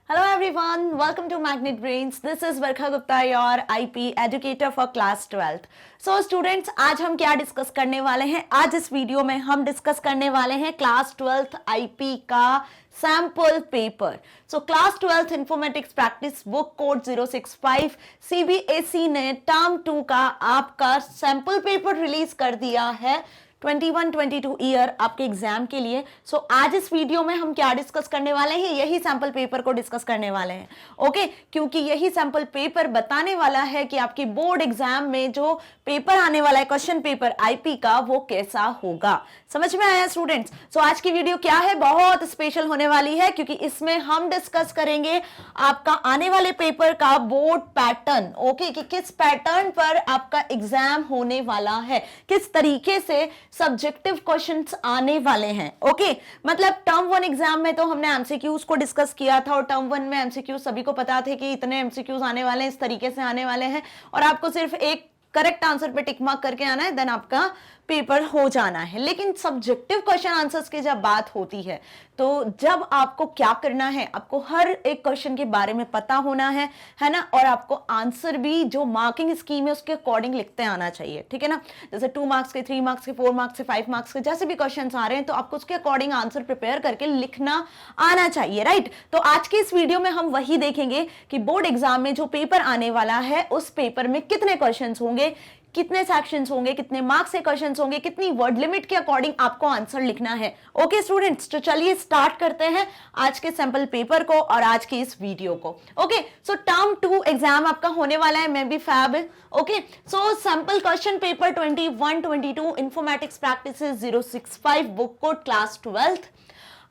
Hello everyone, welcome to Magnet Brains. This is Varkha Gupta, your IP educator for class 12th. So students, आज हम क्या discuss करने वाले हैं? आज इस वीडियो में हम डिस्कस करने वाले हैं क्लास 12th IP का sample paper. So class 12th informatics practice book code 065 CBSE ने टर्म 2 का आपका सैम्पल पेपर रिलीज कर दिया है 21-22 ईयर आपके एग्जाम के लिए. सो आज इस वीडियो में हम क्या डिस्कस करने वाले हैं? यही सैंपल पेपर को डिस्कस करने वाले हैं. ओके, क्योंकि यही सैंपल पेपर बताने वाला है कि आपकी बोर्ड एग्जाम में जो पेपर आने वाला है, क्वेश्चन पेपर आईपी का, वो कैसा होगा. समझ में आया स्टूडेंट्स? सो आज की वीडियो क्या है, बहुत स्पेशल होने वाली है, क्योंकि इसमें हम डिस्कस करेंगे आपका आने वाले पेपर का बोर्ड पैटर्न. ओके, कि किस पैटर्न पर आपका एग्जाम होने वाला है, किस तरीके से सब्जेक्टिव क्वेश्चंस आने वाले हैं. ओके, मतलब टर्म 1 एग्जाम में तो हमने एमसीक्यूज को डिस्कस किया था, और टर्म 1 में एमसीक्यूज सभी को पता थे कि इतने एमसीक्यूज आने वाले हैं, इस तरीके से आने वाले हैं, और आपको सिर्फ एक करेक्ट आंसर पे टिक मार्क करके आना है, देन आपका पेपर हो जाना है. लेकिन सब्जेक्टिव क्वेश्चन आंसर्स की जब बात होती है, तो जब आपको क्या करना है, आपको हर एक क्वेश्चन के बारे में पता होना है ना, और आपको आंसर भी जो मार्किंग स्कीम है उसके अकॉर्डिंग लिखते आना चाहिए. ठीक है ना, जैसे 2 मार्क्स के, 3 मार्क्स के, 4 मार्क्स के, 5 मार्क्स के, जैसे भी क्वेश्चन आ रहे हैं, तो आपको उसके अकॉर्डिंग आंसर प्रिपेयर करके लिखना आना चाहिए. राइट, तो आज की इस वीडियो में हम वही देखेंगे कि बोर्ड एग्जाम में जो पेपर आने वाला है, उस पेपर में कितने क्वेश्चन होंगे, कितने सेक्शंस होंगे, कितने मार्क्स के क्वेश्चंस होंगे, कितनी वर्ड लिमिट के अकॉर्डिंग आपको आंसर लिखना है. ओके स्टूडेंट्स, तो चलिए स्टार्ट करते हैं आज के सैंपल पेपर को और आज की इस वीडियो को. ओके, सो टर्म 2 एग्जाम आपका होने वाला है, मैं भी फैब. Okay, so sample question paper 21-22 informatics practices 065 book code class 12th.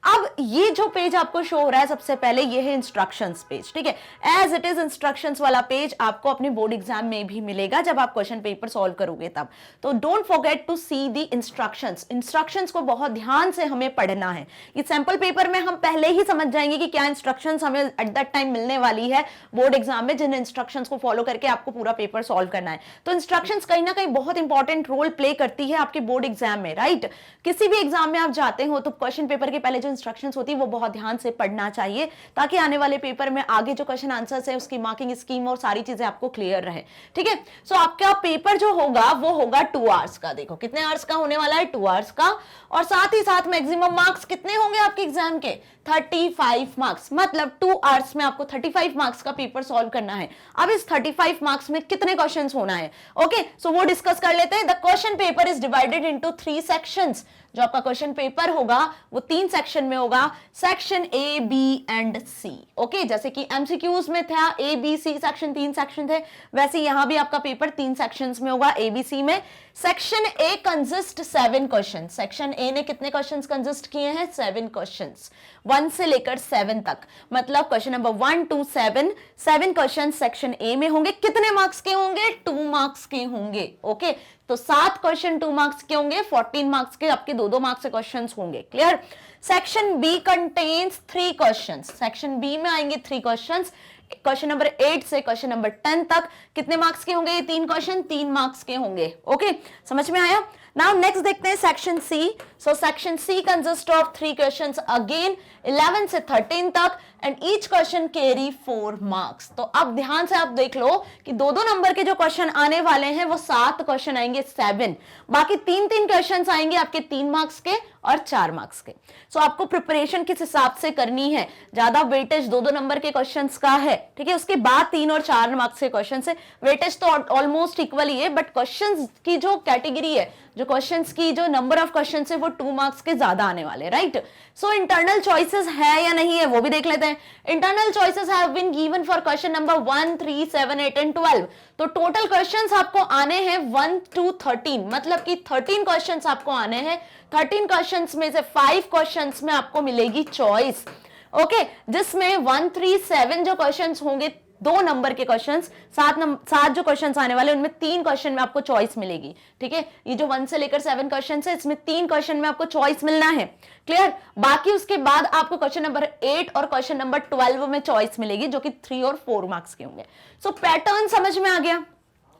अब ये जो पेज आपको शो हो रहा है, सबसे पहले ये है इंस्ट्रक्शंस पेज. ठीक है, एज इट इज इंस्ट्रक्शंस वाला पेज आपको अपने बोर्ड एग्जाम में भी मिलेगा जब आप क्वेश्चन पेपर सॉल्व करोगे तब. तो don't forget to see the instructions. Instructions को बहुत ध्यान से हमें पढ़ना है. इस सैंपल पेपर में हम पहले ही समझ जाएंगे कि क्या इंस्ट्रक्शंस हमें एट दैट टाइम मिलने वाली है बोर्ड एग्जाम में, जिन इंस्ट्रक्शंस को फॉलो करके आपको पूरा पेपर सॉल्व करना है. तो इंस्ट्रक्शंस कहीं ना कहीं बहुत इंपॉर्टेंट रोल प्ले करती है आपके बोर्ड एग्जाम में. राइट, किसी भी एग्जाम में आप जाते हो तो क्वेश्चन पेपर के पहले जो इंस्ट्रक्शंस होती है वो बहुत ध्यान से पढ़ना चाहिए, ताकि आने वाले पेपर में आगे जो क्वेश्चन आंसर्स है उसकी मार्किंग स्कीम और सारी चीजें आपको क्लियर रहे. ठीक है, सो आपका पेपर जो होगा वो होगा 2 आवर्स का. देखो कितने आवर्स का होने वाला है, 2 आवर्स का, और साथ ही साथ मैक्सिमम मार्क्स कितने होंगे आपके एग्जाम के, 35 मार्क्स. मतलब 2 आवर्स में आपको 35 मार्क्स का पेपर सॉल्व करना है. अब इस 35 मार्क्स में कितने क्वेश्चंस होना है, ओके, सो वो डिस्कस कर लेते हैं. The question paper is divided into 3 sections. जो आपका क्वेश्चन पेपर होगा वो 3 सेक्शन में होगा, section A, B and C. Okay, जैसे कि एमसीक्यूज में था A, B, C section, 3 section थे, वैसे यहां भी आपका पेपर 3 सेक्शंस में होगा, ए, बी, सी में. Section A consist 7 question. Section A ने कितने क्वेश्चंस कंसिस्ट किए हैं, 7 क्वेश्चंस, 1 से लेकर 7 तक. मतलब question number 1 to 7 question section A में होंगे. कितने मार्क्स के होंगे, 2 मार्क्स के होंगे. ओके, तो 7 क्वेश्चन 2 मार्क्स के होंगे, 14 मार्क्स के आपके 2-2 मार्क्स के क्वेश्चंस होंगे. Clear. Section B contains 3 questions. Section B में आएंगे 3 क्वेश्चंस. क्वेश्चन नंबर 8 से क्वेश्चन नंबर 10 तक कितने मार्क्स के होंगे, ये 3 क्वेश्चन 3 मार्क्स के होंगे. ओके, समझ में आया. नाउ नेक्स्ट देखते हैं section C. So section C consist of 3 questions again, 11 से 13 तक, and each question carry 4 marks. तो अब ध्यान से आप देख लो कि 2-2 नंबर के जो क्वेश्चन आने वाले हैं वो 7 क्वेश्चन आएंगे, 7. बाकी 3-3 क्वेश्चन आएंगे आपके 3 मार्क्स के और 4 मार्क्स के. सो आपको प्रिपरेशन किस हिसाब से करनी है, ज्यादा वेटेज 2-2 नंबर के क्वेश्चंस का है. ठीक है, उसके बाद 3 और 4 मार्क्स के क्वेश्चन है. वेटेज तो ऑलमोस्ट इक्वल ही है, बट क्वेश्चंस की जो कैटेगरी है, जो क्वेश्चंस की जो नंबर ऑफ क्वेश्चंस है, वो 2 मार्क्स के ज्यादा आने वाले. राइट, सो इंटरनल चॉइसेस है या नहीं है वो भी देख लेते हैं. Internal choices have been given for question number 1, 3, 7, 8 and 12. तो टोटल क्वेश्चंस आपको आने हैं 1 to 13, मतलब कि 13 क्वेश्चंस आपको आने हैं. 13 क्वेश्चंस में से 5 क्वेश्चंस में आपको मिलेगी चॉइस. ओके, जिसमें 1, 3, 7 जो क्वेश्चंस होंगे, 2 नंबर के क्वेश्चंस, 7 जो क्वेश्चंस आने वाले उनमें 3 क्वेश्चन में आपको चॉइस मिलेगी. ठीक है, ये जो 1 से लेकर 7 क्वेश्चंस है, इसमें 3 क्वेश्चन में आपको चॉइस मिलना है. क्लियर. बाकी उसके बाद आपको क्वेश्चन नंबर 8 और क्वेश्चन नंबर 12 में चॉइस मिलेगी, जो कि 3 और 4 मार्क्स के होंगे. सो पैटर्न समझ में आ गया.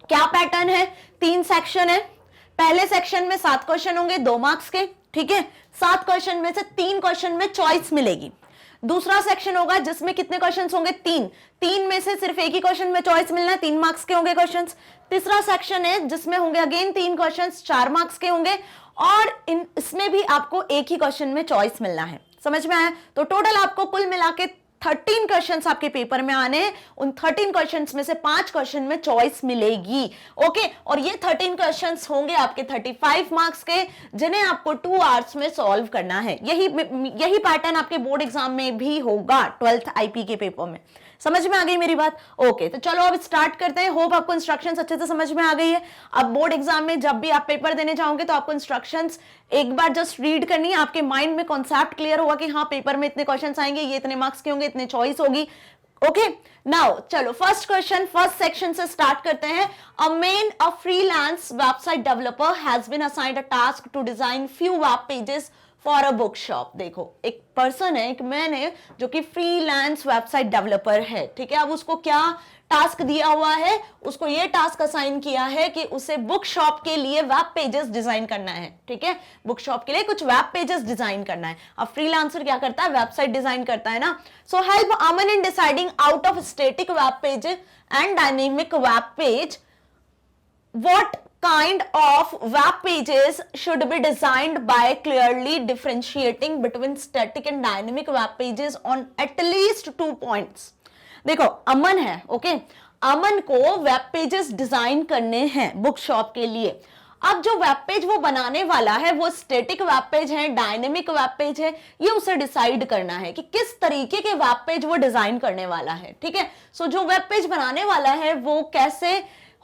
क्या पैटर्न है, 3 सेक्शन है. पहले सेक्शन में 7 क्वेश्चन होंगे, 2 मार्क्स के. ठीक है, 7 क्वेश्चन में से 3 क्वेश्चन में चॉइस मिलेगी. दूसरा सेक्शन होगा जिसमें कितने क्वेश्चंस होंगे, 3, 3 में से सिर्फ एक ही क्वेश्चन में चॉइस मिलना है, 3 मार्क्स के होंगे क्वेश्चंस। तीसरा सेक्शन है जिसमें होंगे अगेन 3 क्वेश्चंस, 4 मार्क्स के होंगे, और इसमें भी आपको एक ही क्वेश्चन में चॉइस मिलना है। समझ में आया? तो टोटल आपको कुल मिला के 13 क्वेश्चंस आपके पेपर में आने हैं। उन 13 क्वेश्चंस में से 5 क्वेश्चन में चॉइस मिलेगी। ओके, और ये 13 क्वेश्चंस होंगे आपके 35 मार्क्स के, जिन्हें आपको 2 आवर्स में सॉल्व करना है। यही पैटर्न आपके बोर्ड एग्जाम में भी होगा 12th आईपी के पेपर में। समझ में आ गई मेरी बात? ओके, तो चलो अब स्टार्ट करते हैं। होप आपको इंस्ट्रक्शंस अच्छे से समझ में आ गई है। अब बोर्ड एग्जाम में जब भी आप पेपर देने जाओगे तो आपको इंस्ट्रक्शंस एक बार जस्ट रीड करनी है, आपके माइंड में कॉन्सेप्ट क्लियर होगा कि हाँ पेपर में इतने क्वेश्चंस आएंगे, ये इतने मार्क्स के होंगे, इतने चॉइस होगी। ओके, नाउ चलो फर्स्ट क्वेश्चन, फर्स्ट सेक्शन से स्टार्ट करते हैं। A freelance website developer has been assigned a task to design few web pages for a book shop. देखो, एक पर्सन है, एक मैन है जो कि फ्रीलांस वेबसाइट डेवलपर है, ठीक है। अब उसको क्या टास्क दिया हुआ है? उसको ये टास्क असाइन किया है कि उसे बुक शॉप के लिए वेब पेजेस डिजाइन करना है, ठीक है। बुक शॉप के लिए कुछ वेब पेजेस डिजाइन करना है। अब फ्रीलांसर क्या करता है? वेबसाइट डिजाइन करता है ना। So help Aman in deciding out of static web page and dynamic web page what kind of web pages should be designed by clearly differentiating between static and dynamic web pages on at least 2 points। देखो, अमन है, okay, अमन को web pages design करने हैं book shop के लिए। अब जो web page वो बनाने वाला है वो स्टैटिक वेब पेज है, डायनेमिक वेब पेज है, ये उसे डिसाइड करना है कि किस तरीके के वेब पेज वो डिजाइन करने वाला है, ठीक है। सो जो वेब पेज बनाने वाला है वो कैसे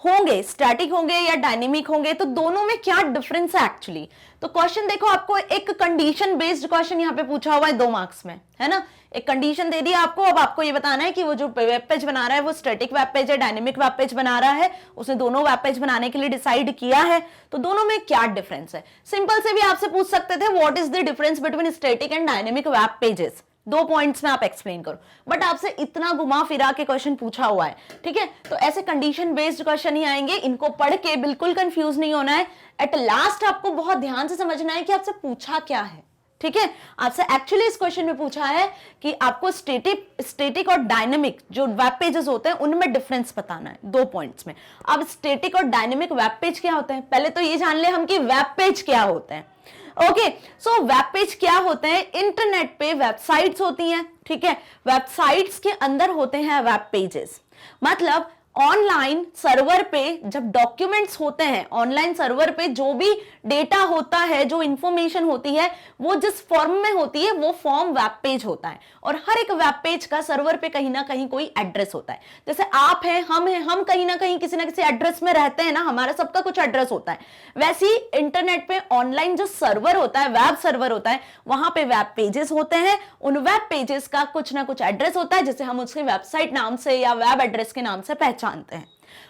होंगे, स्टैटिक होंगे या डायनेमिक होंगे, तो दोनों में क्या डिफरेंस है एक्चुअली। तो क्वेश्चन देखो, आपको एक कंडीशन बेस्ड क्वेश्चन यहाँ पे पूछा हुआ है 2 मार्क्स में, है ना। एक कंडीशन दे दिया आपको, अब आपको ये बताना है कि वो जो वेब पेज बना रहा है वो स्टैटिक वेब पेज है, डायनेमिक वेब पेज बना रहा है। उसने दोनों वेब पेज बनाने के लिए डिसाइड किया है, तो दोनों में क्या डिफरेंस है। सिंपल से भी आपसे पूछ सकते थे what is the difference between static and dynamic web pages, 2 points में आप एक्सप्लेन करो। बट आपसे इतना घुमा फिरा के क्वेश्चन पूछा हुआ है, ठीक है। तो ऐसे कंडीशन बेस्ड क्वेश्चन ही आएंगे, इनको पढ़ के बिल्कुल कंफ्यूज नहीं होना है। एट लास्ट आपको बहुत ध्यान से समझना है कि आपसे पूछा क्या है, ठीक है। आपसे एक्चुअली इस क्वेश्चन में पूछा है कि आपको स्टैटिक और डायनेमिक जो वेब पेजेस होते हैं उनमें डिफरेंस बताना है 2 पॉइंट्स में। अब स्टैटिक और डायनेमिक वेब पेज क्या होते हैं, पहले तो ये जान ले हम कि वेब पेज क्या होते हैं। ओके, सो वेब पेज क्या होते हैं? इंटरनेट पे वेबसाइट्स होती हैं, ठीक है। वेबसाइट्स के अंदर होते हैं वेब पेजेस। मतलब ऑनलाइन सर्वर पे जब डॉक्यूमेंट्स होते हैं, ऑनलाइन सर्वर पे जो भी डेटा होता है, जो इंफॉर्मेशन होती है, वो जिस फॉर्म में होती है वो फॉर्म वेब पेज होता है। और हर एक वेब पेज का सर्वर पे कहीं ना कहीं कोई एड्रेस होता है। जैसे आप हैं, हम कहीं ना कहीं किसी ना किसी एड्रेस में रहते हैं ना, हमारा सबका कुछ एड्रेस होता है। वैसे ही इंटरनेट पे ऑनलाइन जो सर्वर होता है, वेब सर्वर होता है, वहां पे वेब पेजेस होते हैं। उन वेब पेजेस का कुछ ना कुछ एड्रेस होता है, जिसे हम उसके वेबसाइट नाम से या वेब एड्रेस के नाम से पहचानते हैं।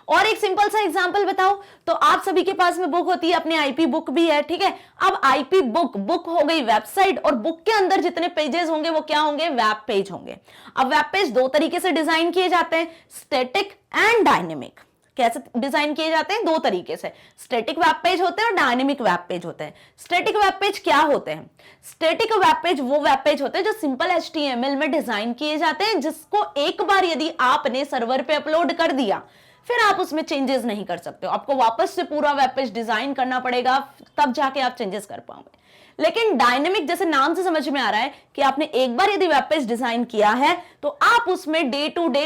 और एक सिंपल सा एग्जांपल बताओ, तो आप सभी के पास में बुक होती है, अपनी आईपी बुक भी है, ठीक है। अब आईपी बुक हो गई वेबसाइट, और बुक के अंदर जितने पेजेस होंगे वो क्या होंगे? वेब पेज होंगे। अब वेब पेज 2 तरीके से डिजाइन किए जाते हैं, स्टैटिक एंड डायनेमिक। कैसे डिजाइन किए जाते हैं? 2 तरीके से, स्टैटिक वेब पेज होते हैं और डायनेमिक वेब पेज होते हैं। स्टैटिक वेब पेज क्या होते हैं? स्टैटिक वेब पेज वो वेब पेज होते हैं जो सिंपल HTML में डिजाइन किए जाते हैं, जिसको एक बार यदि आपने सर्वर पे अपलोड कर दिया फिर आप उसमें चेंजेस नहीं कर सकते हो। आपको वापस से पूरा वेब पेज डिजाइन करना पड़ेगा, तब जाके आप चेंजेस कर पाओगे। लेकिन डायनेमिक, जैसे नाम से समझ में आ रहा है कि आपने एक बार यदि वेब पेज डिजाइन किया है तो आप उसमें डे टू डे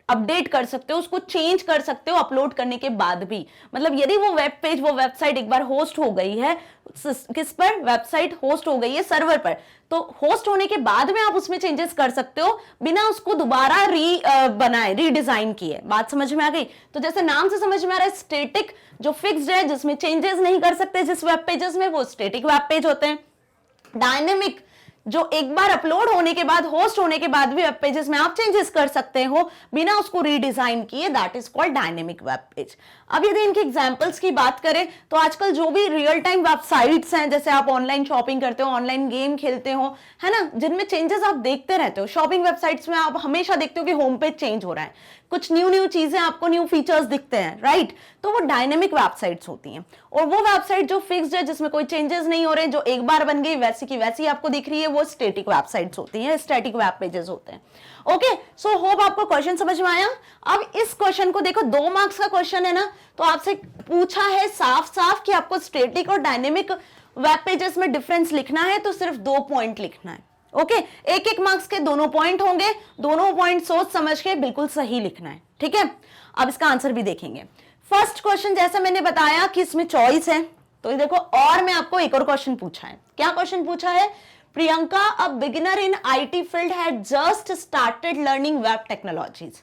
अपडेट कर सकते हो, उसको चेंज कर सकते हो अपलोड करने के बाद भी। मतलब यदि वो वेब पेज, वो वेबसाइट एक बार होस्ट हो गई है, किस पर? वेबसाइट होस्ट हो गई है सर्वर पर, तो होस्ट होने के बाद में आप उसमें चेंजेस कर सकते हो बिना उसको दोबारा रीडिजाइन किए। बात समझ में आ गई? तो जैसे नाम से समझ में आ रहा है, स्टैटिक जो फिक्स्ड है, जिसमें चेंजेस नहीं कर सकते जिस वेब पेजेस में, वो स्टैटिक वेब पेज होते हैं। डायनेमिक जो एक बार अपलोड होने के बाद, होस्ट होने के बाद भी वेब पेजेस में आप चेंजेस कर सकते हो बिना उसको रीडिजाइन किए, that is called dynamic web page. अब यदि इनके एग्जांपल्स की बात करें तो आजकल जो भी रियल टाइम वेबसाइट्स हैं, जैसे आप ऑनलाइन शॉपिंग करते हो, ऑनलाइन गेम खेलते हो, है ना, जिनमें चेंजेस आप देखते रहते हो। शॉपिंग वेबसाइट्स में आप हमेशा देखते हो कि होम पेज चेंज हो रहा है, कुछ न्यू चीजें, आपको न्यू फीचर्स दिखते हैं, राइट। तो वो डायनेमिक वेबसाइट्स होती हैं। और वो वेबसाइट जो फिक्स्ड है, जिसमें कोई चेंजेस नहीं हो रहे, जो एक बार बन गई वैसी की वैसी आपको दिख रही है, वो स्टैटिक वेबसाइट्स होती हैं, स्टैटिक वेब पेजेस होते हैं। ओके, सो होप आपको क्वेश्चन समझ में आया। अब इस क्वेश्चन को देखो, 2 मार्क्स का क्वेश्चन है ना, तो आपसे पूछा है साफ साफ कि आपको स्टैटिक और डायनेमिक वेब पेजेस में डिफरेंस लिखना है, तो सिर्फ 2 पॉइंट लिखना है। ओके, 1-1 मार्क्स के दोनों पॉइंट होंगे, दोनों पॉइंट सोच समझ के बिल्कुल सही लिखना है, ठीक है। अब इसका आंसर भी देखेंगे। फर्स्ट क्वेश्चन जैसा मैंने बताया कि इसमें चॉइस है, तो ये देखो, और मैं आपको एक और क्वेश्चन पूछा है। क्या क्वेश्चन पूछा है? Priyanka, a beginner in IT field, had just started learning web technologies,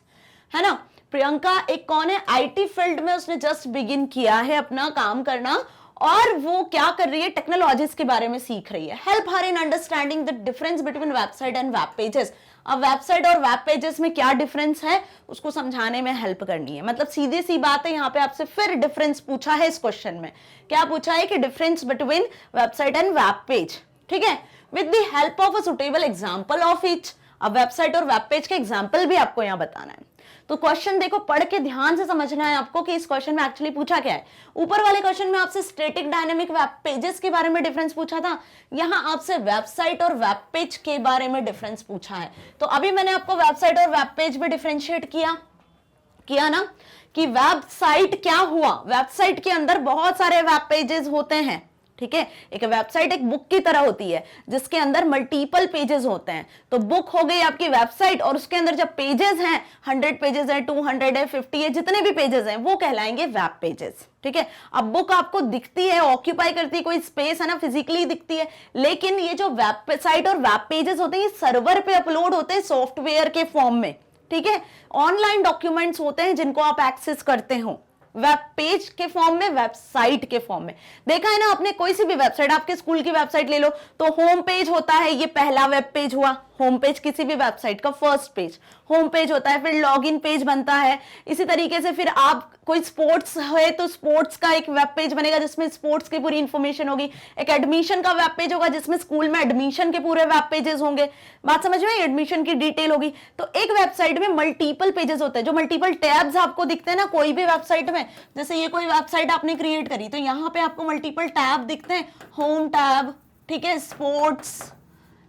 है ना। प्रियंका एक कौन है? आईटी फील्ड में उसने जस्ट बिगिन किया है अपना काम करना, और वो क्या कर रही है? टेक्नोलॉजीज के बारे में सीख रही है। Help her in understanding the difference between website and web pages. अब वेबसाइट और वेब पेजेस में क्या डिफरेंस है उसको समझाने में हेल्प करनी है। मतलब सीधी सी बात है, यहाँ पे आपसे फिर डिफरेंस पूछा है इस क्वेश्चन में। क्या पूछा है? कि difference between website and web page, ठीक है, with the help of a suitable example of each. अब वेबसाइट और वेब पेज के एग्जांपल भी आपको यहाँ बताना है। तो क्वेश्चन देखो, पढ़ के ध्यान से समझना है आपको कि इस क्वेश्चन में एक्चुअली पूछा क्या है। ऊपर वाले क्वेश्चन में आपसे स्टैटिक डायनेमिक वेब पेजेस के बारे में डिफरेंस पूछा था, यहाँ आपसे वेबसाइट और वेब पेज के बारे में डिफरेंस पूछा है। तो अभी मैंने आपको वेबसाइट और वेब पेज में डिफरेंशिएट किया ना, कि वेबसाइट क्या हुआ, वेबसाइट के अंदर बहुत सारे वेब पेजेस होते हैं, ठीक है। एक वेबसाइट एक बुक की तरह होती है जिसके अंदर मल्टीपल पेजेस होते हैं। तो बुक हो गई आपकी वेबसाइट, और उसके अंदर जब पेजेस हैं, 100 पेजेस हैं, 200 है, 50 है, जितने भी पेजेस हैं वो कहलाएंगे वेब पेजेस, ठीक है। अब बुक आपको दिखती है, ऑक्यूपाई करती है, कोई स्पेस है ना, फिजिकली दिखती है, लेकिन ये जो वेबसाइट और वेब पेजेस होते हैं ये सर्वर पे अपलोड होते हैं सॉफ्टवेयर के फॉर्म में, ठीक है। ऑनलाइन डॉक्यूमेंट्स होते हैं जिनको आप एक्सेस करते हो, वेब पेज के फॉर्म में, वेबसाइट के फॉर्म में। देखा है ना आपने, कोई सी भी वेबसाइट, आपके स्कूल की वेबसाइट ले लो तो होम पेज होता है, ये पहला वेब पेज हुआ। होम पेज किसी भी वेबसाइट का फर्स्ट पेज होम पेज होता है, फिर लॉगिन पेज बनता है। इसी तरीके से फिर आप कोई स्पोर्ट्स है तो स्पोर्ट्स का एक वेब पेज बनेगा जिसमें स्पोर्ट्स की पूरी इंफॉर्मेशन होगी। एक एडमिशन का वेब पेज होगा जिसमें स्कूल में एडमिशन के पूरे वेब पेजेस होंगे। बात समझ में? एडमिशन की डिटेल होगी। तो एक वेबसाइट में मल्टीपल पेजेस होते हैं, जो मल्टीपल टैब्स आपको दिखते हैं ना कोई भी वेबसाइट में। जैसे ये कोई वेबसाइट आपने क्रिएट करी तो यहाँ पे आपको मल्टीपल टैब दिखते हैं, होम टैब, ठीक है, sports,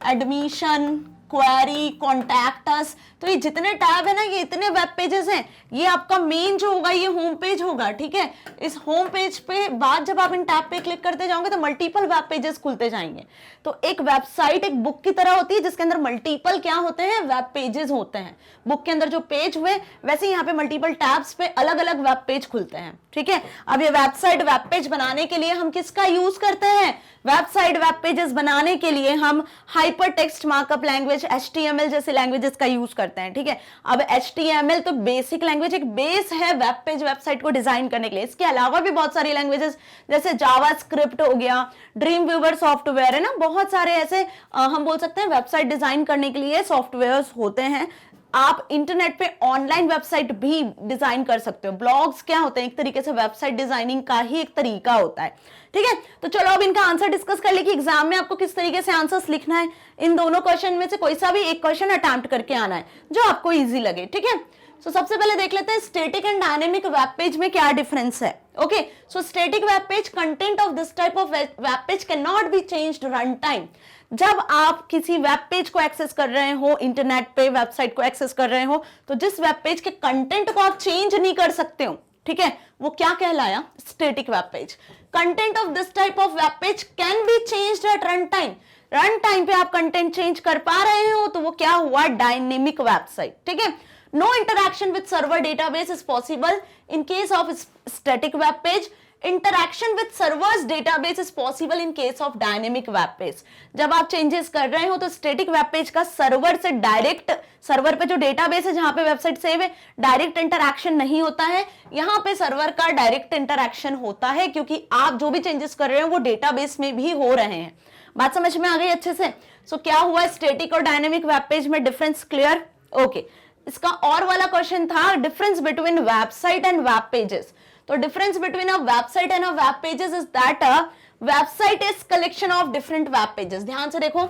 admission, query, contact us. तो ये जितने टैब है ना, ये इतने वेब पेजेस हैं। ये आपका मेन जो होगा ये होम पेज होगा, ठीक है। इस होम पेज पे बाद जब आप इन टैब पे क्लिक करते जाओगे तो मल्टीपल वेब पेजेस खुलते जाएंगे। तो एक वेबसाइट एक बुक की तरह होती है जिसके अंदर मल्टीपल क्या होते हैं? वेब पेजेस होते हैं। बुक के अंदर जो पेज हुए वैसे यहाँ पे मल्टीपल टैब्स पे अलग अलग वेब पेज खुलते हैं, ठीक है। अब ये वेबसाइट वेब पेज बनाने के लिए हम किसका यूज करते हैं? वेबसाइट वेब पेजेस बनाने के लिए हम hyper text markup language HTML जैसे लैंग्वेजेस का यूज करते हैं, ठीक है। अब HTML तो बेसिक लैंग्वेज, एक बेस है वेब पेज वेबसाइट को डिजाइन करने के लिए। इसके अलावा भी बहुत सारी लैंग्वेजेस जैसे जावास्क्रिप्ट हो गया, ड्रीम व्यूवर सॉफ्टवेयर है ना, बहुत सारे ऐसे हम बोल सकते हैं वेबसाइट डिजाइन करने के लिए सॉफ्टवेयर्स होते हैं। आप इंटरनेट पे ऑनलाइन वेबसाइट भी डिजाइन कर सकते हो। ब्लॉग्स क्या होते हैं? एक तरीके से वेबसाइट डिजाइनिंग का ही एक तरीका होता है, ठीक है। तो चलो अब इनका आंसर डिस्कस कर ले कि एग्जाम में आपको किस तरीके से आंसर्स लिखना है। इन दोनों क्वेश्चन में से कोई सा भी एक क्वेश्चन अटेम्प्ट करके आना है जो आपको इजी लगे, ठीक है। सो सबसे पहले देख लेते हैं static and dynamic web page में क्या डिफरेंस है। Okay, so static web page, content of this type of web page can not be changed run time. जब आप किसी वेब पेज को एक्सेस कर रहे हो, इंटरनेट पे वेबसाइट को एक्सेस कर रहे हो, तो जिस वेब पेज के कंटेंट को आप चेंज नहीं कर सकते हो, ठीक है, वो क्या कहलाया? Static web page. Content of this type of web page can be changed at run time. Run time पे आप कंटेंट चेंज कर पा रहे हो तो वो क्या हुआ? डायनेमिक वेबसाइट, ठीक है। No interaction with server database is possible in case of static web page. Interaction with servers database is possible in case of dynamic web page. जब आप चेंजेस कर रहे हो तो स्टैटिक वेब पेज का server से डायरेक्ट, सर्वर पे जो डेटाबेस है जहां पे वेबसाइट सेव है, डायरेक्ट इंटरैक्शन नहीं होता है। यहाँ पे सर्वर का डायरेक्ट इंटरैक्शन होता है क्योंकि आप जो भी चेंजेस कर रहे हो वो डेटाबेस में भी हो रहे हैं। बात समझ में आ गई अच्छे से? सो क्या हुआ? स्टैटिक और डायनेमिक वेब पेज में डिफरेंस क्लियर? ओके, इसका और वाला क्वेश्चन था difference between website and web pages. तो difference between a website and a web pages is that a website is collection of different web pages. ध्यान से देखो,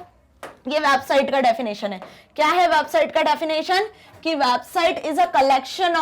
ये वेबसाइट का डेफिनेशन है। क्या है वेबसाइट का डेफिनेशन? कि website is a collection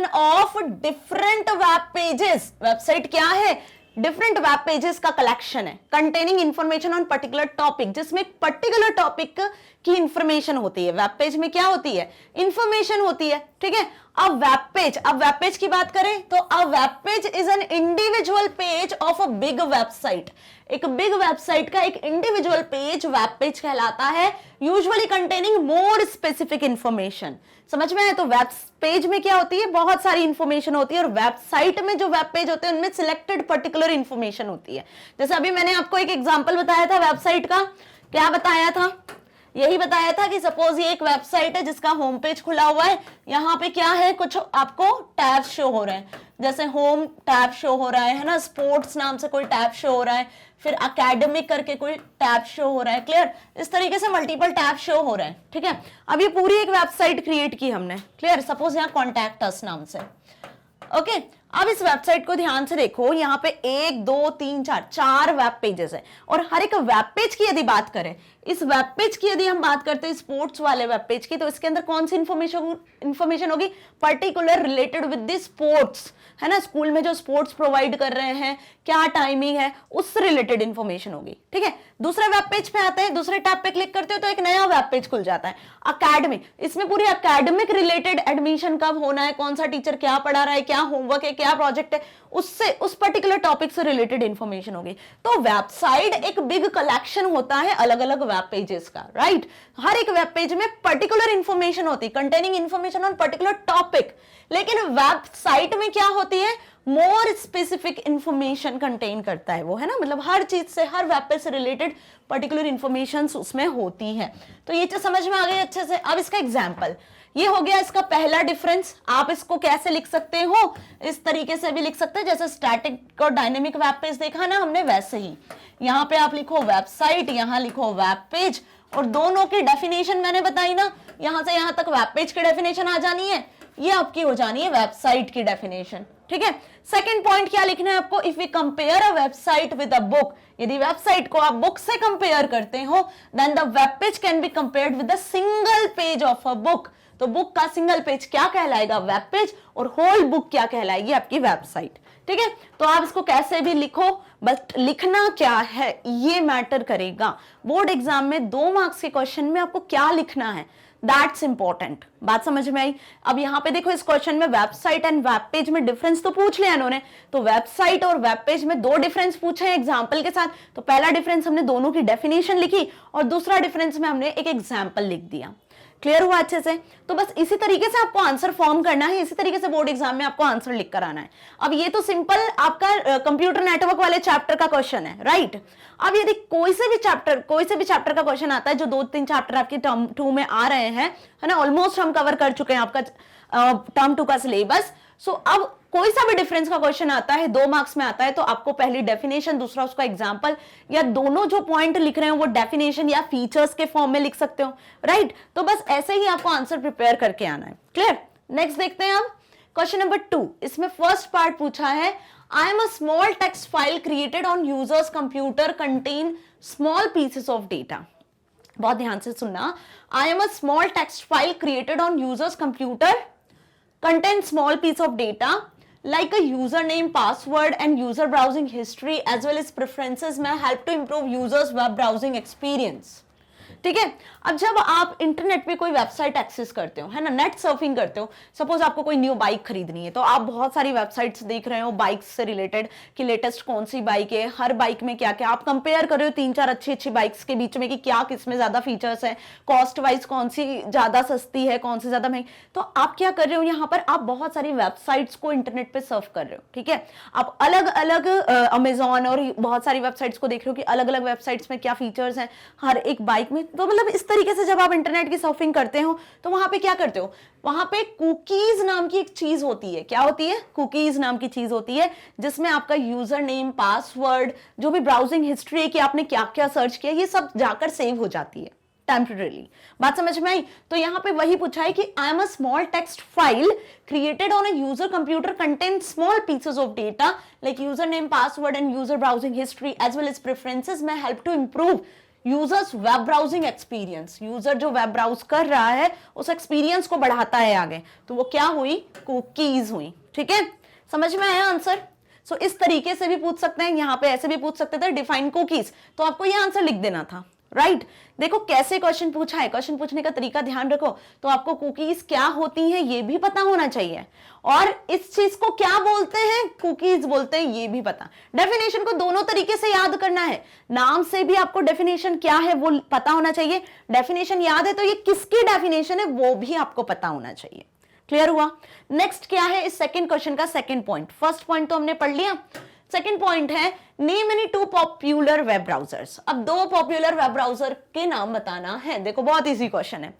of different web pages. Website क्या है? डिफरेंट वेब पेजेस का कलेक्शन है containing information on particular topic, जिसमें पर्टिकुलर टॉपिक की इंफॉर्मेशन होती है। वेब पेज में क्या होती है? इंफॉर्मेशन होती है, ठीक है। अब वेब पेज की बात करें तो a web page is an individual page of a big website. एक बिग वेबसाइट का एक इंडिविजुअल पेज वेब पेज कहलाता है, usually containing more specific information. समझ में आए? तो वेब पेज में क्या होती है? बहुत सारी इंफॉर्मेशन होती है, और वेबसाइट में जो वेब पेज होते हैं उनमें सिलेक्टेड पर्टिकुलर इंफॉर्मेशन होती है। जैसे अभी मैंने आपको एक एग्जांपल बताया था वेबसाइट का, क्या बताया था? यही बताया था कि सपोज ये एक वेबसाइट है जिसका होम पेज खुला हुआ है, यहाँ पे क्या है, कुछ आपको टैब शो हो रहे हैं, जैसे होम टैब शो हो रहा है ना, स्पोर्ट्स नाम से कोई टैब शो हो रहा है, फिर एकेडमिक करके कोई टैब शो हो रहा है, क्लियर? इस तरीके से मल्टीपल टैब शो हो रहे हैं, ठीक है। अब ये पूरी एक वेबसाइट क्रिएट की हमने, क्लियर? सपोज यहाँ कॉन्टैक्ट अस नाम से, ओके। अब इस वेबसाइट को ध्यान से देखो, यहाँ पे 1 2 3 4 वेब पेजेस है, और हर एक वेब पेज की यदि बात करें, इस वेब पेज की यदि हम बात करते हैं स्पोर्ट्स वाले वेब पेज की, तो इसके अंदर कौन सी इंफॉर्मेशन होगी? Particular related with the sports, है ना, स्कूल में जो स्पोर्ट्स प्रोवाइड कर रहे हैं, क्या टाइमिंग है, उससे रिलेटेड इंफॉर्मेशन होगी, ठीक है। दूसरे वेब पेज पे आते हैं, दूसरे टैब पे क्लिक करते हो तो एक नया वेब पेज खुल जाता है, अकेडमिक। इसमें पूरी अकेडमिक रिलेटेड एडमिशन कब होना है, कौन सा टीचर क्या पढ़ा रहा है, क्या होमवर्क है, क्या प्रोजेक्ट है, उससे उस पर्टिकुलर टॉपिक से रिलेटेड इंफॉर्मेशन होगी। तो वेबसाइट एक बिग कलेक्शन होता है अलग अलग वेब पेजेस का, राइट। हर एक वेब पेज में पर्टिकुलर इंफॉर्मेशन होती है, containing information on particular topic. लेकिन वेबसाइट में क्या होती है? मोर स्पेसिफिक इंफॉर्मेशन कंटेन करता है वो, है ना, मतलब हर चीज से, हर वेब पेज से रिलेटेड पर्टिकुलर इंफॉर्मेशन उसमें होती है। तो ये चीज समझ में आ गई अच्छे से। अब इसका एग्जाम्पल, ये हो गया इसका पहला डिफरेंस। आप इसको कैसे लिख सकते हो? इस तरीके से भी लिख सकते हैं, जैसे स्टैटिक और डायनेमिक वेब पेज देखा ना हमने, वैसे ही यहाँ पे आप लिखो वेबसाइट, यहाँ लिखो वेब पेज, और दोनों की डेफिनेशन मैंने बताई ना, यहां से यहां तक वेब पेज की डेफिनेशन आ जानी है, ये आपकी हो जानी है वेबसाइट की डेफिनेशन, ठीक है। सेकंड पॉइंट क्या लिखना है आपको? If we compare a website with a book, यदि वेबसाइट को आप बुक से कंपेयर करते हो, then the web page can be compared with the single page of a book. तो बुक का सिंगल पेज क्या कहलाएगा? वेब पेज, और होल बुक क्या कहलाएगी? आपकी वेबसाइट, ठीक है। तो आप इसको कैसे भी लिखो, बट लिखना क्या है ये मैटर करेगा। बोर्ड एग्जाम में 2 मार्क्स के क्वेश्चन में आपको क्या लिखना है, दैट्स इंपॉर्टेंट। बात समझ में आई? अब यहाँ पे देखो, इस क्वेश्चन में वेबसाइट एंड वेब पेज में डिफरेंस तो पूछ लिया इन्होंने, तो वेबसाइट और वेब पेज में 2 डिफरेंस पूछे हैं एग्जाम्पल के साथ। तो पहला डिफरेंस हमने दोनों की डेफिनेशन लिखी, और दूसरा डिफरेंस में हमने एक एग्जाम्पल लिख दिया। क्लियर हुआ अच्छे से? तो बस इसी तरीके से आपको आंसर फॉर्म करना है, इसी तरीके से बोर्ड एग्जाम में आपको आंसर लिख कर आना है। अब ये तो सिंपल आपका कंप्यूटर नेटवर्क वाले चैप्टर का क्वेश्चन है, राइट। अब यदि कोई से भी चैप्टर का क्वेश्चन आता है, जो 2-3 चैप्टर आपके टर्म 2 में आ रहे हैं, है ना, ऑलमोस्ट हम कवर कर चुके हैं आपका टर्म 2 का सिलेबस। सो अब कोई सा भी डिफरेंस का क्वेश्चन आता है, 2 मार्क्स में आता है, तो आपको पहली डेफिनेशन, दूसरा उसका एग्जांपल, या दोनों जो पॉइंट लिख रहे हो वो डेफिनेशन या फीचर्स के फॉर्म में लिख सकते हो, राइट। तो बस ऐसे ही आपको आंसर प्रिपेयर करके आना है। क्लियर? नेक्स्ट देखते हैं हम क्वेश्चन नंबर 2। इसमें फर्स्ट पार्ट पूछा है, आई am a small text file created on users computer contain small pieces of data. बहुत ध्यान से सुनना, आई am a small text file created on users computer contain small piece of data like a username, password and user browsing history as well as preferences may help to improve users web browsing experience। ठीक है। अब जब आप internet पे कोई website access करते हो, है ना, नेट सर्फिंग करते हो, सपोज आपको कोई न्यू बाइक खरीदनी है, तो आप बहुत सारी वेबसाइट्स देख रहे हो बाइक से रिलेटेड कि लेटेस्ट कौन सी बाइक है, हर बाइक में क्या क्या, आप कंपेयर कर रहे हो 3-4 अच्छी बाइक्स के बीच में कि क्या किसमें ज्यादा फीचर्स है, कॉस्ट वाइज कौन सी ज्यादा सस्ती है, कौन सी ज्यादा महंगी। तो आप क्या कर रहे हो, यहाँ पर आप बहुत सारी वेबसाइट्स को इंटरनेट पे सर्फ कर रहे हो, ठीक है। आप अलग अलग अमेजॉन और बहुत सारी वेबसाइट्स को देख रहे हो कि अलग अलग वेबसाइट्स में क्या फीचर्स हैं हर एक बाइक में। तो मतलब इस तरीके से जब आप इंटरनेट की सर्फिंग करते हो तो वहां पे क्या करते हो, वहां पे कुकीज नाम की एक चीज होती है। क्या होती है? कुकीज नाम की चीज होती है, जिसमें आपका यूजर नेम, पासवर्ड, जो भी ब्राउजिंग हिस्ट्री है कि आपने क्या क्या सर्च किया, ये सब जाकर सेव हो जाती है टेम्परेरी। बात समझ में आई? तो यहाँ पे वही पूछा है कि I am a small text file created on a user computer contain small pieces of data like user name, password and user browsing history as well as preferences में help to improve users web browsing experience. User जो web browse कर रहा है उस experience को बढ़ाता है आगे, तो वो क्या हुई? कुकीज हुई। ठीक है, समझ में आया आंसर? सो इस तरीके से भी पूछ सकते हैं, यहाँ पे ऐसे भी पूछ सकते थे डिफाइन कुकीज, तो आपको ये आंसर लिख देना था, राइट देखो कैसे क्वेश्चन पूछा है, क्वेश्चन पूछने का तरीका ध्यान रखो। तो आपको कुकीज क्या होती हैं ये भी पता होना चाहिए, और इस चीज को क्या बोलते हैं, कुकीज बोलते हैं, ये भी पता। डेफिनेशन को दोनों तरीके से याद करना है, नाम से भी आपको डेफिनेशन क्या है वो पता होना चाहिए, डेफिनेशन याद है तो ये किसकी डेफिनेशन है वो भी आपको पता होना चाहिए। क्लियर हुआ? नेक्स्ट क्या है इस सेकंड क्वेश्चन का सेकंड पॉइंट, फर्स्ट पॉइंट तो हमने पढ़ लिया, सेकंड पॉइंट है name any two popular web browsers. अब दो पॉपुलर वेब ब्राउजर के नाम बताना है। देखो बहुत इजी क्वेश्चन है,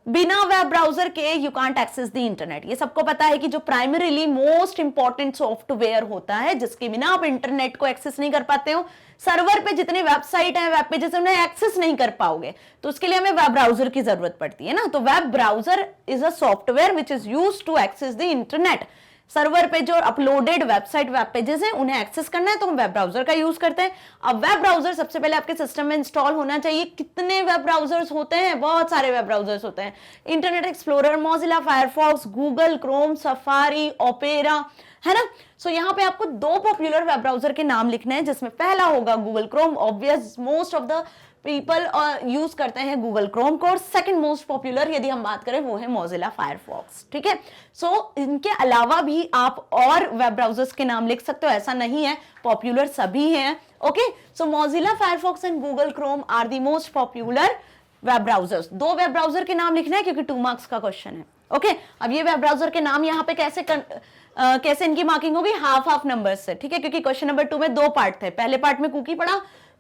बिना वेब ब्राउजर के you can't access the internet. ये सबको पता है कि जो प्राइमरीली मोस्ट इंपॉर्टेंट सॉफ्टवेयर होता है जिसके बिना आप इंटरनेट को एक्सेस नहीं कर पाते हो, सर्वर पे जितने वेबसाइट है, वेब पेजेस, उन्हें एक्सेस नहीं कर पाओगे, तो उसके लिए हमें वेब ब्राउजर की जरूरत पड़ती है ना। तो web browser is a software which is used to access the internet. Server पे जो अपलोडेड वेबसाइट, वेब पेजेस हैं उन्हें एक्सेस करना है तो हम वेब ब्राउजर का यूज करते हैं। अब वेब ब्राउजर सबसे पहले आपके सिस्टम में इंस्टॉल होना चाहिए। कितने वेब ब्राउजर्स होते हैं? बहुत सारे वेब ब्राउजर्स होते हैं, internet explorer, Mozilla Firefox, Google Chrome, safari, opera, है ना। सो यहाँ पे आपको दो पॉपुलर वेब ब्राउजर के नाम लिखने हैं, जिसमें पहला होगा Google Chrome, obvious most of the people use करते हैं गूगल क्रोम को, और सेकंड मोस्ट पॉपुलर यदि हम बात करें वो है मोजिला फायरफॉक्स, ठीक है। सो इनके अलावा भी आप और वेब ब्राउजर्स के नाम लिख सकते हो, ऐसा नहीं है, पॉपुलर सभी हैं, okay. So Mozilla Firefox and Google Chrome are the most popular web browsers. दो वेब ब्राउजर के नाम लिखना है क्योंकि 2 मार्क्स का क्वेश्चन है, ओके। अब ये वेब ब्राउजर के नाम यहाँ पे कैसे इनकी मार्किंग होगी, हाफ हाफ नंबर से, ठीक है, क्योंकि क्वेश्चन नंबर 2 में 2 पार्ट थे, पहले पार्ट में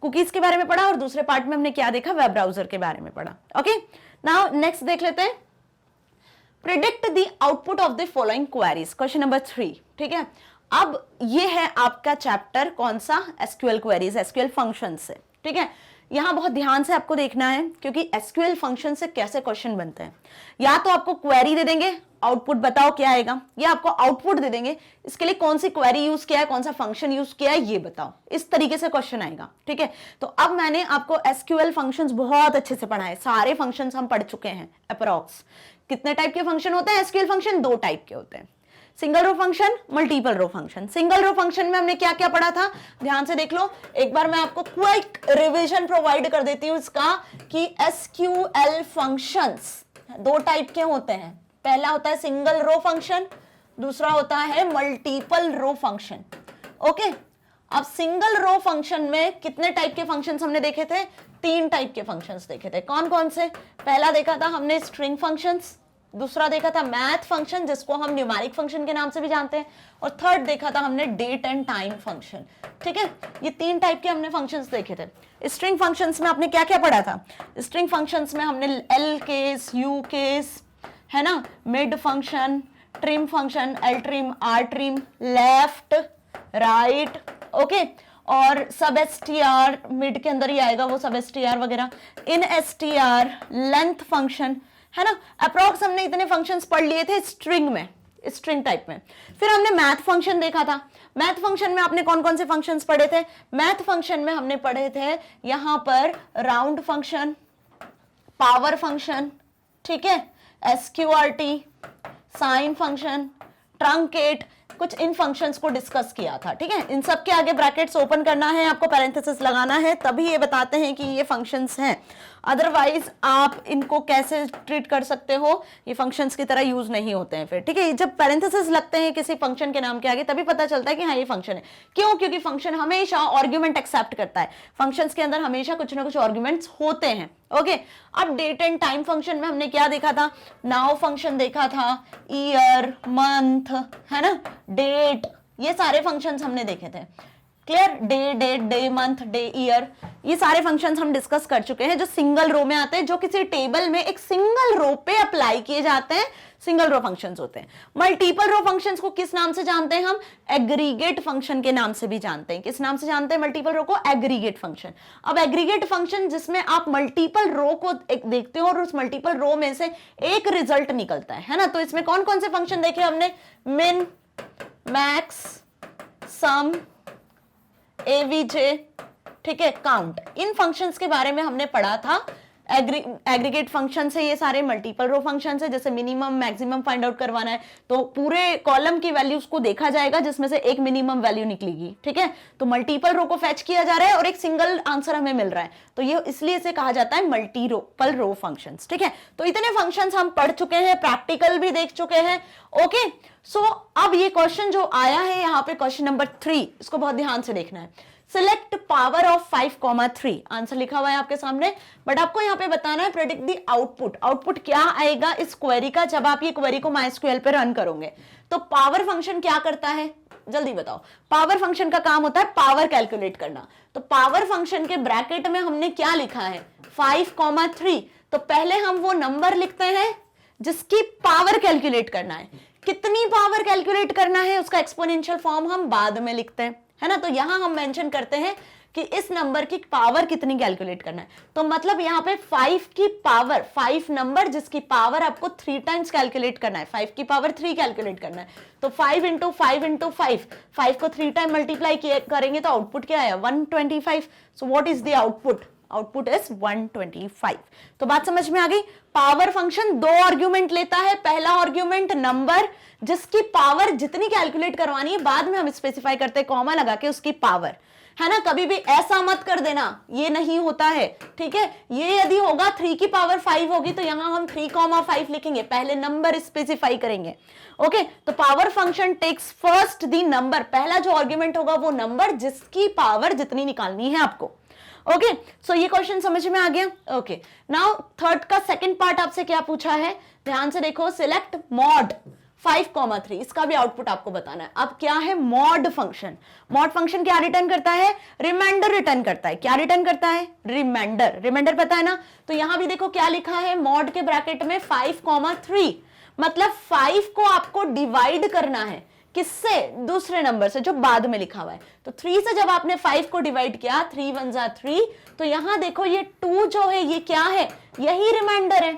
कुकीज के बारे में पढ़ा और दूसरे पार्ट में हमने क्या देखा, वेब ब्राउजर के बारे में पढ़ा, ओके। नाउ नेक्स्ट देख लेते हैं, predict the output of the following queries, question number 3, ठीक है। अब ये है आपका चैप्टर कौन सा, एसक्यूएल क्वेरीज, एसक्यूएल फंक्शन से, ठीक है। यहां बहुत ध्यान से आपको देखना है क्योंकि एसक्यूएल फंक्शन से कैसे क्वेश्चन बनते हैं। या तो आपको क्वेरी दे देंगे, आउटपुट बताओ क्या आएगा, या आपको आउटपुट दे देंगे, इसके लिए कौन सी क्वेरी यूज किया है, कौन सा फंक्शन यूज किया है ये बताओ, इस तरीके से क्वेश्चन आएगा, ठीक है। तो अब मैंने आपको एसक्यूएल फंक्शंस बहुत अच्छे से पढ़ाए, सारे फंक्शंस हम पढ़ चुके हैं अप्रॉक्स। कितने टाइप के फंक्शन होते हैं एसक्यूएल फंक्शन? 2 टाइप के होते हैं, सिंगल रो फंक्शन, मल्टीपल रो फंक्शन। सिंगल रो फंक्शन में हमने क्या क्या पढ़ा था, ध्यान से देख लो, एक बार मैं आपको क्विक रिवीजन प्रोवाइड कर देती हूं इसका, कि एसक्यूएल फंक्शंस 2 टाइप के होते हैं। पहला होता है सिंगल रो फंक्शन, दूसरा होता है मल्टीपल रो फंक्शन, ओके। अब सिंगल रो फंक्शन में कितने टाइप के फंक्शंस हमने देखे थे? 3 टाइप के फंक्शंस देखे थे। कौन कौन से? पहला देखा था हमने स्ट्रिंग फंक्शंस, दूसरा देखा था मैथ फंक्शन जिसको हम न्यूमेरिक फंक्शन के नाम से भी जानते हैं, और थर्ड देखा था हमने डेट एंड टाइम फंक्शन, ठीक है। ये 3 टाइप के हमने फंक्शंस देखे थे। स्ट्रिंग फंक्शंस में आपने क्या क्या पढ़ा था? स्ट्रिंग फंक्शंस में हमने एल केस, यू केस, है ना, mid function, trim function, L trim, R trim, left, right, okay, और सब एसटीआर, मिड के अंदर ही आएगा वो सब एसटीआर वगैरह, इन एसटीआर, लेंथ फंक्शन, है ना। अप्रॉक्स हमने इतने फंक्शंस पढ़ लिए थे स्ट्रिंग में, स्ट्रिंग टाइप में। फिर हमने मैथ फंक्शन देखा था। मैथ फंक्शन में आपने कौन कौन से फंक्शंस पढ़े थे? मैथ फंक्शन में हमने पढ़े थे यहां पर राउंड फंक्शन, पावर फंक्शन, ठीक है, एसक्यूआरटी, साइन फंक्शन, ट्रंकेट, कुछ इन फंक्शंस को डिस्कस किया था, ठीक है। इन सब के आगे ब्रैकेट्स ओपन करना है, आपको पैरेंथेसिस लगाना है, तभी ये बताते हैं कि ये फंक्शंस हैं। अदरवाइज आप इनको कैसे ट्रीट कर सकते हो, ये फंक्शंस की तरह यूज नहीं होते हैं फिर, ठीक है। जब पैरेंथेसिस लगते हैं किसी फंक्शन के नाम के आगे तभी पता चलता है कि हाँ ये फंक्शन है। क्यों? क्योंकि फंक्शन हमेशा आर्ग्यूमेंट एक्सेप्ट करता है, फंक्शंस के अंदर हमेशा कुछ ना कुछ आर्ग्यूमेंट्स होते हैं, ओके। अब डेट एंड टाइम फंक्शन में हमने क्या देखा था? नाउ फंक्शन देखा था, ईयर, मंथ, है ना, डेट, ये सारे फंक्शंस हमने देखे थे। Clear? Day, date, day, month, day, year, ये सारे फंक्शंस हम डिस्कस कर चुके हैं जो सिंगल रो में आते हैं, जो किसी टेबल में एक सिंगल रो पे अप्लाई किए जाते हैं, सिंगल रो फंक्शंस होते हैं। मल्टीपल रो फंक्शंस को किस नाम से जानते हैं हम? एग्रीगेट फंक्शन के नाम से भी जानते हैं। किस नाम से जानते हैं मल्टीपल रो को? Aggregate function. अब एग्रीगेट फंक्शन जिसमें आप मल्टीपल रो को एक देखते हो और उस मल्टीपल रो में से एक रिजल्ट निकलता है ना। तो इसमें कौन कौन से फंक्शन देखे हमने? मिन, मैक्स, सम, एवीजे, ठीक है, काउंट। इन फंक्शंस के बारे में हमने पढ़ा था एग्रीगेट फंक्शन है, ये सारे मल्टीपल रो फंक्शन है, जैसे मिनिमम मैक्सिमम फाइंड आउट करवाना है तो पूरे कॉलम की वैल्यूज को देखा जाएगा जिसमें से एक मिनिमम वैल्यू निकलेगी, ठीक है। तो मल्टीपल रो को फेच किया जा रहा है और एक सिंगल आंसर हमें मिल रहा है, तो ये इसलिए इसे कहा जाता है मल्टीपल रो फंक्शंस, ठीक है। तो इतने फंक्शंस हम पढ़ चुके हैं, प्रैक्टिकल भी देख चुके हैं, ओके। सो अब ये क्वेश्चन जो आया है यहाँ पे क्वेश्चन नंबर 3, इसको बहुत ध्यान से देखना है। सिलेक्ट पावर ऑफ 5,3, आंसर लिखा हुआ है आपके सामने, बट आपको यहाँ पे बताना है प्रेडिक्ट दी आउटपुट। आउटपुट क्या आएगा इस क्वेरी का जब आप ये क्वेरी को MySQL पे रन करोगे। तो पावर फंक्शन क्या करता है, जल्दी बताओ। पावर फंक्शन का काम होता है पावर कैलकुलेट करना। तो पावर फंक्शन के ब्रैकेट में हमने क्या लिखा है, 5,3। तो पहले हम वो नंबर लिखते हैं जिसकी पावर कैलकुलेट करना है। कितनी पावर कैलकुलेट करना है उसका एक्सपोनेंशियल फॉर्म हम बाद में लिखते हैं, है ना। तो यहां हम मेंशन करते हैं कि इस नंबर की पावर कितनी कैलकुलेट करना है। तो मतलब यहां पे 5 की पावर, 5 नंबर जिसकी पावर आपको 3 टाइम्स कैलकुलेट करना है, 5 की पावर 3 कैलकुलेट करना है। तो 5 इंटू 5 इंटू 5, 5 को 3 टाइम मल्टीप्लाई करेंगे तो आउटपुट क्या है, 125। So what is the output, output is 125। तो बात समझ में आ गई। पावर फंक्शन 2 आर्ग्यूमेंट लेता है, पहला आर्ग्यूमेंट नंबर जिसकी पावर जितनी कैलकुलेट करवानी है, बाद में हम स्पेसिफाई करते हैं कॉमा लगा के उसकी पावर, है ना। कभी भी ऐसा मत कर देना, ये नहीं होता है, ठीक है। ये यदि होगा 3 की पावर 5 होगी तो यहां हम 3,5 लिखेंगे, पहले नंबर स्पेसिफाई करेंगे, ओके। तो power function takes first the number, पहला जो आर्ग्यूमेंट होगा वो नंबर जिसकी पावर जितनी निकालनी है आपको, ओके। सो ये क्वेश्चन समझ में आ गया, ओके। नाउ थर्ड का सेकंड पार्ट आपसे क्या पूछा है, ध्यान से देखो। सिलेक्ट मॉड 5,3, इसका भी आउटपुट आपको बताना है। अब क्या है मॉड फंक्शन, मॉड फंक्शन क्या रिटर्न करता है, रिमाइंडर रिटर्न करता है। क्या रिटर्न करता है, रिमाइंडर, रिमाइंडर पता है ना। तो यहां भी देखो क्या लिखा है, मॉड के ब्रैकेट में 5,3, मतलब 5 को आपको डिवाइड करना है, किससे, दूसरे नंबर से जो बाद में लिखा हुआ है। तो 3 से जब आपने 5 को डिवाइड किया, 3 1 जा 3, तो यहां देखो ये 2 जो है ये क्या है, यही रिमाइंडर है,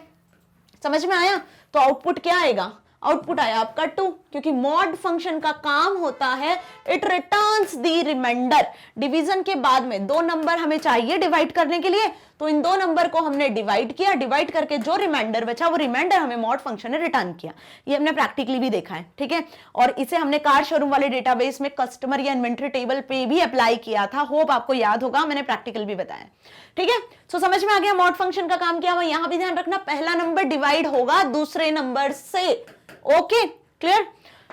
समझ में आया। तो आउटपुट क्या आएगा, आउटपुट आया आपका 2, क्योंकि मॉड फंक्शन का काम होता है it returns the remainder. Division के बाद में 2 नंबर हमें चाहिए डिवाइड करने के लिए, तो इन 2 नंबर को हमने डिवाइड किया, डिवाइड करके जो रिमाइंडर बचा वो रिमाइंडर हमें मॉड फंक्शन ने रिटर्न किया। ये हमने प्रैक्टिकली भी देखा है, ठीक है। और इसे हमने कार शोरूम वाले डेटाबेस में कस्टमर या इन्वेंट्री टेबल पे भी अप्लाई किया था, होप आपको याद होगा, मैंने प्रैक्टिकल भी बताया, ठीक है। सो समझ में आ गया मॉड फंक्शन का काम क्या हुआ। यहां भी ध्यान रखना, पहला नंबर डिवाइड होगा दूसरे नंबर से, ओके, क्लियर।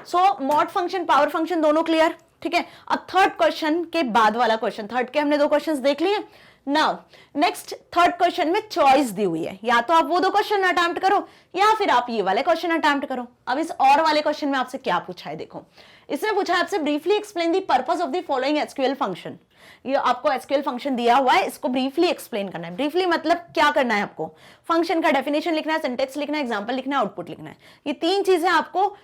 सो मॉड फंक्शन, पावर फंक्शन दोनों क्लियर, ठीक है। अब थर्ड क्वेश्चन के बाद वाला क्वेश्चन, थर्ड के हमने 2 क्वेश्चंस देख लिए। नाउ नेक्स्ट थर्ड क्वेश्चन में चॉइस दी हुई है, या तो आप वो 2 क्वेश्चन अटेम्प्ट करो या फिर आप ये वाले क्वेश्चन अटेम्प्ट करो। अब इस और वाले क्वेश्चन में आपसे क्या पूछा है, देखो इसमें पूछा है आपसे briefly explain the purpose of the following SQL function. ये आपको एसक्यूएल फंक्शन दिया हुआ है, इसको ब्रीफली एक्सप्लेन करना है। ब्रीफली मतलब क्या करना है आपको, फंक्शन का डेफिनेशन लिखना है, सिंटेक्स लिखना है, एग्जांपल लिखना है, आउटपुट लिखना है। ये 3 चीजें आपको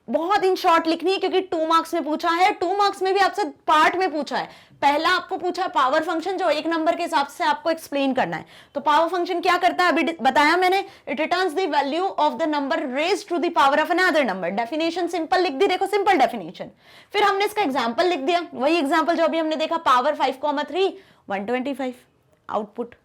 बहुत इन शॉर्ट लिखनी है, क्योंकि 2 मार्क्स में पूछा है, 2 मार्क्स में भी आपसे पार्ट में पूछा है। पहला आपको पूछा पावर फंक्शन, जो 1 नंबर के हिसाब से आपको एक्सप्लेन करना है। तो पावर फंक्शन क्या करता है, अभी बताया मैंने, it returns the value of the number raised to the power of another number. Definition simple लिख दी, देखो सिंपल डेफिनेशन। फिर हमने इसका एग्जांपल लिख दिया, वही एग्जांपल जो अभी हमने देखा, पावर 5,3 125, आउटपुट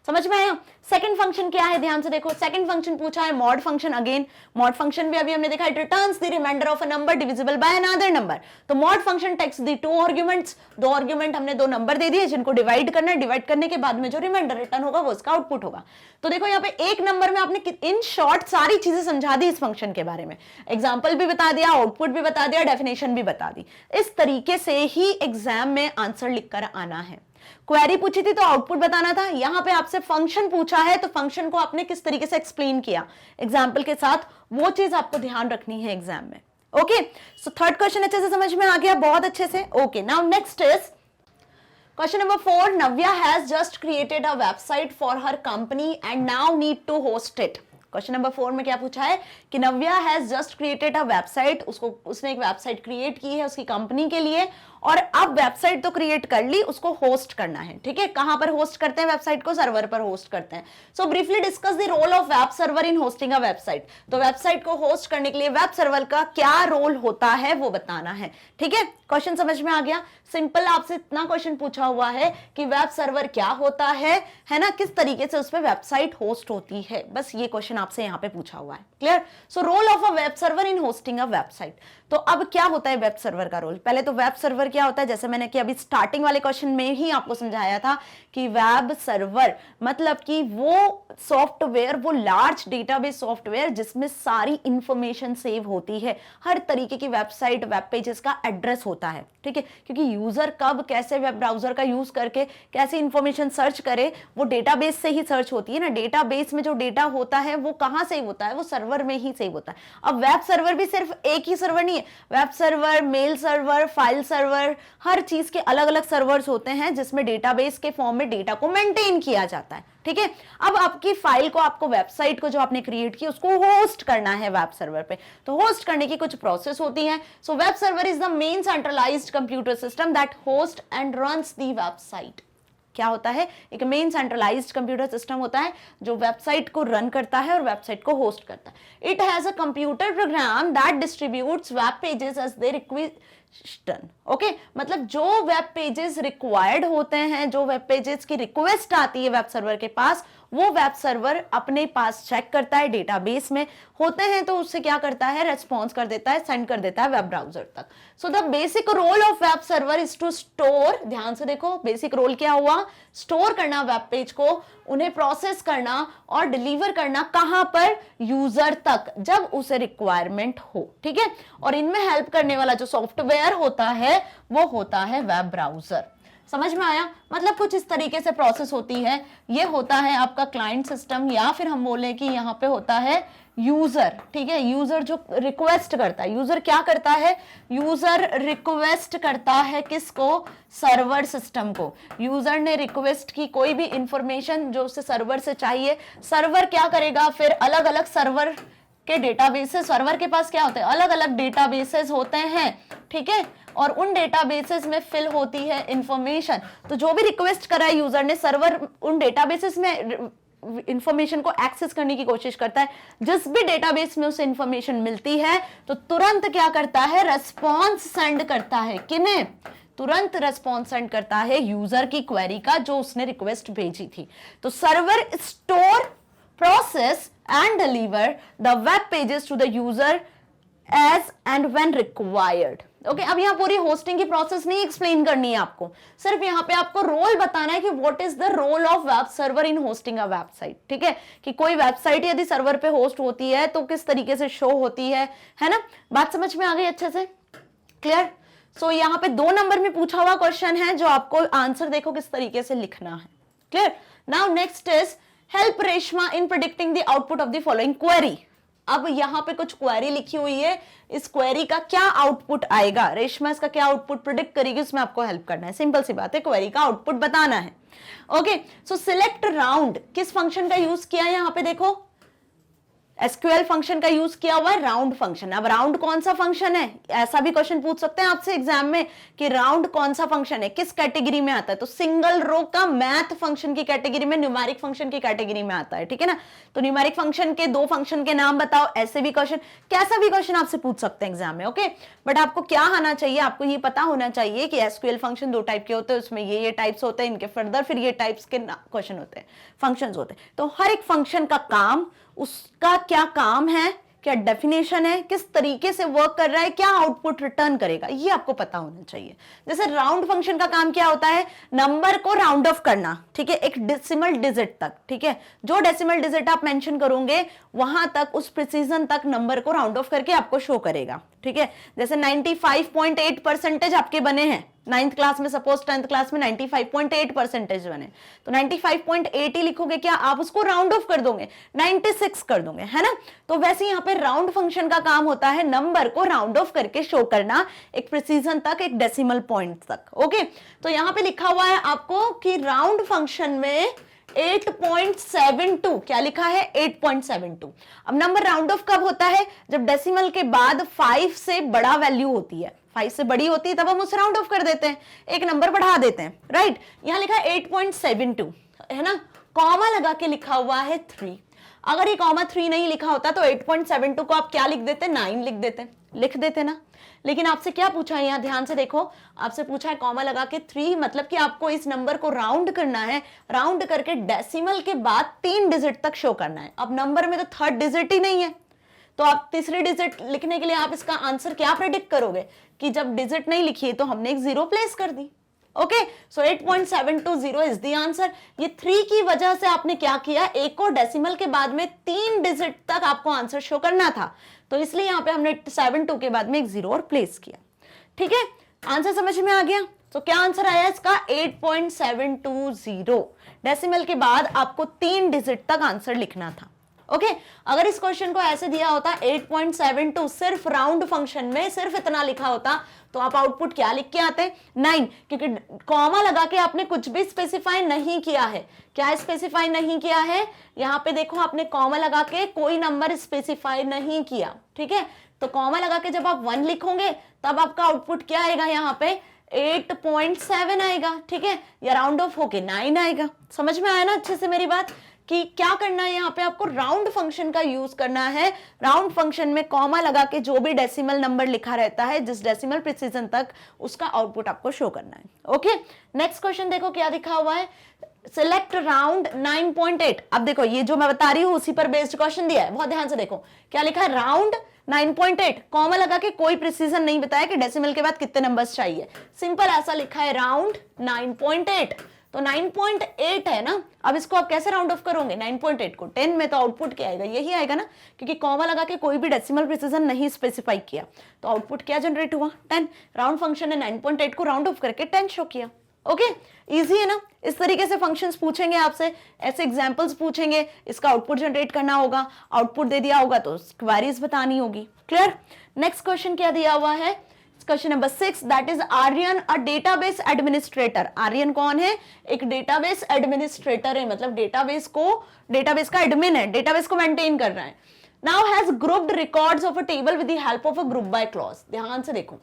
समझ में आया। सेकंड फंक्शन क्या है, ध्यान से देखो, सेकंड फंक्शन पूछा है mod function. Again mod function भी अभी हमने देखा, it returns the remainder of a number divisible by another number. तो mod function takes the 2 arguments, 2 argument हमने 2 नंबर दे दिए जिनको डिवाइड करना है, डिवाइड करने के बाद में जो रिमाइंडर रिटर्न होगा वो इसका आउटपुट होगा। तो देखो यहाँ पे 1 नंबर में आपने इन शॉर्ट सारी चीजें समझा दी इस फंक्शन के बारे में, एग्जाम्पल भी बता दिया, आउटपुट भी बता दिया, डेफिनेशन भी बता दी। इस तरीके से ही एग्जाम में आंसर लिखकर आना है। क्वेरी पूछी थी तो आउटपुट बताना था, यहां पे आपसे फंक्शन पूछा है तो फंक्शन को आपने किस तरीके से एक्सप्लेन किया एग्जाम्पल के साथ, वो चीज आपको ध्यान रखनी है एग्जाम में, ओके। सो थर्ड क्वेश्चन अच्छे से समझ में आ गया, बहुत अच्छे से, okay. Now next is question number 4। Navya has just created a website for her company and now need to host it. Question number 4 में क्या पूछा है कि Navya has just created a website, उसने एक वेबसाइट क्रिएट की है उसकी कंपनी के लिए, और अब वेबसाइट तो क्रिएट कर ली, उसको होस्ट करना है, ठीक है। कहां पर होस्ट करते हैं वेबसाइट को? सर्वर पर होस्ट करते हैं। So briefly discuss the role of web server in hosting a website. तो वेबसाइट को होस्ट करने के लिए वेब सर्वर का क्या रोल होता है वो बताना है, ठीक है। क्वेश्चन समझ में आ गया? सिंपल, आपसे इतना क्वेश्चन पूछा हुआ है कि वेब सर्वर क्या होता है ना, किस तरीके से उस पर वेबसाइट होस्ट होती है, बस ये क्वेश्चन आपसे यहां पे पूछा हुआ है। Clear? So role of a web server in hosting a website. तो अब क्या होता है वेब सर्वर का रोल? पहले तो वेब सर्वर क्या होता है, जैसे मैंने कि अभी स्टार्टिंग वाले क्वेश्चन में ही आपको समझाया था कि वेब सर्वर मतलब कि वो सॉफ्टवेयर, वो लार्ज डेटाबेस सॉफ्टवेयर जिसमें सारी इंफॉर्मेशन सेव होती है, हर तरीके की वेबसाइट, वेब पेजेस का एड्रेस होता है, ठीक है। क्योंकि यूजर कब कैसे वेब ब्राउजर का यूज करके कैसे इंफॉर्मेशन सर्च करे, वो डेटाबेस से ही सर्च होती है ना। डेटाबेस में जो डेटा होता है वो कहां सेव होता है? वो सर्वर में ही सेव होता है। अब वेब सर्वर भी सिर्फ एक ही सर्वर नहीं है, web server, mail server, file server, हर चीज के अलग अलग सर्वर्स होते हैं जिसमें डेटाबेस के फॉर्म में डेटा को मेंटेन किया जाता है, ठीक है। अब आपकी फाइल को, आपको वेबसाइट को जो आपने क्रिएट की उसको होस्ट करना है वेब सर्वर पे, तो होस्ट करने की कुछ प्रोसेस होती है। So web server is the main centralised computer system that host and runs the website. क्या होता है? एक मेन सेंट्रलाइज्ड कंप्यूटर सिस्टम होता है जो वेबसाइट को रन करता है और वेबसाइट को होस्ट करता है। It has a computer program that distributes web pages as they request. Okay, मतलब जो वेब पेजेस रिक्वायर्ड होते हैं, जो वेब पेजेस की रिक्वेस्ट आती है वेब सर्वर के पास, वो वेब सर्वर अपने पास चेक करता है, डेटाबेस में होते हैं तो उससे क्या करता है? रेस्पॉन्स कर देता है, सेंड कर देता है वेब ब्राउजर तक। So the basic role of web server is to store, ध्यान से देखो बेसिक रोल क्या हुआ? स्टोर करना वेब पेज को, उन्हें प्रोसेस करना और डिलीवर करना कहां पर? यूजर तक, जब उसे रिक्वायरमेंट हो, ठीक है। और इनमें हेल्प करने वाला जो सॉफ्टवेयर होता है वो होता है वेब ब्राउजर। समझ में आया? मतलब कुछ इस तरीके से प्रोसेस होती है। ये होता है आपका क्लाइंट सिस्टम, या फिर हम बोले कि यहाँ पे होता है यूजर, ठीक है। यूजर जो रिक्वेस्ट करता है, यूजर क्या करता है? यूजर रिक्वेस्ट करता है किसको? सर्वर सिस्टम को। यूजर ने रिक्वेस्ट की कोई भी इंफॉर्मेशन जो उसे सर्वर से चाहिए, सर्वर क्या करेगा? फिर अलग अलग सर्वर के डेटाबेसेस, सर्वर के पास क्या होते हैं? अलग अलग डेटाबेसेस होते हैं, ठीक है। और उन डेटाबेसेस में फिल होती है इंफॉर्मेशन। तो जो भी रिक्वेस्ट करा है यूजर ने, सर्वर उन डेटाबेसेस में इंफॉर्मेशन को एक्सेस करने की कोशिश करता है। जिस भी डेटाबेस में उसे इंफॉर्मेशन मिलती है तो तुरंत क्या करता है? रेस्पॉन्स सेंड करता है। किन्हें? तुरंत रेस्पॉन्स सेंड करता है यूजर की क्वेरी का जो उसने रिक्वेस्ट भेजी थी। तो server store, process and deliver the web pages to the user as and when required. Okay, अब यहाँ पूरी होस्टिंग की प्रोसेस नहीं एक्सप्लेन करनी है आपको, सिर्फ यहाँ पे आपको रोल बताना है कि what is the role of web server in hosting a website, ठीक है। कि कोई वेबसाइट यदि सर्वर पे होस्ट होती है तो किस तरीके से शो होती है ना। बात समझ में आ गई अच्छे से? क्लियर? सो यहाँ पे 2 नंबर में पूछा हुआ क्वेश्चन है जो आपको आंसर देखो किस तरीके से लिखना है। Clear? Now next is help Reshma in predicting the output of the following query. अब यहां पे कुछ क्वेरी लिखी हुई है, इस क्वेरी का क्या आउटपुट आएगा, रेशमा इसका क्या आउटपुट प्रेडिक्ट करेगी, उसमें आपको हेल्प करना है। सिंपल सी बात है, क्वेरी का आउटपुट बताना है। ओके, सो सिलेक्ट राउंड किस फंक्शन का यूज किया है? यहां पे देखो एसक्यूएल फंक्शन का यूज किया हुआ है, राउंड फंक्शन। अब राउंड कौन सा फंक्शन है? ऐसा भी क्वेश्चन पूछ सकते हैं आपसे एग्जाम में कि राउंड कौन सा फंक्शन है, किस कैटेगरी में आता है? तो सिंगल रो का मैथ फंक्शन की कैटेगरी में, न्यूमेरिक फंक्शन की कैटेगरी में आता है, ठीक है ना। तो न्यूमेरिक फंक्शन के 2 फंक्शन के नाम बताओ, ऐसे भी क्वेश्चन, कैसा भी क्वेश्चन आपसे पूछ सकते हैं एग्जाम में। ओके, बट आपको क्या आना चाहिए? आपको ये पता होना चाहिए कि एसक्यूएल फंक्शन 2 टाइप के होते हैं, उसमें ये टाइप्स होते हैं, इनके फर्दर फिर ये टाइप्स के क्वेश्चन होते हैं, फंक्शंस होते हैं। तो हर एक फंक्शन का काम, उसका क्या काम है, क्या डेफिनेशन है, किस तरीके से वर्क कर रहा है, क्या आउटपुट रिटर्न करेगा, ये आपको पता होना चाहिए। जैसे राउंड फंक्शन का काम क्या होता है? नंबर को राउंड ऑफ करना, ठीक है, एक डेसिमल डिजिट तक, ठीक है। जो डेसिमल डिजिट आप मेंशन करोगे वहां तक, उस प्रिसीजन तक नंबर को राउंड ऑफ करके आपको शो करेगा, ठीक है। जैसे 95.8% आपके बने हैं 9th क्लास में, सपोज 10th क्लास में 95.8% बने, तो 95.8 ही लिखोगे क्या? आप उसको राउंड ऑफ कर दोगे, 96 कर दोगे, है ना। तो वैसे यहाँ पे राउंड फंक्शन का काम होता है नंबर को राउंड ऑफ करके शो करना, एक प्रिसीजन तक, एक डेसिमल पॉइंट तक। ओके, तो यहाँ पे लिखा हुआ है आपको कि राउंड फंक्शन में 8.72, क्या लिखा है 8.72। अब नंबर राउंड ऑफ कब होता है? जब डेसिमल के बाद 5 से बड़ा वैल्यू होती है, 5 से बड़ी होती है तब हम उसे राउंड ऑफ कर देते हैं, एक नंबर बढ़ा देते हैं, राइट। यहां लिखा है 8.72 है ना, कॉमा लगा के लिखा हुआ है 3। अगर ये कॉमा 3 नहीं लिखा होता तो 8.72 को आप क्या लिख देते? 9 लिख देते ना। लेकिन आपसे क्या पूछा है, यहाँ ध्यान से देखो, आपसे पूछा है कॉमा लगा के 3, मतलब कि आपको इस नंबर को राउंड करना है, राउंड करके डेसिमल के बाद 3 डिजिट तक शो करना है। अब नंबर में तो 3rd डिजिट ही नहीं है, तो आप तीसरी डिजिट लिखने के लिए आप इसका आंसर क्या प्रेडिक्ट करोगे कि जब डिजिट नहीं लिखी है तो हमने एक 0 प्लेस कर दी। Okay, so 8.720 is the answer. ये 3 की वजह से आपने क्या किया, एक और डेसिमल के बाद में 3 डिजिट तक आपको आंसर शो करना था, तो इसलिए यहां पे हमने 72 के बाद में एक 0 और प्लेस किया। ठीक है, आंसर समझ में आ गया? तो क्या आंसर आया इसका? 8.720। डेसिमल के बाद आपको 3 डिजिट तक आंसर लिखना था। ओके, अगर इस क्वेश्चन को ऐसे दिया होता 8.72 सिर्फ राउंड फंक्शन में सिर्फ इतना लिखा होता तो आप आउटपुट क्या लिख के आते? 9, क्योंकि कॉमा लगा के आपने कुछ भी स्पेसिफाई नहीं किया है। क्या स्पेसिफाई नहीं किया है? यहां पे देखो, आपने कॉमा लगा के कोई नंबर स्पेसिफाई नहीं किया। ठीक है, तो कॉमा लगा के जब आप 1 लिखोगे तब आपका आउटपुट क्या आएगा? यहाँ पे 8.7 आएगा। ठीक है, या राउंड ऑफ होके 9 आएगा। समझ में आया ना अच्छे से मेरी बात कि क्या करना है? यहाँ पे आपको राउंड फंक्शन का यूज करना है। राउंड फंक्शन में कॉमा लगा के जो भी डेसिमल नंबर लिखा रहता है जिस डेसिमल प्रिसीजन तक, उसका आउटपुट आपको शो करना है। ओके, नेक्स्ट क्वेश्चन देखो क्या दिखा हुआ है, सिलेक्ट राउंड 9.8। अब देखो ये जो मैं बता रही हूं उसी पर बेस्ड क्वेश्चन दिया है, बहुत ध्यान से देखो क्या लिखा है, राउंड 9.8, कॉमा लगा के कोई प्रिसीजन नहीं बताया कि डेसिमल के बाद कितने नंबर्स चाहिए, सिंपल ऐसा लिखा है राउंड 9.8। तो 9.8 है ना, अब इसको आप कैसे राउंड ऑफ करोगे 9.8 को 10 में, तो आउटपुट क्या आएगा? यही आएगा ना, क्योंकि कॉमा लगा के कोई भी डेसिमल प्रिसीजन नहीं स्पेसिफाई किया, तो आउटपुट क्या जनरेट हुआ? 10। राउंड फंक्शन ने 9.8 को राउंड ऑफ करके 10 शो किया। ओके, इजी है ना। इस तरीके से फंक्शंस पूछेंगे आपसे, ऐसे एग्जांपल्स पूछेंगे, इसका आउटपुट जनरेट करना होगा, आउटपुट दे दिया होगा तो क्वेरीज बतानी होगी। क्लियर? नेक्स्ट क्वेश्चन क्या दिया हुआ है, question number 6, that is Aryan a database administrator. Aryan कौन है? एक डेटाबेस एडमिनिस्ट्रेटर है, मतलब डेटाबेस का एडमिन है, डेटाबेस को मेंटेन कर रहा है। Now has grouped records of a table with the help of a group by clause. ध्यान से देखो,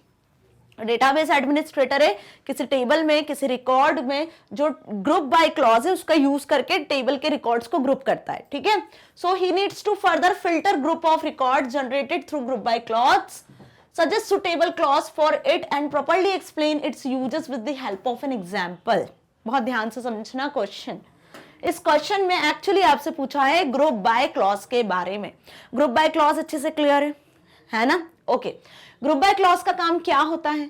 डेटाबेस एडमिनिस्ट्रेटर है, किसी टेबल में किसी रिकॉर्ड में जो ग्रुप बाय क्लॉज है उसका यूज करके टेबल के रिकॉर्ड्स को ग्रुप करता है। ठीक है, so he needs to further filter group of records generated through group by clause, suggest suitable clause for it and properly explain its uses with the help of an example। बहुत ध्यान से समझना question. इस question में actually आपसे पूछा है group by clause के बारे में। ग्रुप बाय क्लॉज अच्छे से क्लियर है ना? ओके, ग्रुप बाय क्लॉज का काम क्या होता है?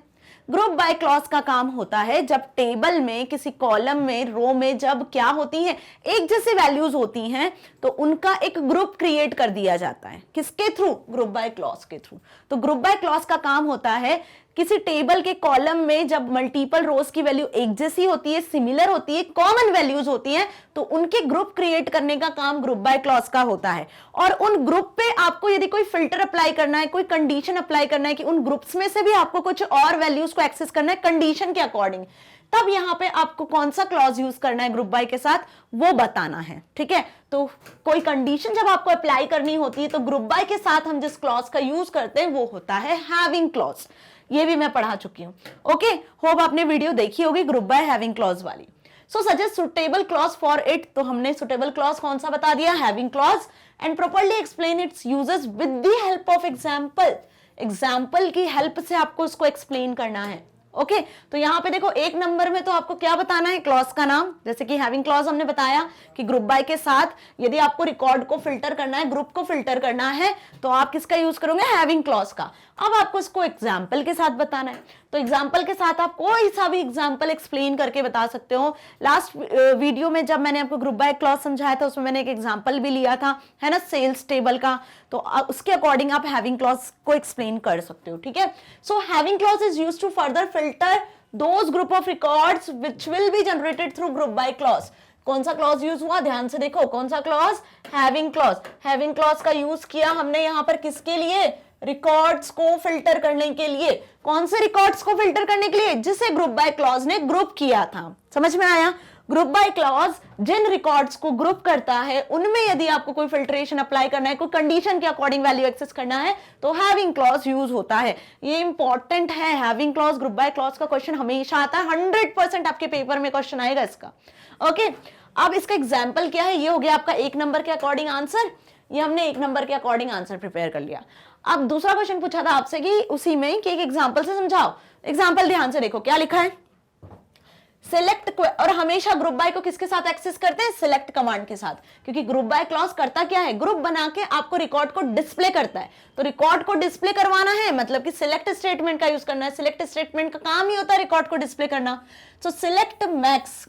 ग्रुप बाय क्लॉज का काम होता है जब टेबल में किसी कॉलम में रो में जब क्या होती हैं, एक जैसी वैल्यूज होती हैं तो उनका एक ग्रुप क्रिएट कर दिया जाता है। किसके थ्रू? ग्रुप बाय क्लॉज के थ्रू। तो ग्रुप बाय क्लॉज का काम होता है किसी टेबल के कॉलम में जब मल्टीपल रोज की वैल्यू एक जैसी होती है, सिमिलर होती है, कॉमन वैल्यूज होती हैं, तो उनके ग्रुप क्रिएट करने का काम ग्रुप बाय क्लॉज का होता है। और उन ग्रुप पे आपको यदि कोई फिल्टर अप्लाई करना है, कोई कंडीशन अप्लाई करना है कि उन ग्रुप्स में से भी आपको कुछ और वैल्यूज को एक्सेस करना है कंडीशन के अकॉर्डिंग, तब यहां पे आपको कौन सा क्लॉज यूज करना है ग्रुप बाय के साथ वो बताना है। ठीक है, तो कोई कंडीशन जब आपको अप्लाई करनी होती है तो ग्रुप बाय के साथ हम जिस क्लॉज का यूज करते हैं वो होता है हैविंग क्लॉज। ये भी मैं पढ़ा चुकी हूं। ओके, होप आपने वीडियो देखी होगी ग्रुप बाय हैविंग क्लॉज वाली। So suggest suitable clause for it, तो हमने सुटेबल क्लॉज कौन सा बता दिया? Having clause. And properly explain its uses with the help of example. Example की हेल्प से आपको इसको एक्सप्लेन करना है। ओके, तो यहां पे देखो एक नंबर में तो आपको क्या बताना है? क्लॉज का नाम। जैसे कि हैविंग क्लॉज हमने बताया कि ग्रुप बाय के साथ यदि आपको रिकॉर्ड को फिल्टर करना है, ग्रुप को फिल्टर करना है, तो आप किसका यूज करोगे? हैविंग क्लॉज का। अब आपको इसको एग्जाम्पल के साथ बताना है, तो एग्जाम्पल के साथ आप कोई सा भी एग्जाम्पल एक्सप्लेन करके बता सकते हो। लास्ट वीडियो में जब मैंने आपको ग्रुप बाय क्लॉज समझाया था उसमें मैंने एक एग्जाम्पल भी लिया था, है ना, सेल्स टेबल का, तो उसके अकॉर्डिंग आप हैविंग क्लॉज को एक्सप्लेन कर सकते हो। ठीक है, so having clause is used to further filter those group of records which will be generated through group by clause. कौन सा क्लॉज यूज हुआ? ध्यान से देखो, कौन सा clause? Having clause. Having clause का यूज किया हमने यहां पर किसके लिए? रिकॉर्ड्स को फिल्टर करने के लिए। कौन से रिकॉर्ड्स को फिल्टर करने के लिए? जिसे ग्रुप बाय क्लॉज ने ग्रुप किया था। समझ में आया? ग्रुप बाय क्लॉज जिन रिकॉर्ड्स को ग्रुप करता है उनमें यदि आपको कोई फिल्ट्रेशन अप्लाई करना है, कोई कंडीशन के अकॉर्डिंग वैल्यू एक्सेस करना है, तो हैविंग क्लॉज यूज होता है। ये इंपॉर्टेंट है, having clause, group by clause का क्वेश्चन हमेशा आता है, 100% आपके पेपर में क्वेश्चन आएगा इसका। ओके, अब इसका एग्जाम्पल क्या है, ये हो गया आपका 1 नंबर के अकॉर्डिंग आंसर, ये हमने 1 नंबर के अकॉर्डिंग आंसर प्रिपेयर कर लिया। अब दूसरा क्वेश्चन पूछा था आपसे कि उसी में कि एक एग्जाम्पल से समझाओ। एग्जाम्पल ध्यान से देखो क्या लिखा है, सिलेक्ट, और हमेशा ग्रुप बाय को किसके साथ एक्सेस करते हैं, सिलेक्ट कमांड के साथ, क्योंकि ग्रुप बाय क्लॉज करता क्या है, ग्रुप बना के आपको रिकॉर्ड को डिस्प्ले करता है। तो रिकॉर्ड को डिस्प्ले करवाना है मतलब कि सिलेक्ट स्टेटमेंट का यूज करना है। सिलेक्ट स्टेटमेंट का काम ही होता है रिकॉर्ड को डिस्प्ले करना। सो सिलेक्ट मैक्स,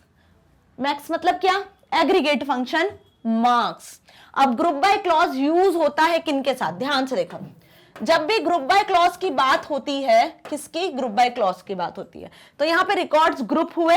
मैक्स मतलब क्या, एग्रीगेट फंक्शन मार्क्स। अब ग्रुप बाय क्लॉज यूज होता है किनके साथ, ध्यान से देखो, जब भी ग्रुप बाय क्लॉज की बात होती है, किसकी, ग्रुप बाय क्लॉज की बात होती है, तो यहां पे रिकॉर्ड्स ग्रुप हुए,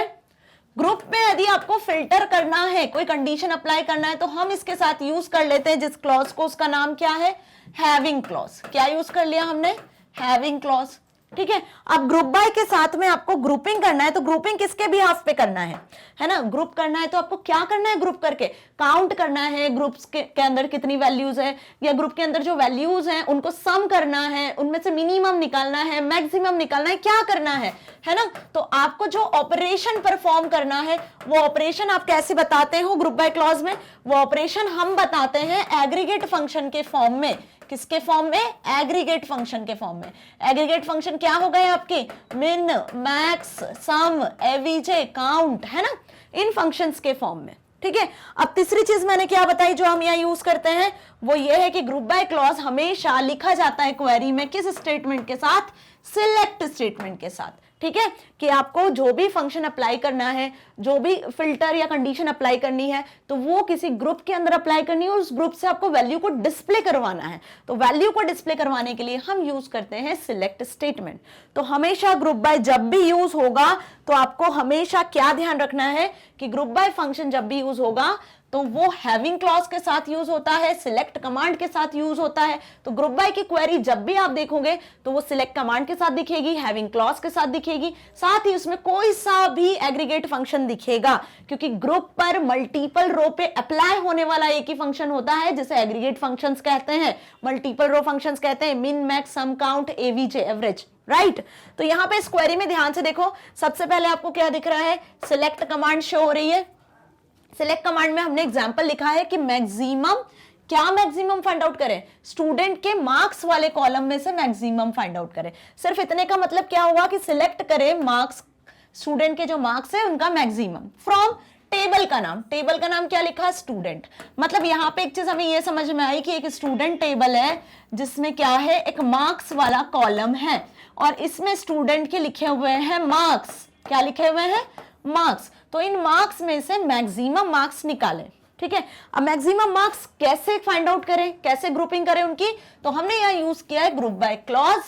ग्रुप में यदि आपको फिल्टर करना है, कोई कंडीशन अप्लाई करना है, तो हम इसके साथ यूज कर लेते हैं जिस क्लॉज को, उसका नाम क्या है, हैविंग क्लॉज। क्या यूज कर लिया हमने, हैविंग क्लॉज, ठीक है। अब ग्रुप बाय के साथ में आपको ग्रुपिंग करना है, तो ग्रुपिंग किसके भी हाफ पे करना है ना, ग्रुप करना है तो आपको क्या करना है, ग्रुप करके काउंट करना है ग्रुप्स के अंदर कितनी वैल्यूज है, या ग्रुप के अंदर जो वैल्यूज हैं उनको सम करना है, उनमें से मिनिमम निकालना है, मैक्सिमम निकालना है, क्या करना है ना। तो आपको जो ऑपरेशन परफॉर्म करना है, वो ऑपरेशन आप कैसे बताते हो ग्रुप बाय क्लॉज में, वो ऑपरेशन हम बताते हैं एग्रीगेट फंक्शन के फॉर्म में। किसके फॉर्म में, एग्रीगेट फंक्शन के फॉर्म में। एग्रीगेट फंक्शन क्या हो गए आपके, मिन, मैक्स, सम, एवीजे, काउंट, है ना, इन फंक्शंस के फॉर्म में, ठीक है। अब तीसरी चीज मैंने क्या बताई जो हम यहाँ यूज करते हैं, वो ये है कि ग्रुप बाय क्लॉज हमेशा लिखा जाता है क्वेरी में किस स्टेटमेंट के साथ, सिलेक्ट स्टेटमेंट के साथ, ठीक है, कि आपको जो भी फंक्शन अप्लाई करना है, जो भी फिल्टर या कंडीशन अप्लाई करनी है, तो वो किसी ग्रुप के अंदर अप्लाई करनी है और उस ग्रुप से आपको वैल्यू को डिस्प्ले करवाना है। तो वैल्यू को डिस्प्ले करवाने के लिए हम यूज करते हैं सिलेक्ट स्टेटमेंट। तो हमेशा ग्रुप बाय जब भी यूज होगा तो आपको हमेशा क्या ध्यान रखना है कि ग्रुप बाय फंक्शन जब भी यूज होगा तो वो हैविंग क्लॉज के साथ यूज होता है, सिलेक्ट कमांड के साथ यूज होता है। तो ग्रुप बाय की क्वेरी जब भी आप देखोगे तो वो सिलेक्ट कमांड के साथ दिखेगी, हैविंग क्लॉज के साथ दिखेगी, साथ ही उसमें कोई सा भी एग्रीगेट फंक्शन दिखेगा, क्योंकि ग्रुप पर मल्टीपल रो पे अप्लाई होने वाला एक ही फंक्शन होता है जिसे एग्रीगेट फंक्शंस कहते हैं, मल्टीपल रो फंक्शंस कहते हैं, मिन, मैक्स, सम, काउंट, एवीजे, एवरेज, राइट। तो यहां पे इस क्वेरी में ध्यान से देखो, सबसे पहले आपको क्या दिख रहा है, सिलेक्ट कमांड शो हो रही है। सिलेक्ट कमांड में हमने एग्जांपल लिखा है कि मैक्सिमम, क्या मैक्सिमम फाइंड आउट करें, स्टूडेंट के मार्क्स वाले कॉलम में से मैक्सिमम फाइंड आउट करें। सिर्फ इतने का मतलब क्या हुआ कि सिलेक्ट करें मार्क्स, स्टूडेंट के जो मार्क्स है उनका मैक्सिमम फ्रॉम टेबल का नाम, टेबल का नाम क्या लिखा, स्टूडेंट। मतलब यहां पे एक चीज हमें यह समझ में आई कि एक स्टूडेंट टेबल है जिसमें क्या है, एक मार्क्स वाला कॉलम है और इसमें स्टूडेंट के लिखे हुए हैं मार्क्स। क्या लिखे हुए हैं, मार्क्स। तो इन मार्क्स में से मैक्सिमम मार्क्स निकालें, ठीक है। अब मैक्सिमम मार्क्स कैसे फाइंड आउट करें, कैसे ग्रुपिंग करें उनकी, तो हमने यहां यूज किया है ग्रुप बाय क्लॉज।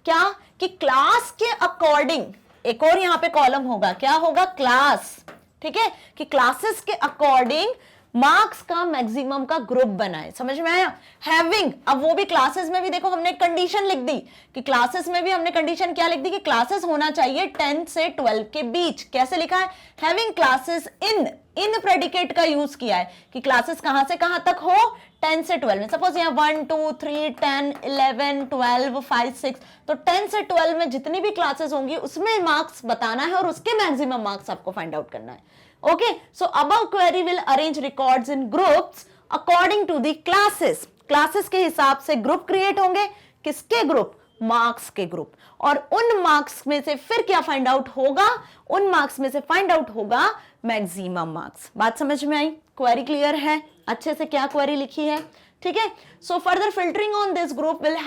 क्या कि क्लास के अकॉर्डिंग, एक और यहां पे कॉलम होगा, क्या होगा, क्लास, ठीक है, कि क्लासेस के अकॉर्डिंग मार्क्स का मैक्सिमम का ग्रुप बनाए। समझ में आया, हैविंग। अब वो भी क्लासेस में भी देखो हमने कंडीशन लिख दी कि क्लासेस में भी हमने कंडीशन क्या लिख दी कि क्लासेस होना चाहिए 10 से 12 के बीच। कैसे लिखा है, हैविंग क्लासेस इन प्रेडिकेट का यूज किया है कि क्लासेस कहां से कहां तक हो, 10 से 12 में। सपोज यहाँ 1 2 3 10 11 12 5 6, तो 10 से 12 में जितनी भी क्लासेस होंगी उसमें मार्क्स बताना है और उसके मैक्सिमम मार्क्स आपको फाइंड आउट करना है। Okay, so above query will arrange records in groups according to the classes. Classes के हिसाब से ग्रुप क्रिएट होंगे, किसके ग्रुप, मार्क्स के ग्रुप। और उन मार्क्स में से फिर क्या फाइंड आउट होगा, उन मार्क्स में से फाइंड आउट होगा मैक्सिमम मार्क्स। बात समझ में आई, क्वेरी क्लियर है, अच्छे से क्या क्वेरी लिखी है, ठीक है। So further filtering on this group will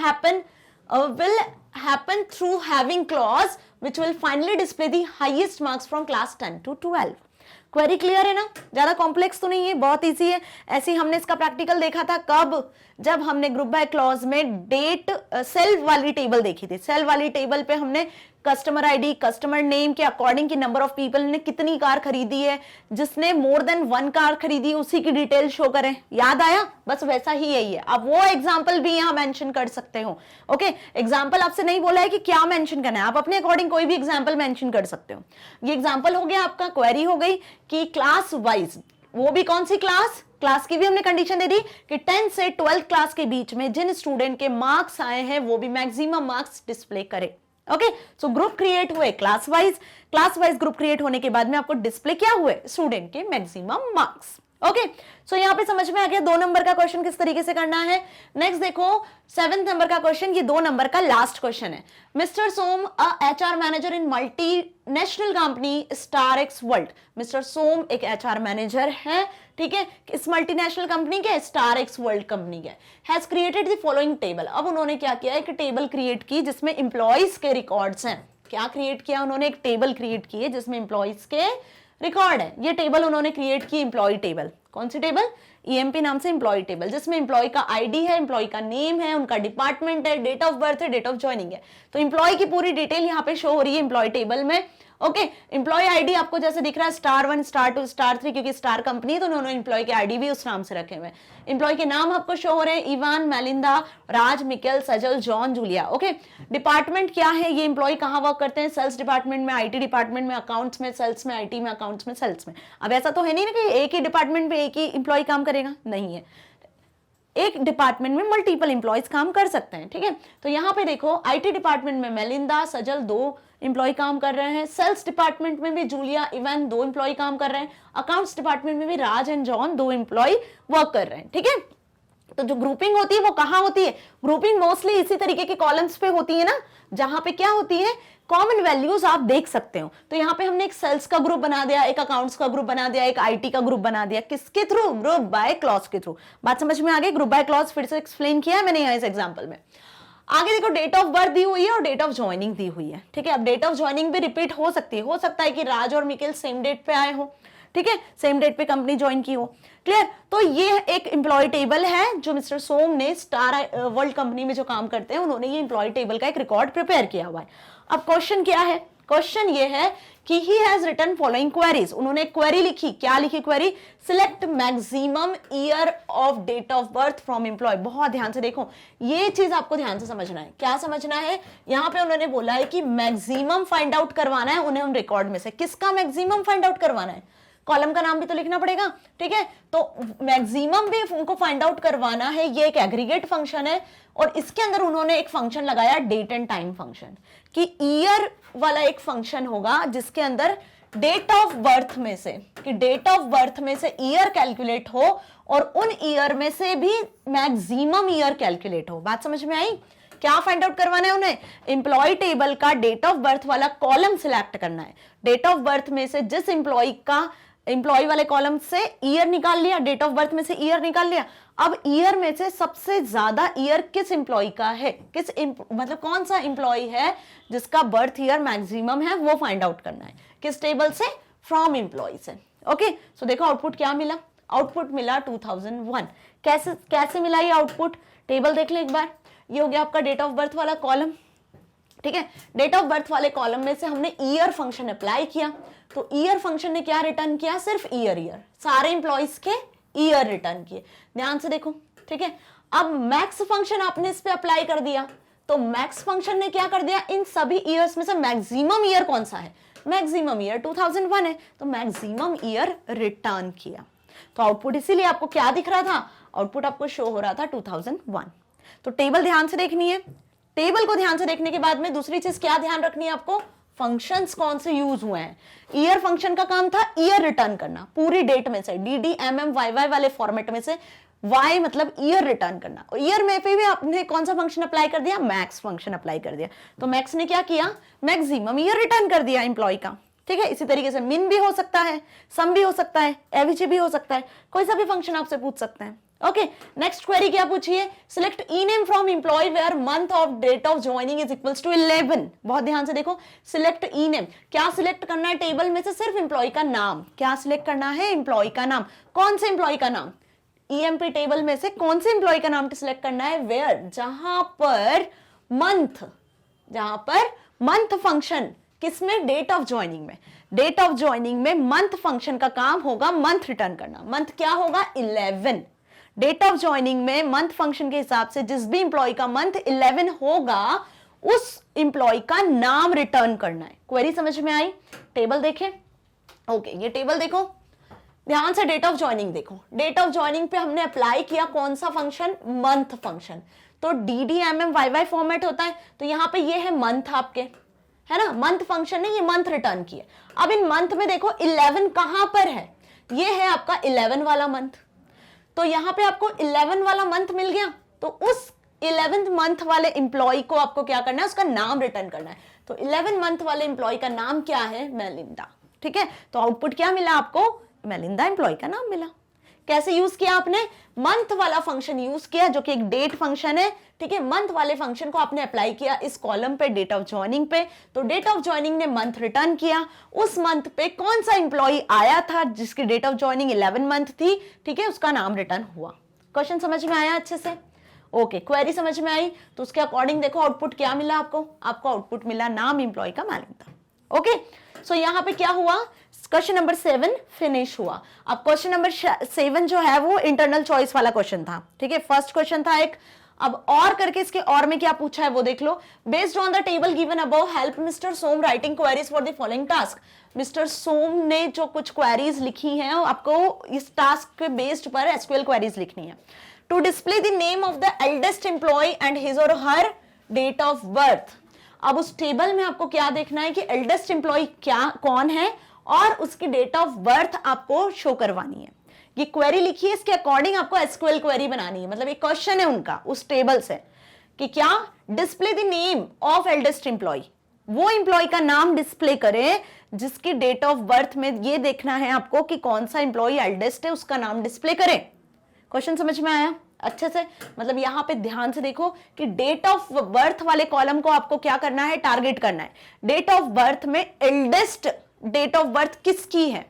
happen through having clause which will finally display the highest marks from class 10 to 12. Query clear है ना, ज्यादा कॉम्प्लेक्स तो नहीं है, बहुत इजी है। ऐसे ही हमने इसका प्रैक्टिकल देखा था, कब, जब हमने ग्रुप बाय क्लॉज में डेट सेल वाली टेबल देखी थी। सेल वाली टेबल पे हमने कस्टमर आईडी, कस्टमर नेम के अकॉर्डिंग की नंबर ऑफ पीपल ने कितनी कार खरीदी है, जिसने मोर देन 1 कार खरीदी उसी की डिटेल शो करें। याद आया? बस वैसा ही यही है। अब वो एग्जाम्पल भी यहाँ मेंशन कर सकते हो। ओके, एग्जाम्पल आपसे नहीं बोला है कि क्या मेंशन करना है, आप अपने अकॉर्डिंग कोई भी एग्जाम्पल मेंशन कर सकते हो। ये एग्जाम्पल हो गया आपका, क्वेरी हो गई कि क्लास वाइज, वो भी कौन सी क्लास, क्लास की भी हमने कंडीशन दे दी कि 10 से 12th क्लास के बीच में जिन स्टूडेंट के मार्क्स आए हैं वो भी मैक्सिमम मार्क्स डिस्प्ले करे। ओके, सो ग्रुप क्रिएट हुए क्लास वाइज ग्रुप क्रिएट होने के बाद में आपको डिस्प्ले क्या हुए, स्टूडेंट के मैक्सिमम मार्क्स। ओके, सो यहां पे समझ में आ गया 2 नंबर का क्वेश्चन किस तरीके से करना है। नेक्स्ट देखो 7th नंबर का क्वेश्चन, ये 2 नंबर का लास्ट क्वेश्चन है। Mister Som a HR manager in multinational company star X world. Mister Som एक एचआर मैनेजर है, ठीक है, इस मल्टीनेशनल कंपनी के, स्टार एक्स वर्ल्ड कंपनी के, has created the following table. अब उन्होंने क्या किया, एक टेबल क्रिएट की जिसमें इंप्लॉइज के रिकॉर्ड्स हैं। क्या क्रिएट किया उन्होंने, एक टेबल क्रिएट की है जिसमें इंप्लॉइज के रिकॉर्ड है। ये टेबल उन्होंने क्रिएट की, इंप्लॉय टेबल। कौन सी टेबल, ईएमपी नाम से इंप्लॉय टेबल, जिसमें इंप्लॉय का आईडी है, इंप्लॉय का नेम है, उनका डिपार्टमेंट है, डेट ऑफ बर्थ है, डेट ऑफ ज्वाइनिंग है। तो इंप्लॉय की पूरी डिटेल यहाँ पे शो हो रही है इंप्लॉय टेबल में। ओके, इंप्लॉय आईडी आपको जैसे दिख रहा है स्टार 1, स्टार 2, स्टार 3, क्योंकि स्टार कंपनी तो उन्होंने इंप्लॉय के आईडी भी उस नाम से रखे हुए हैं। इंप्लॉय के नाम आपको शो हो रहे हैं, इवान, मेलिंदा, राज, मिकेल, सजल, जॉन, जूलिया। ओके, डिपार्टमेंट क्या है, ये इंप्लॉय कहाँ वर्क करते हैं, सेल्स डिपार्टमेंट में, आईटी डिपार्टमेंट में, अकाउंट्स में, सेल्स में, आईटी में, अकाउंट्स में, सेल्स में। अब ऐसा तो है नहीं ना कि एक ही डिपार्टमेंट में एक ही इंप्लॉय काम करेगा, नहीं है, एक डिपार्टमेंट में मल्टीपल इंप्लॉयज काम कर सकते हैं। ठीक है, तो यहाँ पे देखो आईटी डिपार्टमेंट में मेलिंदा, सजल 2 इंप्लॉय काम कर रहे हैं, सेल्स डिपार्टमेंट में भी जूलिया, इवन 2 इंप्लॉय काम कर रहे हैं, अकाउंट्स डिपार्टमेंट में भी राज एंड जॉन 2 इंप्लॉय वर्क कर रहे हैं। ठीक है, तो जो ग्रुपिंग होती है वो कहाँ होती है, ग्रुपिंग मोस्टली इसी तरीके के कॉलम्स पे होती है ना, जहां पे क्या होती है, कॉमन वैल्यूज आप देख सकते हो। तो यहाँ पे हमने एक सेल्स का ग्रुप बना दिया, एक अकाउंट्स का ग्रुप बना दिया, एक आईटी का ग्रुप बना दिया, किसके थ्रू, ग्रुप बाय क्लॉज के थ्रू। बात समझ में आ गई, ग्रुप बाय क्लॉज फिर से एक्सप्लेन किया है मैंने यहाँ इस एग्जाम्पल में। आगे देखो डेट ऑफ बर्थ दी हुई है और डेट ऑफ ज्वाइनिंग दी हुई है। ठीक है, अब डेट ऑफ ज्वाइनिंग भी रिपीट हो सकती है, हो सकता है कि राज और मिकेल सेम डेट पे आए हो, ठीक है, सेम डेट पे कंपनी ज्वाइन की हो। क्लियर, तो ये एक एम्प्लॉय टेबल है जो मिस्टर सोम ने स्टार वर्ल्ड कंपनी में जो काम करते हैं उन्होंने ये एम्प्लॉय टेबल का एक रिकॉर्ड प्रिपेयर किया हुआ है। अब क्वेश्चन क्या है, क्वेश्चन ये है कि he has written following queries. उन्होंने एक क्वेरी लिखी, क्या लिखी query, select maximum year of date of birth from employee. बहुत ध्यान से देखो, ये चीज आपको ध्यान से समझना है। क्या समझना है, यहां पे उन्होंने बोला है कि मैक्सिमम फाइंड आउट करवाना है उन्हें उन रिकॉर्ड में से। किसका मैक्सिमम फाइंड आउट करवाना है, कॉलम का नाम भी तो लिखना पड़ेगा। ठीक है, तो मैक्सिमम भी उनको फाइंड आउट करवाना है, ये एक एग्रीगेट फंक्शन है और इसके अंदर उन्होंने एक फंक्शन लगाया डेट एंड टाइम फंक्शन, कि ईयर वाला एक फंक्शन होगा जिसके अंदर डेट ऑफ बर्थ में से, कि डेट ऑफ बर्थ में से ईयर कैलकुलेट हो और उन ईयर में से भी मैक्सिमम ईयर कैलकुलेट हो। बात समझ में आई, क्या फाइंड आउट करवाना है उन्हें, एम्प्लॉय टेबल का डेट ऑफ बर्थ वाला कॉलम सिलेक्ट करना है। डेट ऑफ बर्थ में से जिस एम्प्लॉय का, एम्प्लॉय वाले कॉलम से ईयर निकाल लिया, डेट ऑफ बर्थ में से ईयर निकाल लिया। अब ईयर में से सबसे ज्यादा ईयर किस एम्प्लॉय का है, मतलब कौन सा एम्प्लॉय है जिसका बर्थ ईयर मैक्सिमम है, वो फाइंड आउट करना है। किस टेबल से, फ्रॉम एम्प्लॉय से। ओके, सो देखो आउटपुट क्या मिला, आउटपुट मिला 2001। कैसे मिला ये आउटपुट, टेबल देख ले एक बार। ये हो गया आपका डेट ऑफ बर्थ वाला कॉलम। ठीक है, डेट ऑफ बर्थ वाले कॉलम में से हमने ईयर फंक्शन अप्लाई किया, तो ईयर फंक्शन ने क्या रिटर्न किया, सिर्फ ईयर, सारे इंप्लॉइज के ईयर रिटर्न किए। ध्यान से देखो, ठीक है। अब मैक्स फंक्शन आपने इस पे अप्लाई कर दिया, तो मैक्स फंक्शन ने क्या कर दिया, इन सभी ईयर्स में से मैक्सिमम ईयर कौन सा है, मैक्सिमम ईयर 2001 है, तो मैक्सिमम ईयर रिटर्न किया। तो आउटपुट इसीलिए आपको क्या दिख रहा था, आउटपुट आपको शो हो रहा था 2001। तो टेबल ध्यान से देखनी है। टेबल को ध्यान से देखने के बाद में दूसरी चीज क्या ध्यान रखनी है आपको, फंक्शंस कौन से यूज हुए हैं। ईयर फंक्शन का काम था ईयर रिटर्न करना, पूरी डेट में से डी एम वाई वाई वाले फॉर्मेट में से वाई मतलब ईयर रिटर्न करना। ईयर में पे भी आपने कौन सा फंक्शन अप्लाई कर दिया, मैक्स फंक्शन अप्लाई कर दिया। तो मैक्स ने क्या किया, मैक्सिमम ईयर रिटर्न कर दिया एम्प्लॉय का। ठीक है, इसी तरीके से मिन भी हो सकता है, सम भी हो सकता है, एवरेज भी हो सकता है, कोई सा भी फंक्शन आपसे पूछ सकते हैं। ओके, नेक्स्ट क्वेरी क्या पूछिए, select E name from employee where month of date of joining is equals to 11। बहुत ध्यान से देखो, सिलेक्ट ई नेम, क्या सिलेक्ट करना है टेबल में से, सिर्फ एम्प्लॉय का नाम। क्या सिलेक्ट करना है, एम्प्लॉय का नाम। कौन से एम्प्लॉय का नाम, ईएमपी टेबल में से कौन से एम्प्लॉय का नाम सिलेक्ट करना है, वेयर, जहां पर मंथ जहां पर मंथ फंक्शन किसमें, डेट ऑफ ज्वाइनिंग में, डेट ऑफ ज्वाइनिंग में मंथ फंक्शन का काम होगा मंथ रिटर्न करना। मंथ क्या होगा, 11। डेट ऑफ ज्वाइनिंग में मंथ फंक्शन के हिसाब से जिस भी इंप्लॉय का मंथ 11 होगा उस इंप्लॉय का नाम रिटर्न करना है। क्वेरी समझ में आई? टेबल देखें। ओके, ये टेबल देखो ध्यान से, डेट ऑफ ज्वाइनिंग देखो। डेट ऑफ ज्वाइनिंग पे हमने अप्लाई किया कौन सा फंक्शन, मंथ फंक्शन। तो DDMMYY फॉर्मेट होता है, तो यहां पे ये है मंथ आपके, है ना, मंथ फंक्शन ने ये मंथ रिटर्न किया। अब इन मंथ में देखो 11 कहां पर है, ये है आपका 11 वाला मंथ। तो यहां पे आपको 11 वाला मंथ मिल गया, तो उस 11th मंथ वाले इंप्लॉय को आपको क्या करना है, उसका नाम रिटर्न करना है। तो 11 मंथ वाले इंप्लॉय का नाम क्या है, मेलिंडा। ठीक है, तो आउटपुट क्या मिला आपको, मेलिंडा इंप्लॉय का नाम मिला। कैसे यूज किया आपने, मंथ वाला फंक्शन यूज किया जो कि एक डेट फंक्शन है। ठीक है, मंथ वाले फंक्शन को आपने अप्लाई किया इस कॉलम पे, डेट ऑफ ज्वाइनिंग पे। तो डेट ऑफ ज्वाइनिंग ने मंथ रिटर्न किया, उस मंथ पे कौन सा इंप्लॉय आया था जिसकी डेट ऑफ ज्वाइनिंग 11 मंथ थी, ठीक है, उसका नाम रिटर्न हुआ। क्वेश्चन समझ में आया अच्छे से? ओके, क्वेरी समझ में आई? तो उसके अकॉर्डिंग देखो आउटपुट क्या मिला आपको, आपको आउटपुट मिला नाम इंप्लॉय का मेलिंडा। ओके, सो यहां पे क्या हुआ, क्वेश्चन नंबर 7 फिनिश हुआ। अब क्वेश्चन नंबर 7 जो है वो इंटरनल चॉइस वाला क्वेश्चन था। ठीक है, फर्स्ट क्वेश्चन था एक। अब और करके इसके और में क्या पूछा है वो देख लो। Based on the table given above help mister Som writing queries for the following task. Mister Som ने जो कुछ क्वेरीज लिखी हैं आपको इस टास्क के बेस्ड पर एसक्यूएल क्वेरीज लिखनी है। To display the name of the eldest employee and his और हर डेट ऑफ बर्थ। अब उस टेबल में आपको क्या देखना है कि एल्डेस्ट एम्प्लॉय क्या कौन है और उसकी डेट ऑफ बर्थ आपको शो करवानी है। ये क्वेरी लिखी है, इसके अकॉर्डिंग आपको एसक्यूएल क्वेरी बनानी है। मतलब एक क्वेश्चन है उनका उस टेबल से कि क्या display the name of eldest employee, वो एम्प्लॉय का नाम डिस्प्ले करे जिसकी डेट ऑफ बर्थ में ये देखना है आपको कि कौन सा एम्प्लॉय एल्डेस्ट है, उसका नाम डिस्प्ले करे। क्वेश्चन समझ में आया अच्छे से? मतलब यहां पे ध्यान से देखो कि डेट ऑफ बर्थ वाले कॉलम को आपको क्या करना है, टारगेट करना है। डेट ऑफ बर्थ में एल्डेस्ट डेट ऑफ बर्थ किसकी है,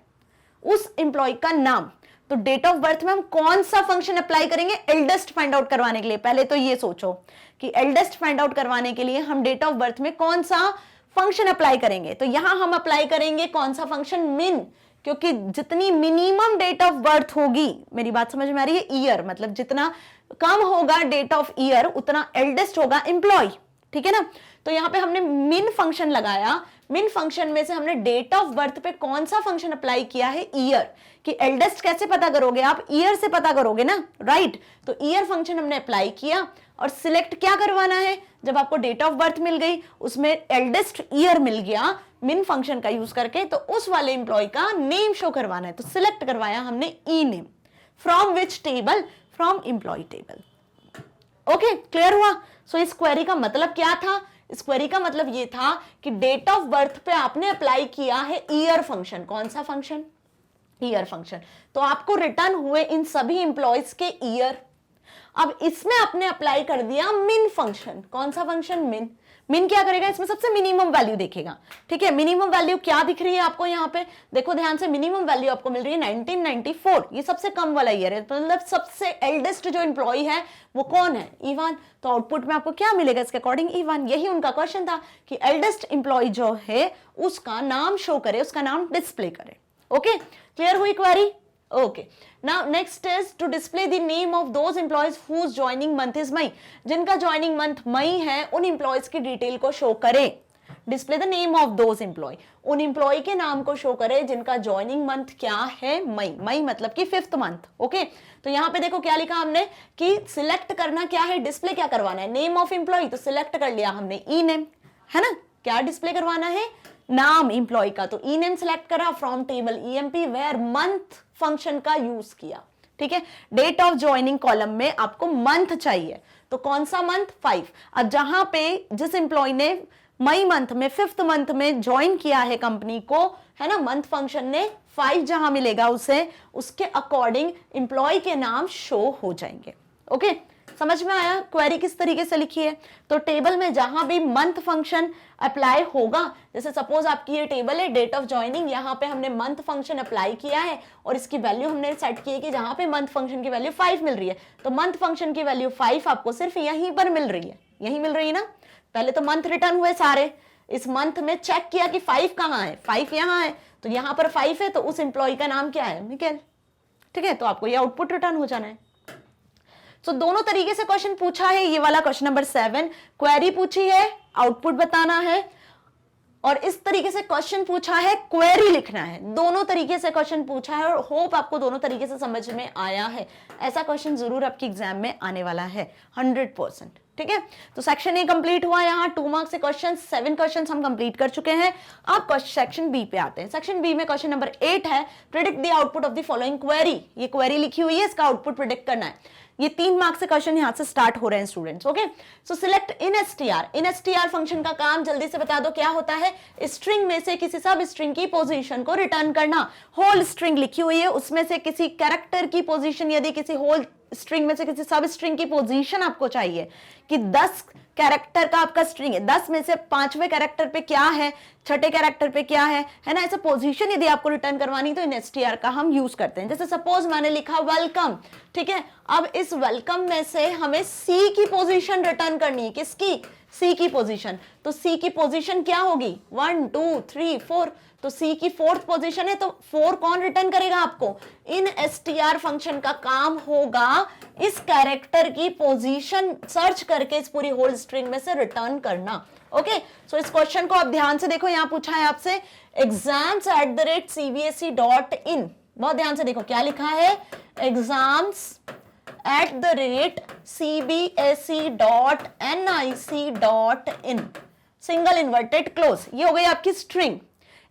उस एम्प्लॉय का नाम। तो डेट ऑफ बर्थ में हम कौन सा फंक्शन अप्लाई करेंगे एल्डेस्ट फाइंड आउट करवाने के लिए? पहले तो ये सोचो कि एल्डेस्ट फाइंड आउट करवाने के लिए हम डेट ऑफ बर्थ में कौन सा फंक्शन अप्लाई करेंगे। तो यहां हम अप्लाई करेंगे कौन सा फंक्शन, मिन, क्योंकि जितनी मिनिमम डेट ऑफ बर्थ होगी, मेरी बात समझ में आ रही है, ईयर, मतलब जितना कम होगा डेट ऑफ ईयर उतना एल्डेस्ट होगा एम्प्लॉय। ठीक है ना, तो यहां पे हमने मिन फंक्शन लगाया। मिन फंक्शन में से हमने डेट ऑफ बर्थ पे कौन सा फंक्शन अप्लाई किया है, ईयर। कि एल्डेस्ट कैसे पता करोगे आप, ईयर से पता करोगे ना, राइट। तो ईयर फंक्शन हमने अप्लाई किया और सिलेक्ट क्या करवाना है, जब आपको डेट ऑफ बर्थ मिल गई उसमें एल्डेस्ट ईयर मिल गया मिन फंक्शन का यूज करके, तो उस वाले एम्प्लॉय का नेम शो करवाना है। तो सिलेक्ट करवाया हमने E name. From which table, from employ table. Okay, clear हुआ? सो इस क्वेरी का मतलब क्या था, इस क्वेरी का मतलब ये था कि डेट ऑफ बर्थ पे आपने अप्लाई किया है ईयर फंक्शन। कौन सा फंक्शन, ईयर फंक्शन। तो आपको रिटर्न हुए इन सभी एम्प्लॉयज के ईयर। अब इसमें आपने अप्लाई कर दिया मिन फंक्शन। कौन सा फंक्शन, मिन। मिन क्या करेगा, इसमें सबसे मिनिमम वैल्यू देखेगा। ठीक है, मिनिमम वैल्यू क्या दिख रही है आपको यहाँ पे, देखो ध्यान से, मिनिमम वैल्यू आपको मिल रही है 1994। ये सबसे कम वाला ईयर है, मतलब सबसे एल्डेस्ट जो एम्प्लॉय है वो कौन है, ईवान। तो आउटपुट में आपको क्या मिलेगा इसके अकॉर्डिंग, ईवान। यही उनका क्वेश्चन था कि एल्डेस्ट एम्प्लॉय जो है उसका नाम शो करे, उसका नाम डिस्प्ले करे। ओके, क्लियर हुई query? Okay. Now next is to display the name of those employees whose joining month is May. जिनका joining month मई है उन employees की डिटेल को शो करे। Display the name of those employee. उन employee के नाम को शो करे जिनका joining month क्या है, मई। मई मतलब कि 5th month. ओके, तो यहाँ पे देखो क्या लिखा हमने कि सिलेक्ट करना क्या है, डिस्प्ले क्या करवाना है, नेम ऑफ एम्प्लॉय। तो सिलेक्ट कर लिया हमने ई नेम, है ना। क्या डिस्प्ले करवाना है, नाम एम्प्लॉय का। तो ई नेम सिलेक्ट करा from table EMP where month function का यूज किया। ठीक है, डेट ऑफ ज्वाइनिंग कॉलम में आपको मंथ चाहिए, तो कौन सा मंथ, 5। अब जहां पे जिस एम्प्लॉय ने मई मंथ में 5th मंथ में ज्वाइन किया है कंपनी को, है ना, मंथ फंक्शन ने 5 जहां मिलेगा उसे, उसके अकॉर्डिंग एम्प्लॉय के नाम शो हो जाएंगे। ओके, समझ में आया क्वेरी किस तरीके से लिखी है? तो टेबल में जहां भी मंथ फंक्शन अप्लाई होगा, जैसे सपोज आपकी ये टेबल है डेट ऑफ ज्वाइनिंग, यहाँ पे हमने मंथ फंक्शन अप्लाई किया है और इसकी वैल्यू हमने सेट की है कि जहां पे मंथ फंक्शन की वैल्यू 5 मिल रही है, तो मंथ फंक्शन की वैल्यू 5 आपको सिर्फ यहीं पर मिल रही है, यहीं मिल रही है ना। पहले तो मंथ रिटर्न हुए सारे, इस मंथ में चेक किया कि 5 कहाँ है, 5 यहाँ है, तो यहां पर 5 है, तो उस एम्प्लॉय का नाम क्या है, मिकेल। ठीक है, तो आपको ये आउटपुट रिटर्न हो जाना है। तो दोनों तरीके से क्वेश्चन पूछा है, ये वाला क्वेश्चन नंबर 7 क्वेरी पूछी है, आउटपुट बताना है, और इस तरीके से क्वेश्चन पूछा है, क्वेरी लिखना है। दोनों तरीके से क्वेश्चन पूछा है और होप आपको दोनों तरीके से समझ में आया है। ऐसा क्वेश्चन जरूर आपके एग्जाम में आने वाला है 100%। ठीक है, तो सेक्शन ए कंप्लीट हुआ, यहाँ 2 मार्क्स से क्वेश्चन, 7 क्वेश्चन हम कंप्लीट कर चुके हैं। अब सेक्शन बी पे आते हैं। सेक्शन बी में क्वेश्चन नंबर 8 है, predict the output of the following query. ये क्वेरी लिखी हुई है, इसका आउटपुट प्रिडिक्ट करना है। ये 3 मार्क्स से क्वेश्चन यहां से स्टार्ट हो रहे हैं students. Okay, so select INSTR. INSTR function का काम जल्दी से बता दो क्या होता है, स्ट्रिंग में से किसी सब स्ट्रिंग की पोजीशन को रिटर्न करना। होल स्ट्रिंग लिखी हुई है, उसमें से किसी कैरेक्टर की पोजीशन, यदि किसी होल स्ट्रिंग में से किसी सब स्ट्रिंग की पोजीशन आपको चाहिए कि 10 कैरेक्टर का आपका स्ट्रिंग है, 10 में से 5वें कैरेक्टर पे क्या है, छठे कैरेक्टर पे क्या है ना, ऐसा पोजीशन यदि आपको रिटर्न करवानी तो इनएसटीआर का हम यूज करते हैं। जैसे सपोज मैंने लिखा वेलकम, ठीक है, अब इस वेलकम में से हमें सी की पोजीशन रिटर्न करनी है। किसकी? सी की पोजीशन। तो सी की पोजीशन क्या होगी, 1 2 3 4, तो सी की 4th पोजीशन है, तो 4 कौन रिटर्न करेगा आपको, इन एसटीआर फंक्शन का काम होगा इस कैरेक्टर की पोजीशन सर्च करके इस पूरी होल स्ट्रिंग में से रिटर्न करना। ओके, सो इस क्वेश्चन को आप ध्यान से देखो, यहां पूछा है आपसे exams@cbse.in। बहुत ध्यान से देखो क्या लिखा है, exams@cbse.nic.in, सिंगल इन्वर्टेड क्लोज। ये हो गई आपकी स्ट्रिंग।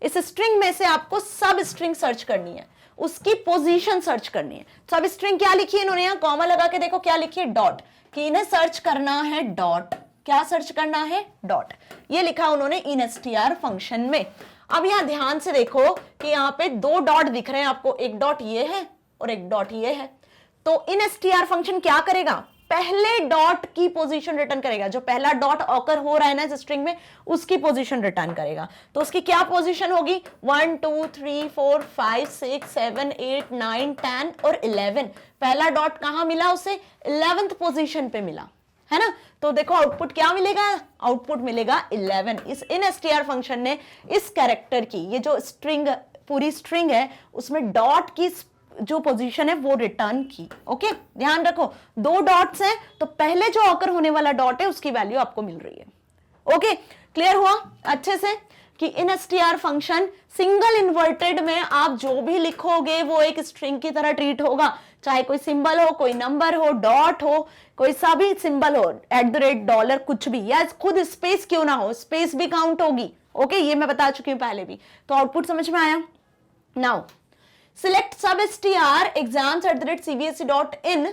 इस स्ट्रिंग में से आपको सब स्ट्रिंग सर्च करनी है, उसकी पोजीशन सर्च करनी है। सब स्ट्रिंग क्या लिखी है इन्होंने, यहां कॉमा लगा के देखो क्या लिखी है, डॉट, कि इन्हें सर्च करना है डॉट। क्या सर्च करना है, डॉट। ये लिखा उन्होंने इनएसटीआर फंक्शन में। अब यहां ध्यान से देखो कि यहां पे 2 डॉट दिख रहे हैं आपको, एक डॉट ये है और एक डॉट ये है। तो इनएसटीआर फंक्शन क्या करेगा, पहले डॉट की पोजीशन रिटर्न करेगा। जो पहला डॉट ऑकर हो रहा है ना इस स्ट्रिंग में, उसकी पोजीशन रिटर्न करेगा। तो उसकी क्या पोजीशन होगी, 1 2 3 4 5 6 7 8 9 10 और 11। पहला डॉट कहां मिला उसे, 11th पोजीशन पे मिला, है ना। तो देखो आउटपुट क्या मिलेगा, आउटपुट मिलेगा 11। इस इनएसटीआर फंक्शन ने इस कैरेक्टर की, ये जो स्ट्रिंग पूरी स्ट्रिंग है उसमें डॉट की जो पोजीशन है वो रिटर्न की। ओके, ध्यान रखो 2 डॉट्स हैं, तो पहले जो ऑकर होने वाला डॉट है उसकी वैल्यू आपको मिल रही है। ओके, क्लियर हुआ अच्छे से कि इनएसटीआर फंक्शन सिंगल इन्वर्टेड में आप जो भी लिखोगे वो एक स्ट्रिंग की तरह ट्रीट होगा, चाहे कोई सिंबल हो, कोई नंबर हो, डॉट हो, कोई सा भी सिंबल हो, $, कुछ भी, या खुद स्पेस क्यों ना हो, स्पेस भी काउंट होगी। ओके, ये मैं बता चुकी हूं पहले भी। तो आउटपुट समझ में आया। Now select SUBSTR exams@cbse.in।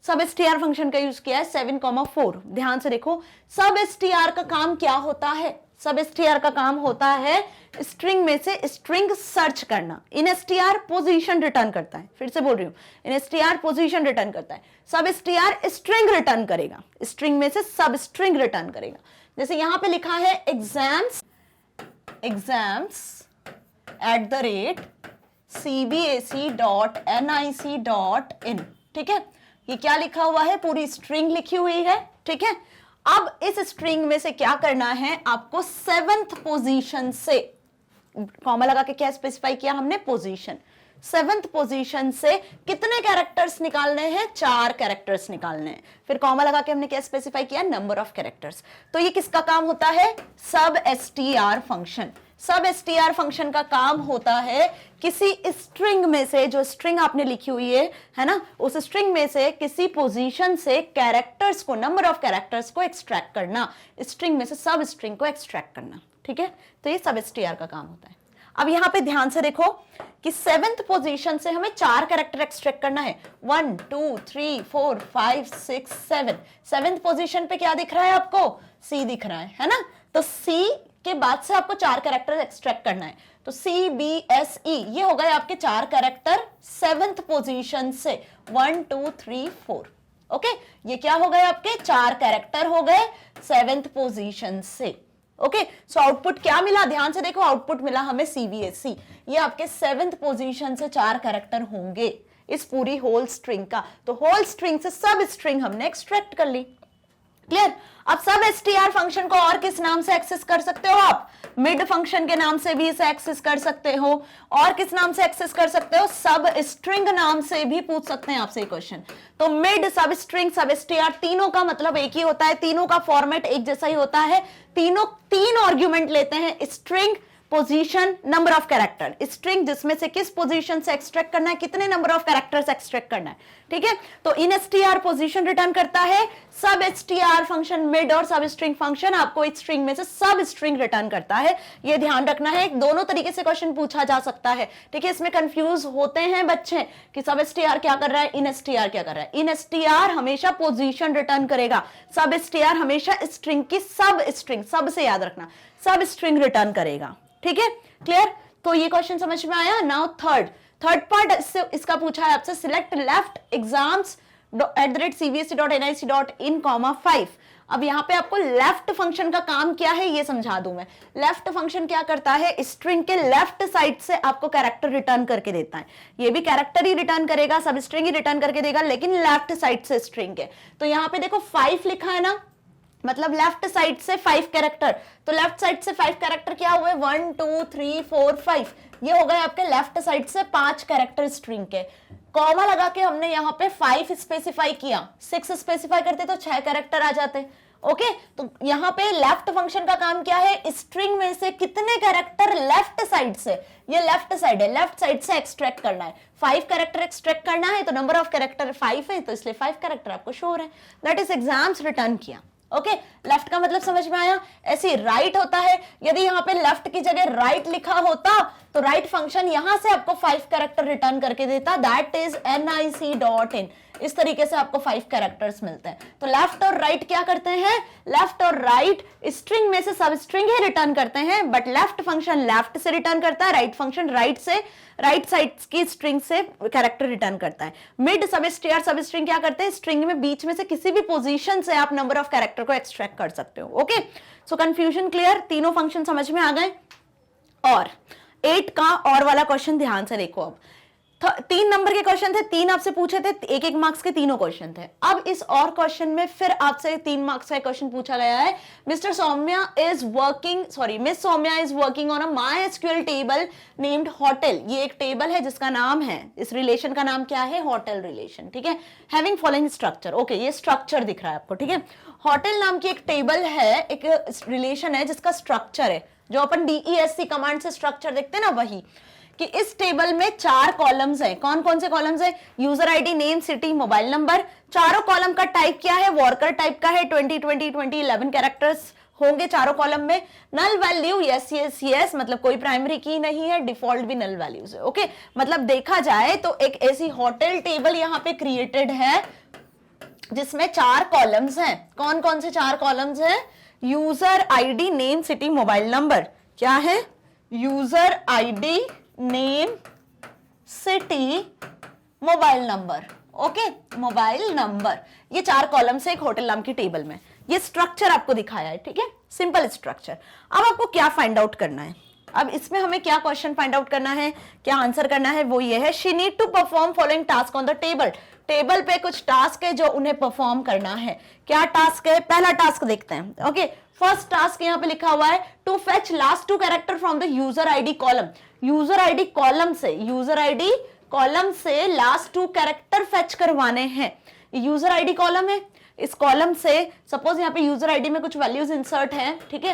SUBSTR function का यूज किया है 7,4। ध्यान से देखो सबएसटीआर का काम क्या होता है, सबएसटीआर का काम होता है स्ट्रिंग में से स्ट्रिंग सर्च करना। इनएसटीआर पोजीशन रिटर्न करता है, फिर से बोल रही हूं, इनएसटीआर पोजीशन रिटर्न करता है, सबएसटीआर स्ट्रिंग रिटर्न करेगा, स्ट्रिंग में से सब स्ट्रिंग रिटर्न करेगा। जैसे यहां पे लिखा है exams@cbse.nic.in। ठीक है, ये क्या लिखा हुआ है, पूरी स्ट्रिंग लिखी हुई है। ठीक है, अब इस स्ट्रिंग में से क्या करना है आपको, 7th पोजीशन से, कॉमा लगा के क्या स्पेसिफाई किया हमने, पोजीशन, 7th पोजीशन से कितने कैरेक्टर्स निकालने हैं, 4 कैरेक्टर्स निकालने हैं। फिर कॉमा लगा के हमने क्या स्पेसिफाई किया, नंबर ऑफ कैरेक्टर्स। तो ये किसका काम होता है, सब एसटीआर फंक्शन। सब एसटीआर फंक्शन का काम होता है किसी स्ट्रिंग में से, जो स्ट्रिंग आपने लिखी हुई है ना, उस स्ट्रिंग में से किसी पोजीशन से कैरेक्टर्स को, नंबर ऑफ कैरेक्टर्स को एक्सट्रैक्ट करना, स्ट्रिंग में से सब स्ट्रिंग को एक्सट्रैक्ट करना। ठीक है, तो ये सब एसटीआर का काम होता है। अब यहां पे ध्यान से देखो कि 7th पोजीशन से हमें 4 कैरेक्टर एक्सट्रैक्ट करना है, 1 2 3 4 5 6 7। 7th पोजीशन पे क्या दिख रहा है आपको, सी दिख रहा है ना। तो सी के बाद से आपको 4 कैरेक्टर एक्सट्रैक्ट करना है। तो CBSE ये हो गए आपके 4 कैरेक्टर 7th पोजीशन से, 1 2 3 4। ओके, ये क्या हो गए आपके 4 कैरेक्टर हो गए 7th पोजीशन से। ओके, सो आउटपुट क्या मिला, ध्यान से देखो, आउटपुट मिला हमें CBSE। ये आपके 7th पोजीशन से 4 कैरेक्टर होंगे इस पूरी होल स्ट्रिंग का। तो होल स्ट्रिंग से सब स्ट्रिंग हमने एक्सट्रैक्ट कर ली। क्लियर। अब सब str फंक्शन को और किस नाम से एक्सेस कर सकते हो आप? मिड फंक्शन के नाम से भी इसे एक्सेस कर सकते हो, और किस नाम से एक्सेस कर सकते हो? सब स्ट्रिंग नाम से भी पूछ सकते हैं आपसे क्वेश्चन। तो मिड, सब स्ट्रिंग, सब str तीनों का मतलब एक ही होता है, तीनों का फॉर्मेट एक जैसा ही होता है। तीनों तीन आर्ग्यूमेंट लेते हैं, string, position, number of character. String जिसमें से किस पोजीशन से एक्सट्रैक्ट करना है, कितने नंबर ऑफ कैरेक्टर्स एक्सट्रैक्ट करना है, ठीक है। तो इन str पोजीशन रिटर्न करता है, सब str फंक्शन मिड और सब स्ट्रिंग फंक्शन आपको स्ट्रिंग में से सब स्ट्रिंग रिटर्न करता है। ये ध्यान रखना है, दोनों तरीके से क्वेश्चन पूछा जा सकता है, ठीक है। इसमें कंफ्यूज होते हैं बच्चे कि सब str क्या कर रहा है, इन str क्या कर रहा है। इन str हमेशा पोजीशन रिटर्न करेगा, सब str हमेशा स्ट्रिंग की सब स्ट्रिंग, सब से याद रखना, सब स्ट्रिंग रिटर्न करेगा, ठीक है, क्लियर। तो ये क्वेश्चन समझ में आया। नाउ थर्ड पार्ट इसका पूछा है आपसे, सिलेक्ट लेफ्ट exams@cbse.nic.in, 5। अब यहाँ पे आपको लेफ्ट फंक्शन का काम क्या है ये समझा दूं मैं। लेफ्ट फंक्शन क्या करता है, स्ट्रिंग के लेफ्ट साइड से आपको कैरेक्टर रिटर्न करके देता है। ये भी कैरेक्टर ही रिटर्न करेगा, सब स्ट्रिंग ही रिटर्न करके देगा, लेकिन लेफ्ट साइड से स्ट्रिंग के। तो यहाँ पे देखो 5 लिखा है ना, मतलब लेफ्ट साइड से 5 कैरेक्टर। तो लेफ्ट साइड से 5 कैरेक्टर क्या हुए, 1 2 3 4 5, ये हो गए आपके लेफ्ट साइड से 5 कैरेक्टर स्ट्रिंग के। कॉमा लगा के हमने यहाँ पे 5 स्पेसिफाई किया, 6 स्पेसिफाई करते तो 6 कैरेक्टर आ जाते। ओके, तो यहाँ पे लेफ्ट फंक्शन का काम क्या है, स्ट्रिंग में से कितने कैरेक्टर लेफ्ट साइड से, ये लेफ्ट साइड है, लेफ्ट साइड से एक्सट्रैक्ट करना है। 5 कैरेक्टर एक्सट्रैक्ट करना है, तो नंबर ऑफ कैरेक्टर 5 है, तो इसलिए 5 कैरेक्टर आपको शो हो रहे हैं। दैट इज एग्जाम्स रिटर्न किया। ओके, लेफ्ट का मतलब समझ में आया। ऐसे राइट होता है, यदि यहाँ पे लेफ्ट की जगह राइट लिखा होता तो राइट फंक्शन यहां से आपको 5 कैरेक्टर रिटर्न करके देता, दैट इज nic.in। इस तरीके से आपको 5 कैरेक्टर्स मिलते हैं। तो लेफ्ट और राइट क्या करते हैं, लेफ्ट और राइट स्ट्रिंग में से सब स्ट्रिंग ही रिटर्न करते हैं, बट लेफ्ट फंक्शन लेफ्ट से रिटर्न करता है, राइट फंक्शन राइट से, राइट साइड की स्ट्रिंग से कैरेक्टर रिटर्न करता है। मिड, सब स्ट्रिंग क्या करते हैं, स्ट्रिंग में बीच में से किसी भी पोजीशन से आप नंबर ऑफ कैरेक्टर को एक्सट्रैक्ट कर सकते हो। ओके, सो कंफ्यूजन क्लियर, तीनों फंक्शन समझ में आ गए। और 8 का और वाला क्वेश्चन ध्यान से देखो। अब 3 नंबर के क्वेश्चन थे, 3 आपसे पूछे थे, 1-1 मार्क्स के तीनों क्वेश्चन थे। अब इस और क्वेश्चन में फिर आपसे 3 मार्क्स का क्वेश्चन पूछा गया है। Miss Saumya is working on a MySQL table named hotel. ये एक टेबल है जिसका नाम है, इस रिलेशन का नाम क्या है, होटल रिलेशन, ठीक है। हैविंग फॉलोइंग स्ट्रक्चर, ओके, ये स्ट्रक्चर दिख रहा है आपको, ठीक है। होटल नाम की एक टेबल है, एक रिलेशन है जिसका स्ट्रक्चर है, जो अपन DESC कमांड से स्ट्रक्चर देखते हैं ना, वही कि इस टेबल में 4 कॉलम्स हैं। कौन कौन से कॉलम्स हैं, user ID, name, city, mobile number. चारों कॉलम का टाइप क्या है, वर्कर टाइप का है, 20 कैरेक्टर्स होंगे चारों कॉलम में। नल वैल्यू yes, मतलब कोई प्राइमरी की नहीं है, डिफॉल्ट भी नल वैल्यूज है। ओके, मतलब देखा जाए तो एक ऐसी होटल टेबल यहाँ पे क्रिएटेड है जिसमें 4 कॉलम्स हैं। कौन कौन से 4 कॉलम्स हैं, user ID, name, city, mobile number. क्या है, user ID, name, city, mobile number. Okay, mobile number, ये 4 कॉलम से एक होटल नाम की टेबल में ये स्ट्रक्चर आपको दिखाया है, ठीक है, सिंपल स्ट्रक्चर। अब आपको क्या फाइंड आउट करना है, अब इसमें हमें क्या क्वेश्चन फाइंड आउट करना है, क्या आंसर करना है, वो ये है, she need to perform following task on the table. Table पे कुछ टास्क है जो उन्हें परफॉर्म करना है। क्या टास्क है, पहला टास्क देखते हैं। ओके, फर्स्ट टास्क यहाँ पे लिखा हुआ है, to fetch last 2 character from the user ID column. User ID column से लास्ट 2 कैरेक्टर फेच करवाने हैं। यूजर आईडी कॉलम है, इस कॉलम से सपोज यहाँ पे यूजर आईडी में कुछ वैल्यूज इंसर्ट है, ठीक है।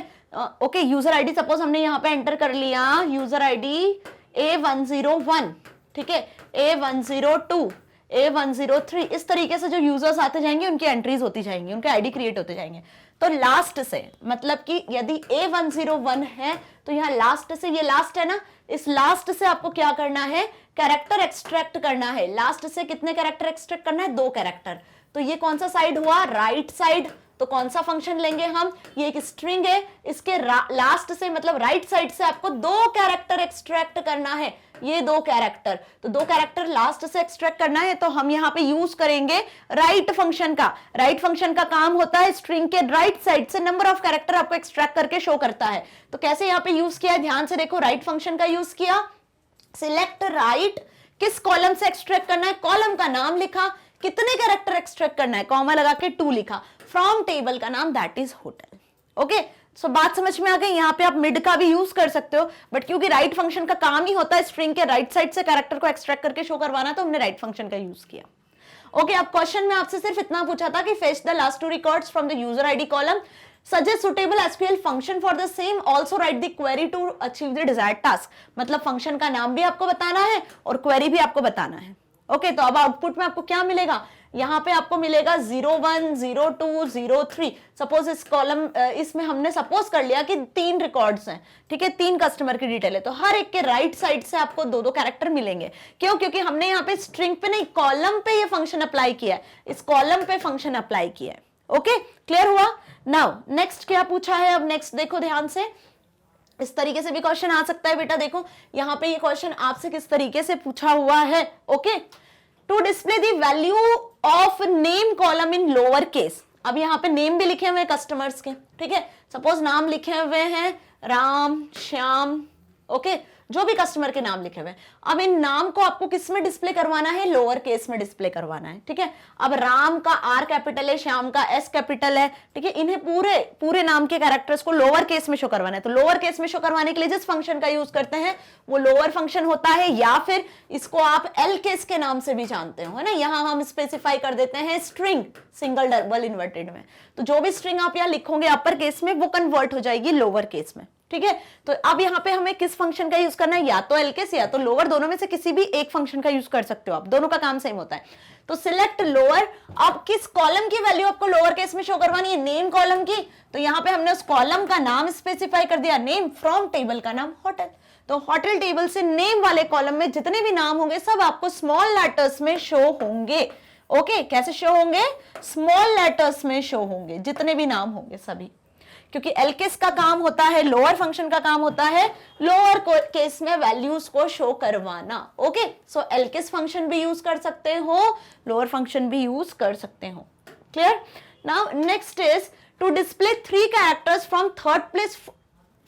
ओके, यूजर आईडी सपोज हमने यहाँ पे एंटर कर लिया, यूजर आईडी A101, ठीक है, A102, A103, इस तरीके से जो यूजर्स आते जाएंगे उनकी एंट्रीज होती जाएंगी, उनके आईडी क्रिएट होते जाएंगे। तो लास्ट से मतलब कि यदि A101 है तो यहाँ लास्ट से, ये लास्ट है ना, इस लास्ट से आपको क्या करना है, कैरेक्टर एक्सट्रैक्ट करना है। लास्ट से कितने कैरेक्टर एक्सट्रैक्ट करना है, 2 कैरेक्टर। तो ये कौन सा साइड हुआ, राइट साइड। तो कौन सा फंक्शन लेंगे हम, ये एक स्ट्रिंग है, इसके लास्ट से मतलब राइट साइड से आपको 2 कैरेक्टर एक्सट्रैक्ट करना है, ये 2 कैरेक्टर। तो 2 कैरेक्टर लास्ट से एक्सट्रैक्ट करना है, तो हम यहाँ पे यूज करेंगे राइट फंक्शन का। राइट फंक्शन का काम होता है स्ट्रिंग के राइट साइड से नंबर ऑफ कैरेक्टर आपको एक्सट्रैक्ट करके शो करता है। तो कैसे यहाँ पे यूज किया है, ध्यान से देखो, राइट फंक्शन का यूज किया, सिलेक्ट राइट, किस कॉलम से एक्सट्रैक्ट करना है, कॉलम का नाम लिखा, कितने कैरेक्टर एक्सट्रैक्ट करना है, कॉमा लगा के 2 लिखा, फ्रॉम टेबल का नाम दैट इज होटल। ओके, सो बात समझ में आ गई। यहाँ पे आप मिड का भी यूज कर सकते हो, बट क्योंकि राइट फंक्शन का काम ही होता है स्ट्रिंग के राइट साइड से कैरेक्टर को एक्सट्रैक्ट करके शो करवाना, तो हमने राइट फंक्शन का यूज किया। ओके, अब क्वेश्चन में आपसे सिर्फ इतना पूछा था कि fetch the last 2 records from the user ID column, suggest suitable SQL function for the same, also write the query to achieve the desired task। मतलब फंक्शन का नाम भी आपको बताना है और क्वेरी भी आपको बताना है। ओके, तो अब आउटपुट में आपको क्या मिलेगा, यहाँ पे आपको मिलेगा 01, 02, 03। सपोज इस कॉलम इसमें हमने सपोज कर लिया कि 3 रिकॉर्ड्स हैं, ठीक है, 3 कस्टमर की डिटेल है, तो हर एक के राइट साइड से आपको 2-2 कैरेक्टर मिलेंगे। क्यों? क्योंकि हमने यहाँ पे स्ट्रिंग पे नहीं, कॉलम पे ये फंक्शन अप्लाई किया है, इस कॉलम पे फंक्शन अप्लाई किया है। ओके, क्लियर हुआ? नाउ नेक्स्ट क्या पूछा है, अब नेक्स्ट देखो ध्यान से, इस तरीके से भी क्वेश्चन आ सकता है बेटा। देखो यहाँ पे ये क्वेश्चन आपसे किस तरीके से पूछा हुआ है। Okay, to display the value of name column in lower case. अब यहाँ पे नेम भी लिखे हुए हैं कस्टमर्स के, ठीक है, सपोज नाम लिखे हुए हैं राम, श्याम, ओके, जो भी कस्टमर के नाम लिखे हुए हैं। अब इन नाम को आपको किस में डिस्प्ले करवाना है, लोअर केस में डिस्प्ले करवाना है, ठीक है। अब राम का R कैपिटल है, श्याम का S कैपिटल है, ठीक है, इन्हें पूरे नाम के कैरेक्टर्स को लोअर केस में शो करवाना है। तो लोअर केस में शो करवाने के लिए जिस फंक्शन का यूज करते हैं वो लोअर फंक्शन होता है, या फिर इसको आप L केस के नाम से भी जानते हो, है ना। यहां हम स्पेसिफाई कर देते हैं स्ट्रिंग, सिंगल डबल इन्वर्टेड में, तो जो भी स्ट्रिंग आप यहाँ लिखोगे अपर केस में वो कन्वर्ट हो जाएगी लोअर केस में, ठीक है। तो अब यहाँ पे हमें किस फंक्शन का यूज करना है, या तो एलकेस या तो लोअर, दोनों में से किसी भी एक फंक्शन का यूज कर सकते हो आप, दोनों का काम सेम होता है। तो सिलेक्ट लोअर, अब किस कॉलम की वैल्यू आपको लोअर केस में शो करवानी है, नेम कॉलम की। तो यहाँ पे हमने उस कॉलम का नाम स्पेसिफाई कर दिया, नेम, फ्रॉम टेबल का नाम होटल। तो होटल टेबल से नेम वाले कॉलम में जितने भी नाम होंगे सब आपको स्मॉल लेटर्स में शो होंगे। ओके, कैसे शो होंगे, स्मॉल लेटर्स में शो होंगे, जितने भी नाम होंगे सभी, क्योंकि एलकेस का काम होता है, लोअर फंक्शन का काम होता है लोअर केस में वैल्यूज को शो करवाना। ओके, सो एलकेस फंक्शन भी यूज कर सकते हो, लोअर फंक्शन भी यूज कर सकते हो। Clear? Now next is to display 3 characters from third place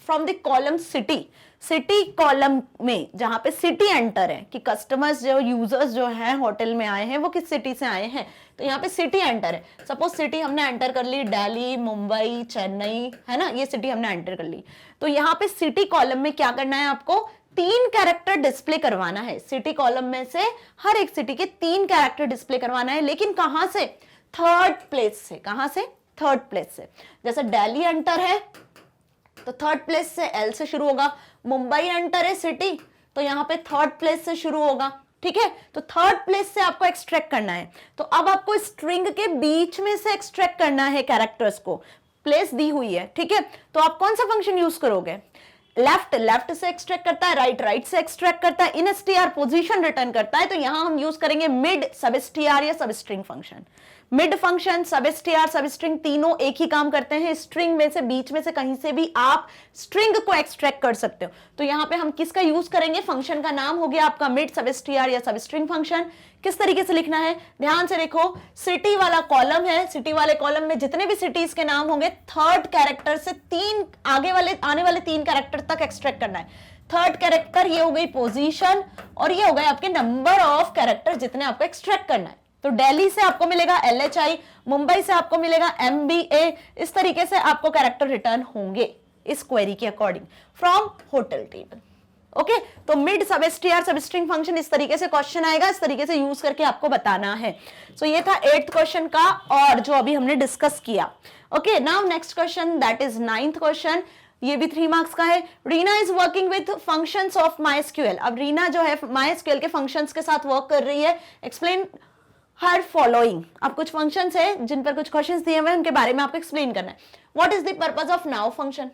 from the column city. City column में जहां पे सिटी एंटर है कि कस्टमर्स जो यूजर्स जो हैं होटल में आए हैं वो किस सिटी से आए हैं, तो यहाँ पे सिटी एंटर है। सपोज सिटी हमने एंटर कर ली दिल्ली, मुंबई, चेन्नई, है ना, ये सिटी हमने एंटर कर ली। तो यहाँ पे सिटी कॉलम में क्या करना है, आपको 3 कैरेक्टर डिस्प्ले करवाना है। सिटी कॉलम में से हर एक सिटी के 3 कैरेक्टर डिस्प्ले करवाना है, लेकिन कहां से, थर्ड प्लेस से। कहां से, थर्ड प्लेस से। जैसे दिल्ली एंटर है तो थर्ड प्लेस से L से शुरू होगा, मुंबई एंटर है सिटी तो यहाँ पे थर्ड प्लेस से शुरू होगा, ठीक है। तो थर्ड प्लेस से आपको एक्सट्रैक्ट करना है। तो अब आपको स्ट्रिंग के बीच में से एक्सट्रैक्ट करना है कैरेक्टर्स को, प्लेस दी हुई है, ठीक है। तो आप कौन सा फंक्शन यूज करोगे, लेफ्ट से एक्सट्रैक्ट करता है, राइट से एक्सट्रैक्ट करता है, इन str पोजीशन रिटर्न करता है। तो यहां हम यूज करेंगे मिड, सब str या सब स्ट्रिंग फंक्शन। मिड फंक्शन, सब str, सब स्ट्रिंग तीनों एक ही काम करते हैं, स्ट्रिंग में से बीच में से कहीं से भी आप स्ट्रिंग को एक्सट्रैक्ट कर सकते हो। तो यहां पे हम किसका यूज करेंगे, फंक्शन का नाम हो गया आपका मिड, सब str या सब स्ट्रिंग फंक्शन। किस तरीके से लिखना है, ध्यान से देखो, सिटी वाला कॉलम है, सिटी वाले कॉलम में जितने भी सिटीज के नाम होंगे थर्ड कैरेक्टर से 3 आने वाले 3 कैरेक्टर तक एक्सट्रैक्ट करना है। थर्ड कैरेक्टर ये हो गई पोजीशन और ये हो गए आपके नंबर ऑफ कैरेक्टर जितने आपको एक्सट्रैक्ट करना है। तो दिल्ली से आपको मिलेगा LHI, मुंबई से आपको मिलेगा MBA, इस तरीके से आपको कैरेक्टर रिटर्न होंगे इस क्वेरी के according from hotel table. Okay, तो मिड, सब str, सब स्ट्रिंग फंक्शन इस तरीके से क्वेश्चन आएगा, इस तरीके से यूज करके आपको बताना है। सो ये था 8th क्वेश्चन का और जो अभी हमने डिस्कस किया। Okay, now next question that is 9th question, ये भी 3 मार्क्स का है। Reena is working with functions of MySQL। अब रीना जो है MySQL के फंक्शंस के साथ वर्क कर रही है। Explain her following. अब कुछ फंक्शंस है जिन पर कुछ क्वेश्चंस दिए हुए हैं, उनके बारे में आपको एक्सप्लेन करना है। What is the purpose of now function,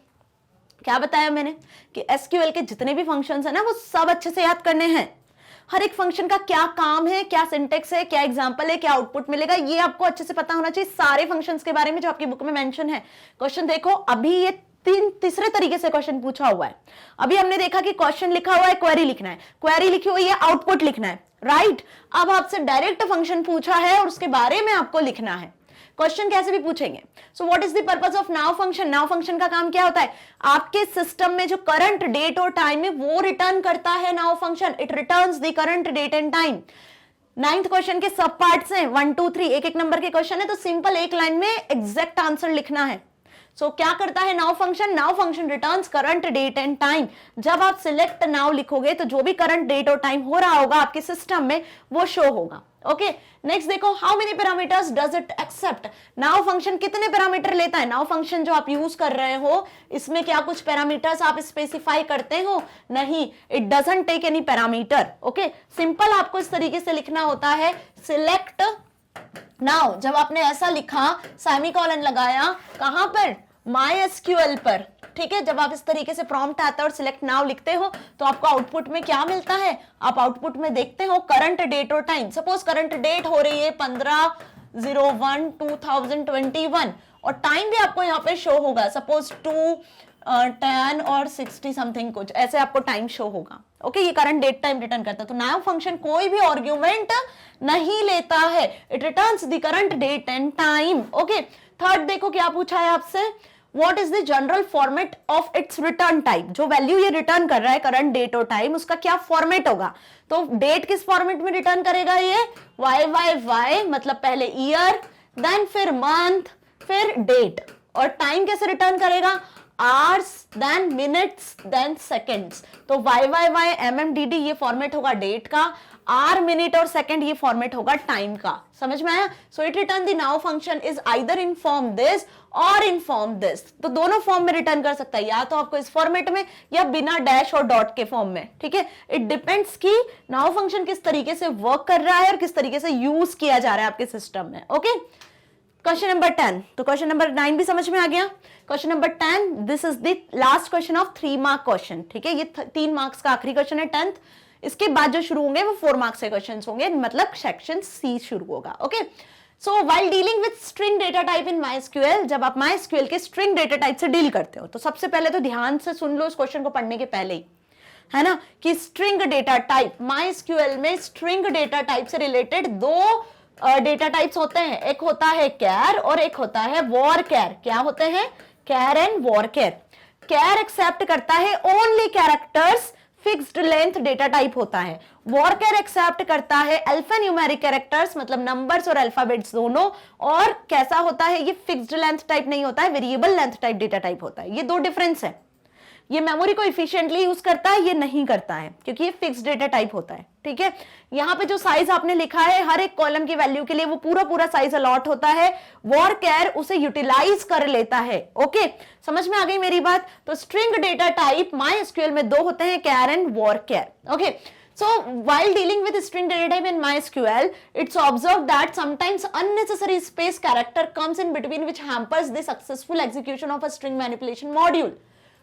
क्या बताया मैंने कि SQL के जितने भी फंक्शंस है ना वो सब अच्छे से याद करने हैं। हर एक फंक्शन का क्या काम है, क्या सिंटेक्स है, क्या एग्जांपल है, क्या आउटपुट मिलेगा, ये आपको अच्छे से पता होना चाहिए सारे फंक्शंस के बारे में जो आपकी बुक में मेंशन है। क्वेश्चन देखो, अभी ये तीसरे तरीके से क्वेश्चन पूछा हुआ है। अभी हमने देखा कि क्वेश्चन लिखा हुआ है, क्वेरी लिखना है, क्वेरी लिखी हुई है, आउटपुट लिखना है, राइट। अब आपसे डायरेक्ट फंक्शन पूछा है और उसके बारे में आपको लिखना है। क्वेश्चन कैसे भी पूछेंगे। So what is the purpose of now function. Now function का काम क्या होता है, आपके सिस्टम में जो करंट डेट और टाइम है वो रिटर्न करता है now function. It returns the current date and time. Ninth question के सब पार्ट्स हैं, 1 2 3 एक एक नंबर के क्वेश्चन है, तो सिंपल एक लाइन में एग्जैक्ट आंसर लिखना है। सो क्या करता है now function returns current date and time. जब आप सिलेक्ट नाउ लिखोगे तो जो भी करंट डेट और टाइम हो रहा होगा आपके सिस्टम में वो शो होगा। ओके, नेक्स्ट देखो, how many parameters does it accept. Now function कितने पैरामीटर लेता है। नाउ फंक्शन जो आप यूज कर रहे हो इसमें क्या कुछ पैरामीटर्स आप स्पेसिफाई करते हो, नहीं, it doesn't take any parameter. Okay, simple आपको इस तरीके से लिखना होता है, सिलेक्ट नाउ। जब आपने ऐसा लिखा, सेमीकोलन लगाया, कहां पर, MySQL पर, ठीक है। जब आप इस तरीके से प्रॉम्प्ट आता है और सिलेक्ट नाउ लिखते हो तो आपको आउटपुट में क्या मिलता है, आप आउटपुट में देखते हो करंट डेट और टाइम। सपोज करंट डेट हो रही है 15/01/2021 और टाइम भी आपको यहाँ पे शो होगा, सपोज 2:10 और 60 समथिंग, कुछ ऐसे आपको टाइम शो होगा। ओके, ये करंट डेट टाइम रिटर्न करता है। तो नाउ फंक्शन कोई भी आर्ग्यूमेंट नहीं लेता है, it returns the current date and time. Okay, third देखो क्या पूछा है आपसे, What is the general format of its return type। जो वैल्यू ये रिटर्न कर रहा है करंट डेट और टाइम, उसका क्या फॉर्मेट होगा। तो डेट किस फॉर्मेट में रिटर्न करेगा ये, YYY, मतलब पहले ईयर, देन फिर मंथ, फिर डेट, और टाइम कैसे रिटर्न करेगा, hours, then minutes, then seconds. तो YYY MMDD ये फॉर्मेट होगा डेट का, आर, मिनट और सेकंड ये फॉर्मेट होगा टाइम का। समझ में आया। So it return the now function is either in form this और इन फॉर्म दिस। तो दोनों फॉर्म में रिटर्न कर सकता है, या तो आपको इस फॉर्मेट में या बिना डैश और डॉट के फॉर्म में, ठीक है। इट डिपेंड्स कि नाउ फंक्शन किस तरीके से वर्क कर रहा है और किस तरीके से यूज किया जा रहा है आपके सिस्टम में। Okay, question number 10। तो क्वेश्चन नंबर 9 भी समझ में आ गया। Question number 10, this is the last question of 3 mark question, ठीक है। ये 3 मार्क्स का आखिरी क्वेश्चन है 10th। इसके बाद जो शुरू होंगे वो 4 मार्क्स के क्वेश्चंस होंगे, मतलब सेक्शन सी शुरू होगा। Okay, so while dealing with string data type in MySQL, जब आप MySQL के स्ट्रिंग डेटा टाइप से डील करते हो तो सबसे पहले तो ध्यान से सुन लो इस क्वेश्चन को पढ़ने के पहले ही, है ना, कि स्ट्रिंग डेटा टाइप, MySQL में स्ट्रिंग डेटा टाइप से रिलेटेड 2 डेटा टाइप्स होते हैं। एक होता है कैर और एक होता है वॉर कैर। क्या होते हैं, char and varchar. Char accept करता है only characters, fixed length data type होता है। वॉरकेर एक्सेप्ट करता है अल्फा न्यूमेरिक कैरेक्टर्स, मतलब नंबर्स और अल्फाबेट्स दोनों, और कैसा होता है, ये फिक्स्ड लेंथ टाइप नहीं होता है, variable length type data type होता है। ये 2 डिफरेंस है। ये मेमोरी को इफिशिएंटली यूज करता है, ये नहीं करता है, क्योंकि ये फिक्स्ड डेटा टाइप होता है, ठीक है। यहाँ पे जो साइज आपने लिखा है, हर एक कॉलम की वैल्यू के लिए वो पूरा साइज अलॉट होता है, वॉरकेर उसे यूटिलाइज कर लेता है। ओके, समझ में आ गई मेरी बात। तो स्ट्रिंग डेटा टाइप MySQL में 2 होते हैं, char and varchar. Okay, so while dealing with string data type in MySQL, it's observed that sometimes unnecessary space character comes in between, which hampers the successful execution of a string manipulation module.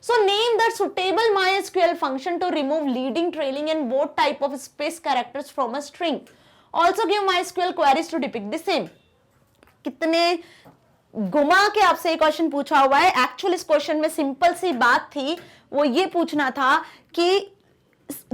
So name the suitable MySQL function to remove leading, trailing and both type of space characters from a string. Also give MySQL queries to depict the same. कितने घुमा के आपसे एक question पूछा हुआ है। Actual इस question में सिंपल सी बात थी, वो ये पूछना था कि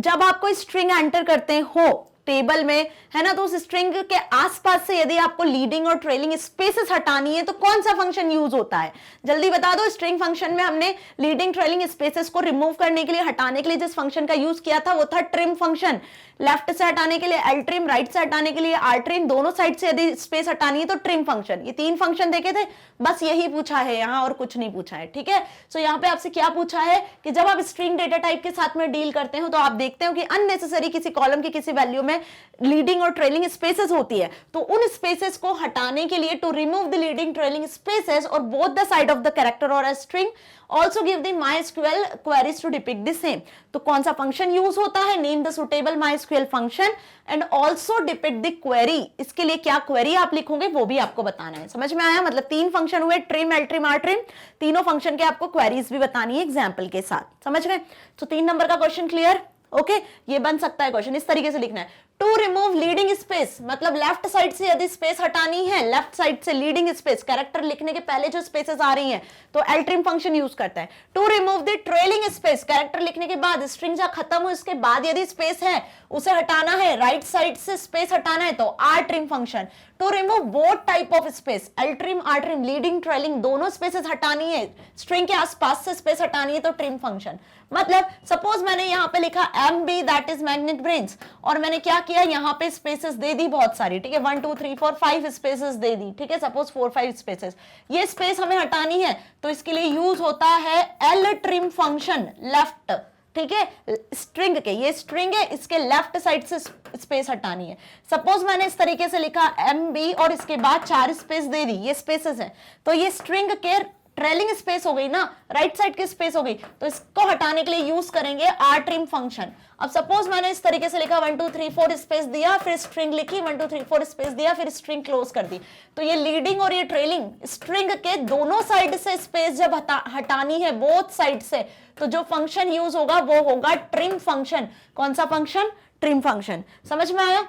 जब आप कोई स्ट्रिंग एंटर करते हो टेबल में, है ना, तो उस स्ट्रिंग के आसपास से यदि आपको लीडिंग और ट्रेलिंग स्पेसेस हटानी है तो कौन सा फंक्शन यूज होता है, जल्दी बता दो। स्ट्रिंग फंक्शन में हमने लीडिंग ट्रेलिंग स्पेसेस को रिमूव करने के लिए, हटाने के लिए जिस फंक्शन का यूज किया था वो था ट्रिम फंक्शन। लेफ्ट से हटाने के लिए एल ट्रिम, राइट से हटाने के लिए आर ट्रिम, दोनों साइड से यदि स्पेस हटानी है तो ट्रिम फंक्शन। ये 3 फंक्शन देखे थे, बस यही पूछा है यहाँ, और कुछ नहीं पूछा है, ठीक है। सो यहाँ पे आपसे क्या पूछा है कि जब आप स्ट्रिंग डेटा टाइप के साथ में डील करते हो तो आप देखते हो कि अननेसेसरी किसी कॉलम की किसी वैल्यू में लीडिंग और ट्रेलिंग स्पेसेस होती है, तो उन स्पेसेस को हटाने के लिए, to remove the leading trailing spaces और both the side of the character और a string, also give the MySQL queries to depict the same। तो कौन सा फंक्शन यूज होता है, name the suitable MySQL function and also depict the query. इसके लिए क्या क्वेरी आप लिखोगे वो भी आपको बताना है। समझ में आया, मतलब 3 फंक्शन हुए, trim, L trim, R trim, तीनों फंक्शन के आपको क्वेरीज भी बतानी है एग्जाम्पल के साथ। समझ गए। तो 3 नंबर का क्वेश्चन क्लियर। ओके, ये बन सकता है क्वेश्चन, इस तरीके से लिखना है, टू रिमूव लीडिंग स्पेस, मतलब लेफ्ट साइड से यदि स्पेस हटानी है, लेफ्ट साइड से लीडिंग स्पेस, कैरेक्टर लिखने के पहले जो स्पेसेस आ रही हैं तो एल ट्रिम फंक्शन यूज करता है। To remove the trailing space, character लिखने के बाद स्ट्रिंग जहां खत्म हो इसके बाद यदि स्पेस है उसे हटाना है, राइट साइड से स्पेस हटाना है तो R trim function. To remove both type of space, L trim, R trim, leading, trailing, दोनों स्पेसेस हटानी है, स्ट्रिंग के आसपास से स्पेस हटानी है तो ट्रिम फंक्शन। मतलब सपोज मैंने यहां पे लिखा MB that is magnet brains, और मैंने क्या किया, यहाँ पे स्पेसेस दे दी बहुत सारी, ठीक है, 1 2 3 4 5 स्पेसेस दे दी, ठीक है, सपोज 4 5 स्पेसेस, ये स्पेस हमें हटानी है तो इसके लिए यूज होता है एल ट्रिम फंक्शन लेफ्ट, ठीक है, स्ट्रिंग के, ये स्ट्रिंग है, इसके लेफ्ट साइड से स्पेस हटानी है। सपोज मैंने इस तरीके से लिखा एम बी और इसके बाद 4 स्पेस दे दी, ये स्पेसेस है, तो ये स्ट्रिंग के ट्रेलिंग स्पेस हो गई ना, राइट साइड की स्पेस हो गई, तो इसको हटाने के लिए यूज करेंगे आर ट्रिम फंक्शन। अब सपोज मैंने इस तरीके से लिखा 1 2 3 4 स्पेस दिया, फिर स्ट्रिंग लिखी, 1 2 3 4 स्पेस दिया, फिर स्ट्रिंग क्लोज कर दी, तो ये लीडिंग और ये ट्रेलिंग स्ट्रिंग के दोनों साइड से स्पेस जब हटानी है, बोथ साइड से, तो जो फंक्शन यूज होगा वो होगा ट्रिम फंक्शन। कौन सा फंक्शन? Trim function. समझ में आया?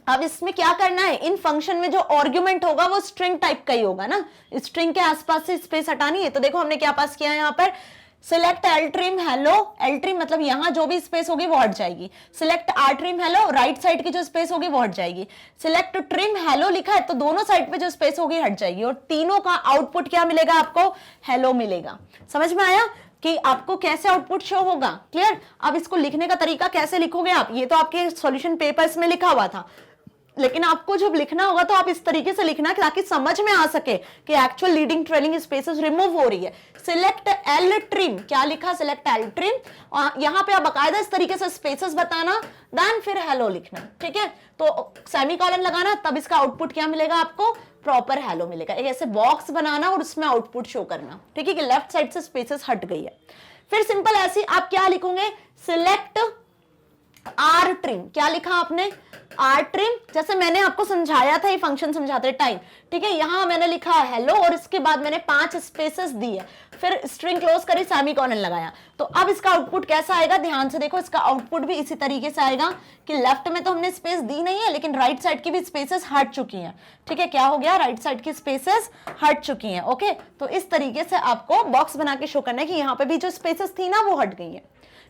अब इसमें क्या करना है, इन फंक्शन में जो आर्गुमेंट होगा वो स्ट्रिंग टाइप का ही होगा ना, स्ट्रिंग के आसपास से स्पेस हटानी है। तो देखो हमने क्या पास किया है यहाँ पर, select L trim hello, L trim मतलब यहां जो भी स्पेस होगी वो हट जाएगी, select R trim hello, right side की जो स्पेस होगी वो हट जाएगी, सिलेक्ट ट्रिम हेलो लिखा है तो दोनों साइड पे जो स्पेस होगी हट जाएगी, और तीनों का आउटपुट क्या मिलेगा आपको? हेलो मिलेगा। समझ में आया कि आपको कैसे आउटपुट शो होगा? क्लियर? अब इसको लिखने का तरीका कैसे लिखोगे आप, ये तो आपके सॉल्यूशन पेपर्स में लिखा हुआ था, लेकिन आपको जब लिखना होगा तो आप इस तरीके से लिखना ताकि समझ में आ सके कि actual leading trailing spaces remove हो रही है। सिलेक्ट एल ट्रिम, क्या लिखा? सिलेक्ट एल ट्रिम, यहां पे आप बकायदा इस तरीके से स्पेसेस बताना, देन फिर हेलो लिखना, ठीक है, तो सेमीकोलन लगाना, तब इसका आउटपुट क्या मिलेगा आपको? प्रॉपर हेलो मिलेगा। एक ऐसे बॉक्स बनाना और उसमें आउटपुट शो करना, ठीक है, कि लेफ्ट साइड से स्पेसेस हट गई है। फिर सिंपल ऐसी आप क्या लिखोगे? सिलेक्ट आर ट्रिम, क्या लिखा आपने? आर ट्रिम, जैसे मैंने आपको समझाया था ये फंक्शन समझाते टाइम, ठीक है, यहां मैंने लिखा हेलो और इसके बाद मैंने 5 स्पेसेस दिए, फिर स्ट्रिंग क्लोज करी, सेमीकोलन लगाया, तो अब इसका आउटपुट कैसा आएगा? ध्यान से देखो, इसका आउटपुट भी इसी तरीके से आएगा कि लेफ्ट में तो हमने स्पेस दी नहीं है, लेकिन राइट साइड की भी स्पेसेस हट चुकी हैं, ठीक है, क्या हो गया? राइट साइड की स्पेसेस हट चुकी हैं। ओके, तो इस तरीके से आपको बॉक्स बना के शो करना है कि यहाँ पे भी जो स्पेसेस थी ना वो हट गई है,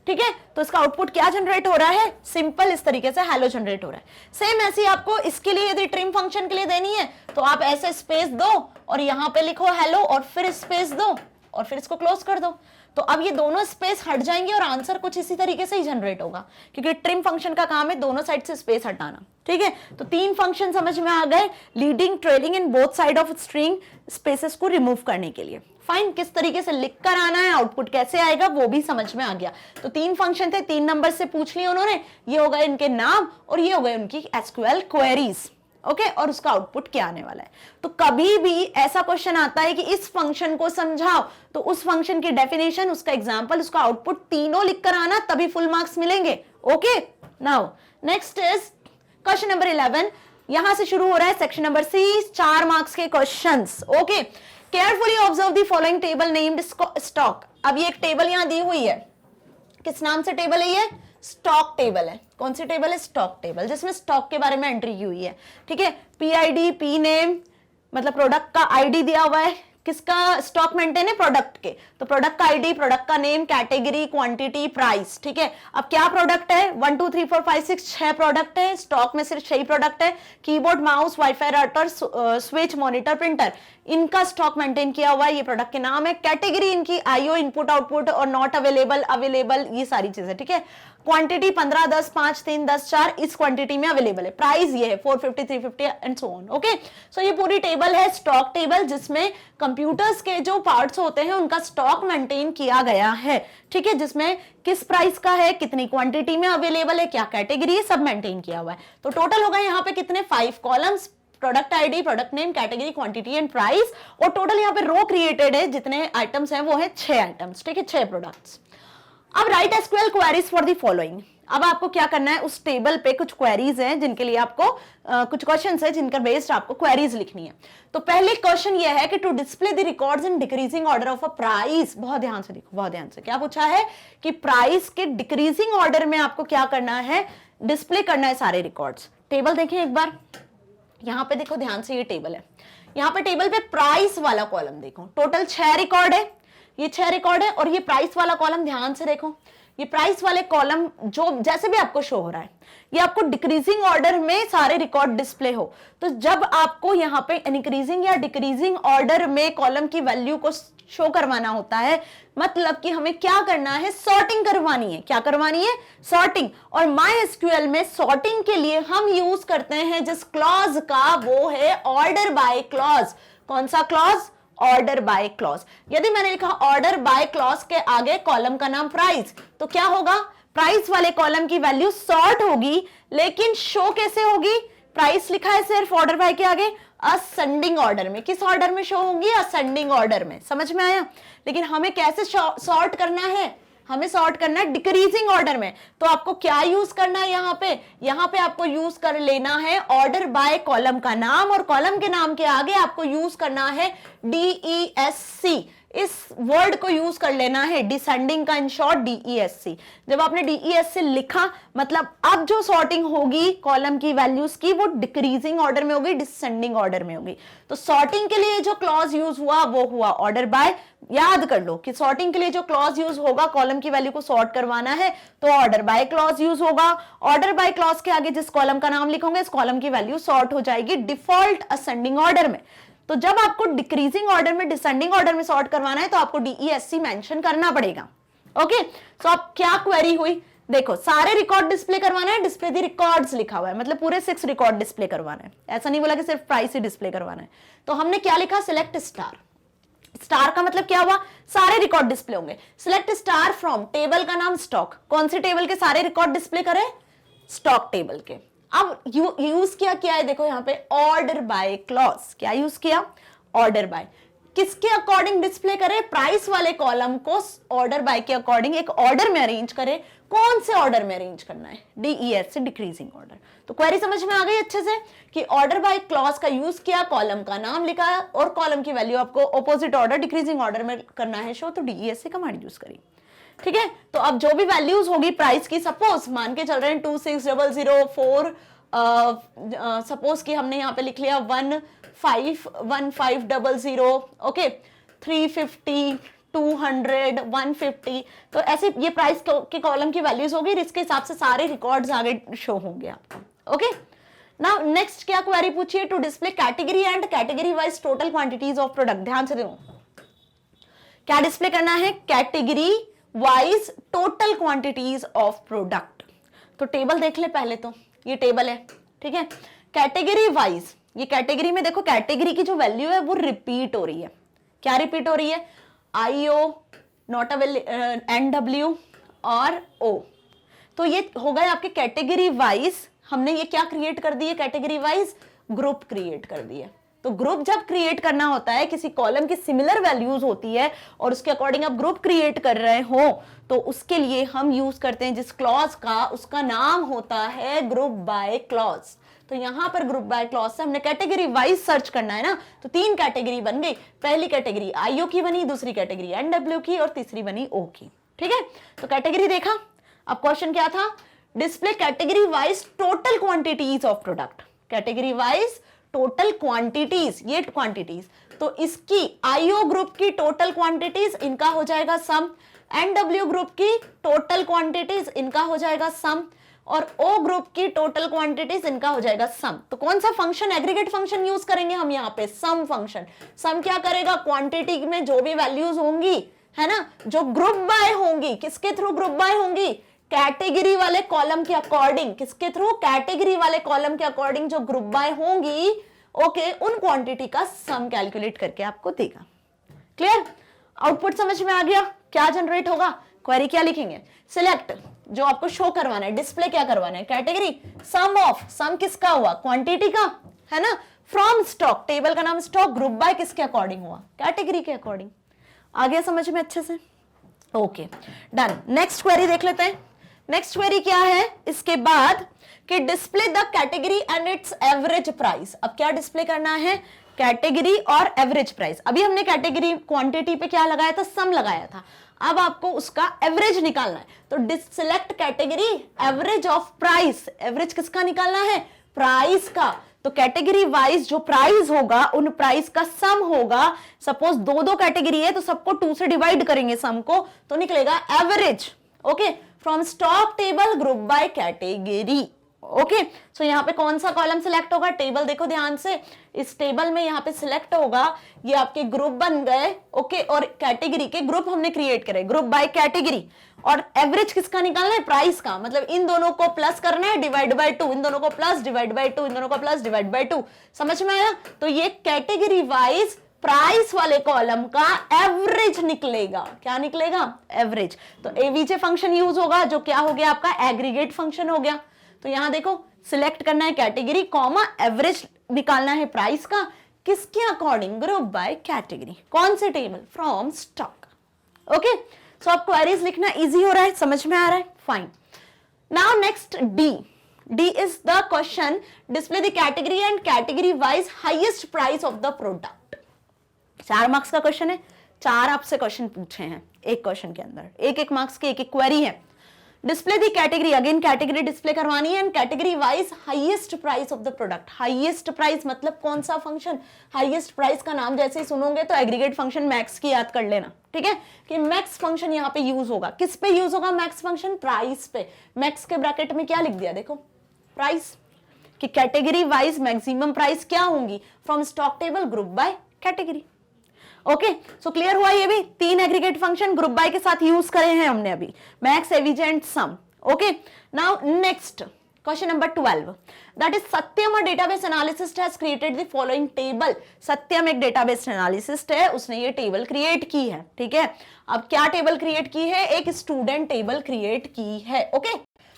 ठीक है। तो इसका आउटपुट क्या जनरेट हो रहा है? सिंपल इस तरीके से हेलो जनरेट हो रहा है। सेम ऐसे ही आपको इसके लिए यदि ट्रिम फंक्शन के लिए देनी है तो आप ऐसे स्पेस दो और यहां पे लिखो हेलो और फिर स्पेस दो और फिर इसको क्लोज कर दो, तो अब ये दोनों स्पेस हट जाएंगे और आंसर कुछ इसी तरीके से ही जनरेट होगा, क्योंकि ट्रिम फंक्शन का काम है दोनों साइड से स्पेस हटाना, ठीक है। तो 3 फंक्शन समझ में आ गए, leading, trailing in both side of string spaces को रिमूव करने के लिए। फाइन, किस तरीके से लिख कर आना है, आउटपुट कैसे आएगा वो भी समझ में आ गया। तो 3 फंक्शन थे, 3 नंबर से पूछ लिए उन्होंने, ये हो गए इनके नाम और ये हो गए उनकी एसक्यूएल क्वेरीज, ओके, और उसका आउटपुट क्या आने वाला है। तो कभी भी ऐसा क्वेश्चन आता है कि इस फंक्शन को समझाओ, तो उस फंक्शन की डेफिनेशन, उसका एग्जांपल, उसका आउटपुट तीनों लिखकर आना, तभी फुल मार्क्स मिलेंगे। Okay, now next is question number 11, यहां से शुरू हो रहा है सेक्शन नंबर सी, 4 मार्क्स के questions. Okay, carefully observe the following table named stock. अब ये एक टेबल यहां दी हुई है, किस नाम से टेबल है ये? स्टॉक टेबल है। कौन सी टेबल है? स्टॉक टेबल, जिसमें स्टॉक के बारे में एंट्री की हुई है, ठीक है। पीआईडी, पी नेम मतलब प्रोडक्ट का आईडी दिया हुआ है, किसका स्टॉक मेंटेन है? प्रोडक्ट के, तो प्रोडक्ट का आईडी, प्रोडक्ट का नेम, कैटेगरी, क्वांटिटी, प्राइस, ठीक है। अब क्या प्रोडक्ट है? 1 2 3 4 5 6 6 प्रोडक्ट है, स्टॉक में सिर्फ 6 प्रोडक्ट है। Keyboard, mouse, wifi router, switch, monitor, printer, इनका स्टॉक मेंटेन किया हुआ है, ये प्रोडक्ट के नाम है। कैटेगरी इनकी आईओ, इनपुट आउटपुट और नॉट अवेलेबल, अवेलेबल, ये सारी चीजें, ठीक है। क्वांटिटी 15 10 5 3 10 4 इस क्वांटिटी में अवेलेबल है। प्राइस ये है 450 350 एंड सो ऑन। ओके, सो ये पूरी टेबल है स्टॉक टेबल, जिसमें कंप्यूटर्स के जो पार्ट्स होते हैं उनका स्टॉक मेंटेन किया गया है, ठीक है, जिसमें किस प्राइस का है, कितनी क्वांटिटी में अवेलेबल है, क्या कैटेगरी है, सब मेंटेन किया हुआ है। तो टोटल होगा यहाँ पे कितने? 5 columns, product ID, product name, category, quantity and price, और टोटल यहाँ पे रो क्रिएटेड है, जितने आइटम्स हैं वो है 6 आइटम्स, ठीक है, 6 प्रोडक्ट्स। अब right SQL queries for the following. अब आपको क्या करना है, उस टेबल पे कुछ क्वेरीज हैं जिनके लिए आपको कुछ क्वेश्चंस है जिनका बेस्ड आपको क्वेरीज लिखनी है। तो पहले क्वेश्चन ये है कि to display the records in decreasing order of a price. बहुत ध्यान से देखो, बहुत ध्यान से, क्या पूछा है कि प्राइस के डिक्रीजिंग ऑर्डर में आपको क्या करना है? डिस्प्ले करना है सारे रिकॉर्ड्स। टेबल देखें एक बार, यहां पे देखो ध्यान से, ये टेबल है, यहां पे टेबल पे प्राइस वाला कॉलम देखो, टोटल 6 रिकॉर्ड है, ये 6 रिकॉर्ड है, और ये प्राइस वाला कॉलम ध्यान से देखो, ये प्राइस वाले कॉलम जो जैसे भी आपको शो हो रहा है, ये आपको डिक्रीजिंग ऑर्डर में सारे रिकॉर्ड डिस्प्ले हो। तो जब आपको यहाँ पे इंक्रीजिंग या डिक्रीजिंग ऑर्डर में कॉलम की वैल्यू को शो करवाना होता है, मतलब कि हमें क्या करना है, सॉर्टिंग करवानी है। क्या करवानी है, सॉर्टिंग। और MySQL में सॉर्टिंग के लिए हम यूज करते हैं जिस क्लॉज का, वो है ऑर्डर बाय क्लॉज। कौन सा क्लॉज, ऑर्डर बाय क्लॉज। यदि मैंने लिखा ऑर्डर बाय क्लॉज के आगे कॉलम का नाम प्राइस, तो क्या होगा, प्राइस वाले कॉलम की वैल्यू सॉर्ट होगी, लेकिन शो कैसे होगी, प्राइस लिखा है सिर्फ ऑर्डर बाय के आगे, असेंडिंग ऑर्डर में। किस ऑर्डर में शो होंगी, असेंडिंग ऑर्डर में। समझ में आया। लेकिन हमें कैसे सॉर्ट करना है, हमें सॉर्ट करना है डिक्रीजिंग ऑर्डर में। तो आपको क्या यूज करना है, यहां पे आपको यूज कर लेना है ऑर्डर बाय कॉलम का नाम, और कॉलम के नाम के आगे आपको यूज करना है DESC। इस वर्ड को यूज कर लेना है, डिसेंडिंग का इन शॉर्ट DESC। जब आपने DESC लिखा, मतलब अब जो सॉर्टिंग होगी कॉलम की वैल्यूज की, वो डिक्रीजिंग ऑर्डर में होगी, डिसेंडिंग ऑर्डर में होगी। तो सॉर्टिंग के लिए जो क्लॉज यूज हुआ वो हुआ ऑर्डर बाय। याद कर लो कि सॉर्टिंग के लिए जो क्लॉज यूज होगा, कॉलम की वैल्यू को सॉर्ट करवाना है, तो ऑर्डर बाय क्लॉज यूज होगा। ऑर्डर बाय क्लॉज के आगे जिस कॉलम का नाम लिखोगे, इस कॉलम की वैल्यू सॉर्ट हो जाएगी डिफॉल्ट असेंडिंग ऑर्डर में। तो जब आपको डिक्रीजिंग ऑर्डर में, डिसेंडिंग ऑर्डर में सॉर्ट करवाना है, तो आपको DESC मेंशन करना पड़ेगा। ओके, तो अब क्या क्वेरी हुई, देखो सारे रिकॉर्ड डिस्प्ले करवाना है, डिस्प्ले दी रिकॉर्ड्स लिखा हुआ है, मतलब पूरे 6 रिकॉर्ड डिस्प्ले करवाना है। ऐसा नहीं बोला कि सिर्फ प्राइस ही डिस्प्ले करवाना है। तो हमने क्या लिखा, सिलेक्ट स्टार। स्टार का मतलब क्या हुआ, सारे रिकॉर्ड डिस्प्ले होंगे। सिलेक्ट स्टार फ्रॉम, टेबल का नाम स्टॉक, कौन सी टेबल के सारे रिकॉर्ड डिस्प्ले करें, स्टॉक टेबल के। अब यूज क्या है, देखो यहाँ पे ऑर्डर बाय क्लॉज। क्या यूज किया, ऑर्डर बाय। किसके अकॉर्डिंग डिस्प्ले करे, प्राइस वाले कॉलम को ऑर्डर बाय के अकॉर्डिंग एक ऑर्डर में अरेंज करे। कौन से ऑर्डर में अरेंज करना है, DESC, डिक्रीजिंग ऑर्डर। तो क्वेरी समझ में आ गई अच्छे से कि ऑर्डर बाय क्लॉज का यूज किया, कॉलम का नाम लिखा और कॉलम की वैल्यू आपको ऑपोजिट ऑर्डर, डिक्रीजिंग ऑर्डर में करना है शो, तो DESC कमांड यूज करी। ठीक है, तो अब जो भी वैल्यूज होगी प्राइस की, सपोज मान के चल रहे हैं 2600, सपोज कि हमने यहाँ पे लिख लिया 1500, ओके, 350, 200, 150। तो ऐसे ये प्राइस के कॉलम की वैल्यूज होगी, इसके हिसाब से सारे रिकॉर्ड्स आगे शो होंगे आपको। ओके, नाउ नेक्स्ट क्या क्वेरी पूछी है, to display category and category wise total quantities of product. ध्यान से देखो, क्या डिस्प्ले करना है, category wise total quantities of product. तो टेबल देख ले पहले, तो ये टेबल है, ठीक है। कैटेगरी वाइज, ये कैटेगरी में देखो, कैटेगरी की जो वैल्यू है वो रिपीट हो रही है। क्या रिपीट हो रही है, IO, नॉट अवेलेबल, NW और O। तो ये हो गए आपके कैटेगरी वाइज। हमने ये क्या क्रिएट कर दी है, कैटेगरी वाइज ग्रुप क्रिएट कर दी है। तो ग्रुप जब क्रिएट करना होता है, किसी कॉलम की सिमिलर वैल्यूज होती है और उसके अकॉर्डिंग आप ग्रुप क्रिएट कर रहे हो, तो उसके लिए हम यूज करते हैं जिस क्लॉज का, उसका नाम होता है ग्रुप बाय क्लॉज। तो यहां पर ग्रुप बाय क्लॉज से हमने कैटेगरी वाइज सर्च करना है ना, तो 3 कैटेगरी बन गई। पहली कैटेगरी IO की बनी, दूसरी कैटेगरी NW की और तीसरी बनी O की। ठीक है, तो कैटेगरी देखा। अब क्वेश्चन क्या था, display category wise total quantities of product. Category wise total quantities, ये क्वांटिटीज, तो इसकी IO ग्रुप की टोटल क्वांटिटीज, इनका हो जाएगा सम। NW ग्रुप की टोटल क्वांटिटीज, इनका हो जाएगा सम। और O ग्रुप की टोटल क्वांटिटीज, इनका हो जाएगा सम। तो कौन सा फंक्शन, एग्रीगेट फंक्शन यूज करेंगे हम यहाँ पे, सम फंक्शन। सम क्या करेगा, क्वांटिटी में जो भी वैल्यूज होंगी, है ना, जो ग्रुप बाय होंगी, किसके थ्रू ग्रुप बाय होंगी, कैटेगरी वाले कॉलम के अकॉर्डिंग। किसके थ्रू, कैटेगरी वाले कॉलम के अकॉर्डिंग जो ग्रुप बाय होंगी, ओके, उन क्वांटिटी का सम कैलकुलेट करके आपको देगा। क्लियर, आउटपुट समझ में आ गया, क्या जनरेट होगा। क्वेरी क्या लिखेंगे, सिलेक्ट, जो आपको शो करवाना है, डिस्प्ले क्या करवाना है, कैटेगरी, सम ऑफ, सम किसका हुआ, क्वांटिटी का, है ना, फ्रॉम स्टॉक, टेबल का नाम स्टॉक, ग्रुप बाय किसके अकॉर्डिंग हुआ, कैटेगरी के अकॉर्डिंग। आ गया समझ में अच्छे से, ओके, डन। नेक्स्ट क्वेरी देख लेते हैं। नेक्स्ट क्वेरी क्या है इसके बाद, कि display the category and it's average price. अब क्या डिस्प्ले करना है, कैटेगरी और एवरेज प्राइस। अभी हमने कैटेगरी क्वांटिटी पे क्या लगाया था, सम लगाया था। अब आपको उसका एवरेज निकालना है, तो select category average of price. Average किसका निकालना है, प्राइस का। तो कैटेगरी वाइज जो प्राइस होगा, उन प्राइस का सम होगा। सपोज 2 कैटेगरी है, तो सबको 2 से डिवाइड करेंगे सम को, तो निकलेगा average. Okay, from stock table group by category. Okay, so यहाँ पे कौन सा कॉलम सिलेक्ट होगा, टेबल देखो ध्यान से, इस टेबल में यहाँ पे सिलेक्ट होगा, ये आपके ग्रुप बन गए, ओके, और कैटेगरी के ग्रुप हमने क्रिएट करे, ग्रुप बाय कैटेगरी, और एवरेज किसका निकालना है, प्राइस का, मतलब इन दोनों को प्लस करना है, डिवाइड बाय 2, इन दोनों को प्लस डिवाइड बाय 2, इन दोनों को प्लस डिवाइड बाय 2, समझ में आया। तो ये कैटेगरी वाइज प्राइस वाले कॉलम का एवरेज निकलेगा, क्या निकलेगा, एवरेज। तो एवीजे फंक्शन यूज होगा, जो क्या हो गया आपका, एग्रीगेट फंक्शन हो गया। तो यहां देखो सिलेक्ट करना है कैटेगरी कॉमा एवरेज निकालना है प्राइस का, किसके अकॉर्डिंग, ग्रुप बाय कैटेगरी, कौन से टेबल, फ्रॉम स्टॉक। ओके, सो अब क्वेरीज लिखना इजी हो रहा है, समझ में आ रहा है, fine. Now next D, D is the question, display the category and category wise highest price of the product. 4 marks का क्वेश्चन है, 4 आपसे क्वेश्चन पूछे हैं एक क्वेश्चन के अंदर, एक मार्क्स की एक क्वेरी है। डिस्प्ले दी कैटेगरी, अगेन कैटेगरी डिस्प्ले करवानी है, and category wise highest price of the product. Highest price मतलब कौन सा फंक्शन, हाईएस्ट प्राइस का नाम जैसे ही सुनोगे तो एग्रीगेट फंक्शन मैक्स की याद कर लेना, ठीक है, कि मैक्स फंक्शन यहाँ पे यूज होगा, किस पे यूज होगा मैक्स फंक्शन, प्राइस पे। मैक्स के ब्रैकेट में क्या लिख दिया देखो, प्राइस, कि कैटेगरी वाइज मैक्सिमम प्राइस क्या होंगी, from stock table group by category. Okay, so clear हुआ, ये भी 3 एग्रीगेट फंक्शन ग्रुप बाय के साथ यूज करे हैं हमने अभी, max, AVG and sum. Okay, now next question number 12, that is Satyam a database analyst has created the following table. Satyam एक डेटाबेस एनालिसिस्ट है, उसने ये टेबल क्रिएट की है, ठीक है। अब क्या टेबल क्रिएट की है, एक स्टूडेंट टेबल क्रिएट की है। ओके,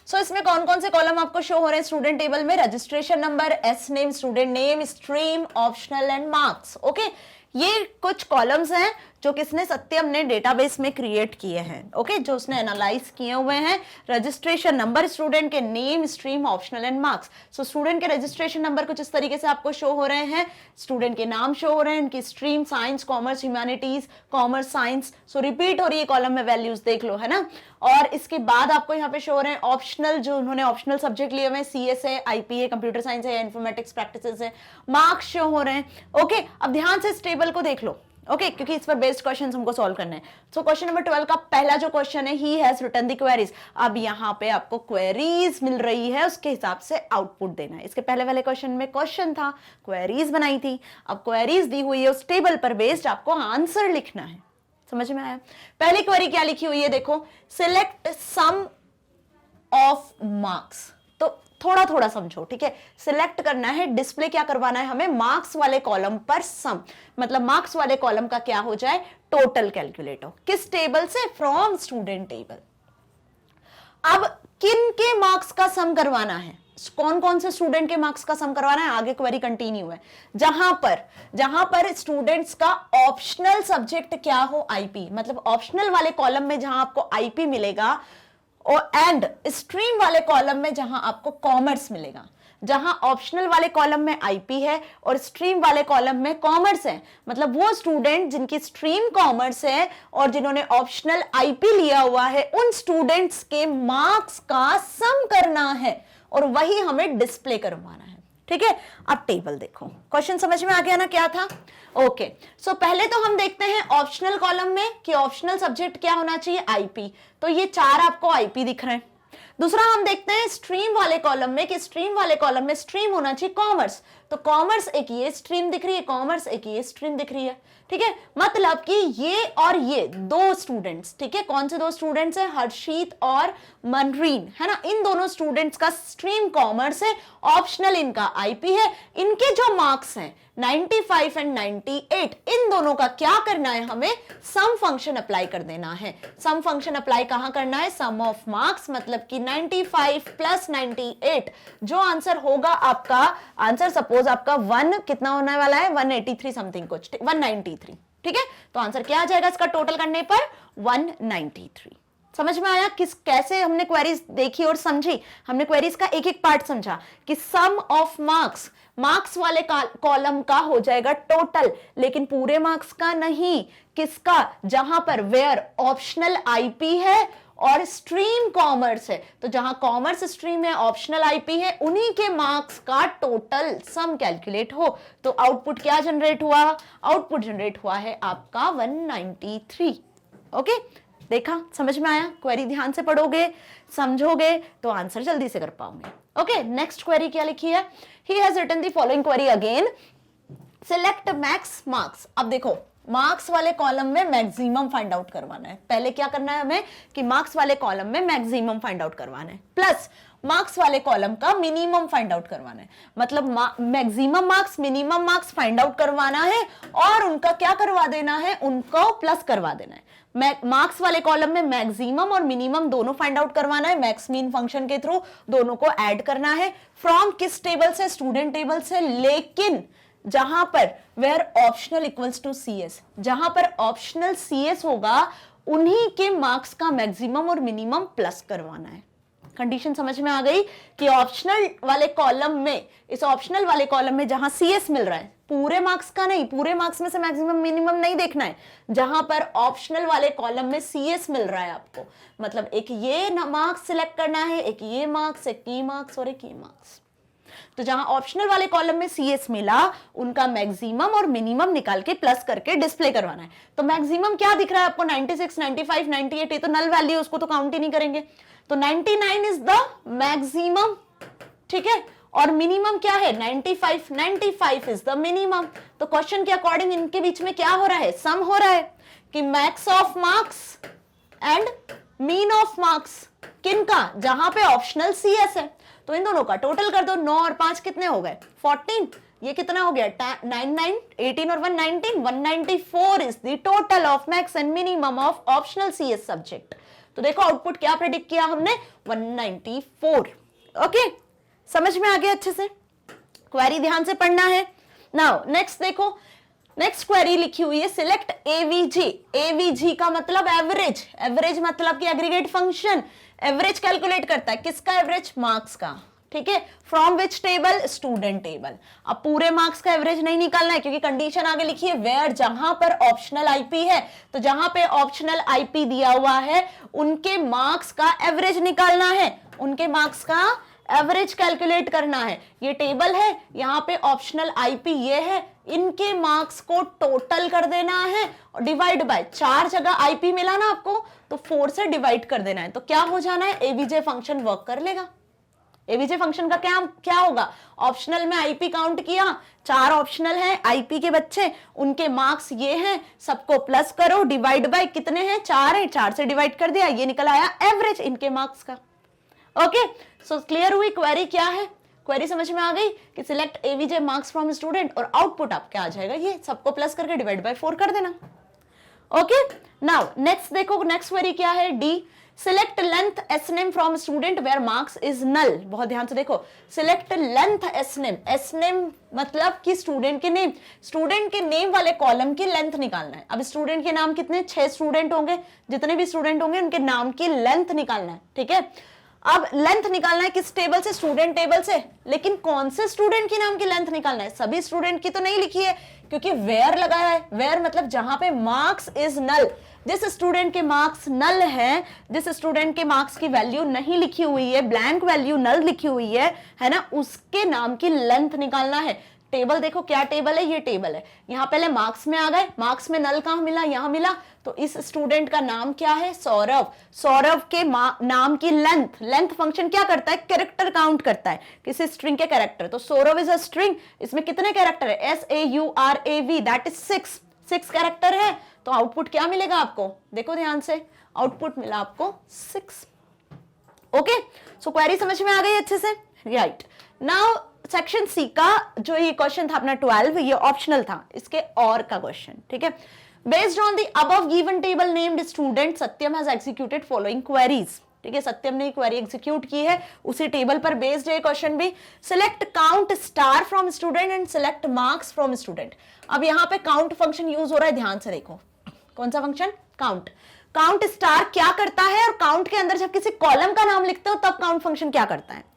सो इसमें कौन कौन से कॉलम आपको शो हो रहे हैं स्टूडेंट टेबल में, registration number, S name, student name, stream, optional and marks. Okay, ये कुछ कॉलम्स हैं जो किसने, सत्यम ने डेटाबेस में क्रिएट किए हैं, ओके, जो उसने एनालाइज किए हुए हैं। रजिस्ट्रेशन नंबर, स्टूडेंट के name, stream, optional and marks. So student के रजिस्ट्रेशन नंबर कुछ इस तरीके से आपको शो हो रहे हैं, स्टूडेंट के नाम शो हो रहे हैं, उनकी stream science, commerce, humanities, commerce, science, सो रिपीट हो रही है कॉलम में, वैल्यूज देख लो, है ना। और इसके बाद आपको यहाँ पे शो हो रहे हैं ऑप्शनल, जो उन्होंने ऑप्शनल सब्जेक्ट लिए हुए हैं, CS है, IP है, कंप्यूटर साइंस है, इन्फॉर्मेटिक्स प्रैक्टिसेस है, मार्क्स शो हो रहे हैं। ओके, अब ध्यान से इस टेबल को देख लो, ओके, क्योंकि इस पर बेस्ड क्वेश्चंस हमको सॉल्व करने हैं। सो क्वेश्चन नंबर 12 का पहला जो क्वेश्चन है, he has written the queries. अब यहाँ पे आपको क्वेरीज मिल रही है, उसके हिसाब से आउटपुट देना है। इसके पहले वाले क्वेश्चन में क्वेश्चन था, क्वेरीज बनाई थी, अब क्वेरीज दी हुई है, उस टेबल पर बेस्ड आपको आंसर लिखना है। समझ में आया। पहली क्वेरी क्या लिखी हुई है देखो, सिलेक्ट सम ऑफ मार्क्स। तो थोड़ा थोड़ा समझो, ठीक है, सिलेक्ट करना है, डिस्प्ले क्या करवाना है हमें, मार्क्स वाले कॉलम पर सम, मतलब मार्क्स वाले कॉलम का क्या हो जाए, टोटल कैलकुलेट हो, किस टेबल से, फ्रॉम स्टूडेंट टेबल। अब किन के मार्क्स का सम करवाना है, कौन कौन से स्टूडेंट के मार्क्स का सम करवाना है, आगे क्वेरी कंटिन्यू है। जहां पर स्टूडेंट्स का ऑप्शनल सब्जेक्ट क्या हो, आईपी, मतलब ऑप्शनल वाले कॉलम में जहां आपको आईपी मिलेगा, और एंड स्ट्रीम वाले कॉलम में जहां आपको कॉमर्स मिलेगा। जहां ऑप्शनल वाले कॉलम में आईपी है और स्ट्रीम वाले कॉलम में कॉमर्स है, मतलब वो स्टूडेंट जिनकी स्ट्रीम कॉमर्स है और जिन्होंने ऑप्शनल आईपी लिया हुआ है, उन स्टूडेंट्स के मार्क्स का सम करना है और वही हमें डिस्प्ले करवाना है, ठीक है। अब टेबल देखो, क्वेश्चन समझ में आ गया ना क्या था। ओके, सो पहले तो हम देखते हैं ऑप्शनल कॉलम में कि ऑप्शनल सब्जेक्ट क्या होना चाहिए, आईपी। तो ये 4 आपको आईपी दिख रहे हैं। दूसरा हम देखते हैं स्ट्रीम वाले कॉलम में कि स्ट्रीम वाले कॉलम में स्ट्रीम होना चाहिए कॉमर्स। तो कॉमर्स एक ये स्ट्रीम दिख रही है, कॉमर्स एक ये स्ट्रीम दिख रही है, ठीक है। मतलब कि ये और ये 2 स्टूडेंट्स, ठीक है, कौन से 2 स्टूडेंट्स हैं, हर्षित और मनरीन, है ना। इन दोनों स्टूडेंट्स का स्ट्रीम कॉमर्स है, ऑप्शनल इनका आईपी है। इनके जो मार्क्स हैं 95 एंड 98, इन दोनों का क्या करना है, हमें सम फंक्शन अप्लाई कर देना है। सम फंक्शन अप्लाई कहां करना है, सम ऑफ मार्क्स, मतलब कि 95 प्लस 98, जो आंसर होगा आपका, आंसर सपोज आपका 1 कितना होने वाला है, 183 समथिंग कुछ, 193, ठीक है। तो आंसर क्या आ जाएगा इसका टोटल करने पर, 193। समझ में आया किस कैसे हमने क्वेरीज देखी और समझी। हमने क्वेरीज का एक एक पार्ट समझा कि सम ऑफ मार्क्स, मार्क्स वाले कॉलम का हो जाएगा टोटल, लेकिन पूरे मार्क्स का नहीं, किसका, जहां पर वेयर ऑप्शनल आईपी है और स्ट्रीम कॉमर्स है। तो जहां कॉमर्स स्ट्रीम है, ऑप्शनल आईपी है, उन्हीं के मार्क्स का टोटल सम कैलकुलेट हो। तो आउटपुट क्या जनरेट हुआ, आउटपुट जनरेट हुआ है आपका 193। ओके, देखा, समझ में आया? क्वेरी ध्यान से पढ़ोगे, समझोगे तो आंसर जल्दी से कर पाओगे। ओके, नेक्स्ट क्वेरी क्या लिखी है? He has written the following query again, select max marks. अब देखो, मार्क्स वाले कॉलम में मैक्सिमम फाइंड आउट करवाना है। पहले क्या करना है हमें कि मार्क्स वाले कॉलम में मैक्सिमम फाइंड आउट करवाना है, प्लस मार्क्स वाले कॉलम का मिनिमम फाइंड आउट करवाना है। मतलब maximum marks, minimum marks find out करवाना है और उनका क्या करवा देना है, उनको प्लस करवा देना है। मार्क्स वाले कॉलम में मैक्सिमम और मिनिमम दोनों फाइंड आउट करवाना है, मैक्स मीन फंक्शन के थ्रू दोनों को ऐड करना है। फ्रॉम किस टेबल से? स्टूडेंट टेबल से, लेकिन जहां पर where optional equals to CS, जहां पर ऑप्शनल सीएस होगा उन्हीं के मार्क्स का मैक्सिमम और मिनिमम प्लस करवाना है। कंडीशन समझ में आ गई कि ऑप्शनल वाले कॉलम में, इस ऑप्शनल वाले कॉलम में जहां सीएस मिल रहा है, पूरे मार्क्स का नहीं, पूरे मार्क्स में से मैक्सिमम मिनिमम नहीं देखना है, जहां पर ऑप्शनल वाले कॉलम में सीएस मिल रहा है आपको, मतलब एक ये मार्क्स सिलेक्ट करना है, एक ये मार्क्स, एक ये मार्क्स और एक ये मार्क्स। तो जहां ऑप्शनल वाले कॉलम में सीएस मिला उनका मैक्सिमम और मिनिमम निकाल के प्लस करके डिस्प्ले करवाना है। तो मैक्सिमम क्या दिख रहा है आपको? 96, 95, 98, ये तो नल वैल्यू, उसको तो काउंट ही नहीं करेंगे। तो 99 इज द मैक्सिमम, ठीक है, और मिनिमम क्या है? 95, 95 इज द मिनिमम। तो क्वेश्चन के अकॉर्डिंग इनके बीच में क्या हो रहा है? सम हो रहा है कि max of marks and mean of marks किनका? जहां पे ऑप्शनल सीएस है। तो इन दोनों का टोटल कर दो, 9 और 5 कितने हो गए? 14। ये कितना हो गया? 9, 9, 18 और 1 19, 194 is the total of max and minimum of optional CS subject. तो देखो आउटपुट क्या प्रेडिक्ट किया हमने? 194। ओके, समझ में आ गया अच्छे से? क्वेरी ध्यान से पढ़ना है। नाउ नेक्स्ट देखो, नेक्स्ट क्वेरी लिखी हुई है, सिलेक्ट एवीजी। एवीजी का मतलब एवरेज, एवरेज मतलब कि एग्रीगेट फंक्शन एवरेज कैलकुलेट करता है। किसका एवरेज? मार्क्स का, ठीक है। From which table? Student table. अब पूरे मार्क्स का एवरेज नहीं निकालना है क्योंकि कंडीशन आगे लिखी है वेयर, जहां पर ऑप्शनल आईपी है, तो जहां पे ऑप्शनल आईपी दिया हुआ है उनके मार्क्स का एवरेज निकालना है, उनके मार्क्स का एवरेज कैलकुलेट करना है। ये टेबल है, यहां पे ऑप्शनल आईपी ये है, इनके मार्क्स को टोटल कर देना है और डिवाइड बाय 4 जगह आईपी मिला ना आपको, तो 4 से डिवाइड कर देना है। तो क्या हो जाना है? एवीजे फंक्शन वर्क कर लेगा। एवीजे फंक्शन का क्या होगा? ऑप्शनल में आईपी काउंट किया, 4 ऑप्शनल है आईपी के बच्चे, उनके मार्क्स ये हैं, सबको प्लस करो, डिवाइड बाय कितने हैं? 4 है, 4 से डिवाइड कर दिया, ये निकल आया एवरेज इनके मार्क्स का। ओके, सो क्लियर हुई क्वेरी क्या है? क्वेरी समझ में आ गई कि select AVG marks from student, और आउटपुट आपका आ जाएगा ये, सबको प्लस करके डिवाइड बाय 4 कर देना। ओके, नाउ नेक्स्ट देखो, नेक्स्ट क्वेरी क्या है? D, select length sname from student where marks is null. बहुत ध्यान से देखो, सिलेक्ट लेंथ एसनेम, एसनेम मतलब कि स्टूडेंट के नेम, स्टूडेंट के नेम वाले कॉलम की लेंथ निकालना है। अब स्टूडेंट के नाम कितने? 6 स्टूडेंट होंगे, जितने भी स्टूडेंट होंगे उनके नाम की लेंथ निकालना है, ठीक है। अब लेंथ निकालना है किस टेबल से? स्टूडेंट टेबल से, लेकिन कौन से स्टूडेंट के नाम की लेंथ निकालना है? सभी स्टूडेंट की तो नहीं लिखी है क्योंकि वेयर लगाया है। वेयर मतलब जहां पे मार्क्स इज नल, जिस स्टूडेंट के मार्क्स नल है, जिस स्टूडेंट के मार्क्स की वैल्यू नहीं लिखी हुई है, ब्लैंक वैल्यू नल लिखी हुई है ना, उसके नाम की लेंथ निकालना है। टेबल देखो क्या टेबल है? ये टेबल है। यहां पहले मार्क्स में आ गए, मार्क्स में नल कहां मिला? यहां मिला। तो इस स्टूडेंट का नाम क्या है? सौरव। सौरव के नाम की लेंथ, लेंथ फंक्शन क्या करता है? कैरेक्टर काउंट करता है, किसी स्ट्रिंग के कैरेक्टर। तो सौरव इज अ स्ट्रिंग, इसमें कितने कैरेक्टर है? SAURAV, दैट इज 6 कैरेक्टर है। तो आउटपुट क्या मिलेगा आपको? देखो ध्यान से, आउटपुट मिला आपको 6। ओके, सो क्वेरी समझ में आ गई अच्छे से? राइट, नाउ सेक्शन सी का जो ये क्वेश्चन था अपना 12, ये ऑप्शनल था, इसके और का क्वेश्चन, ठीक है। Based on the above given table named student, Satyam has executed following queries, ठीक है। सत्यम ने क्वेरी एग्जीक्यूट की है, उसी टेबल पर बेस्ड है क्वेश्चन भी। Select count star from student and select marks from student. अब यहाँ पे काउंट फंक्शन यूज हो रहा है, ध्यान से देखो। कौन सा फंक्शन? काउंट। काउंट स्टार क्या करता है, और काउंट के अंदर जब किसी कॉलम का नाम लिखते हो तब काउंट फंक्शन क्या करता है?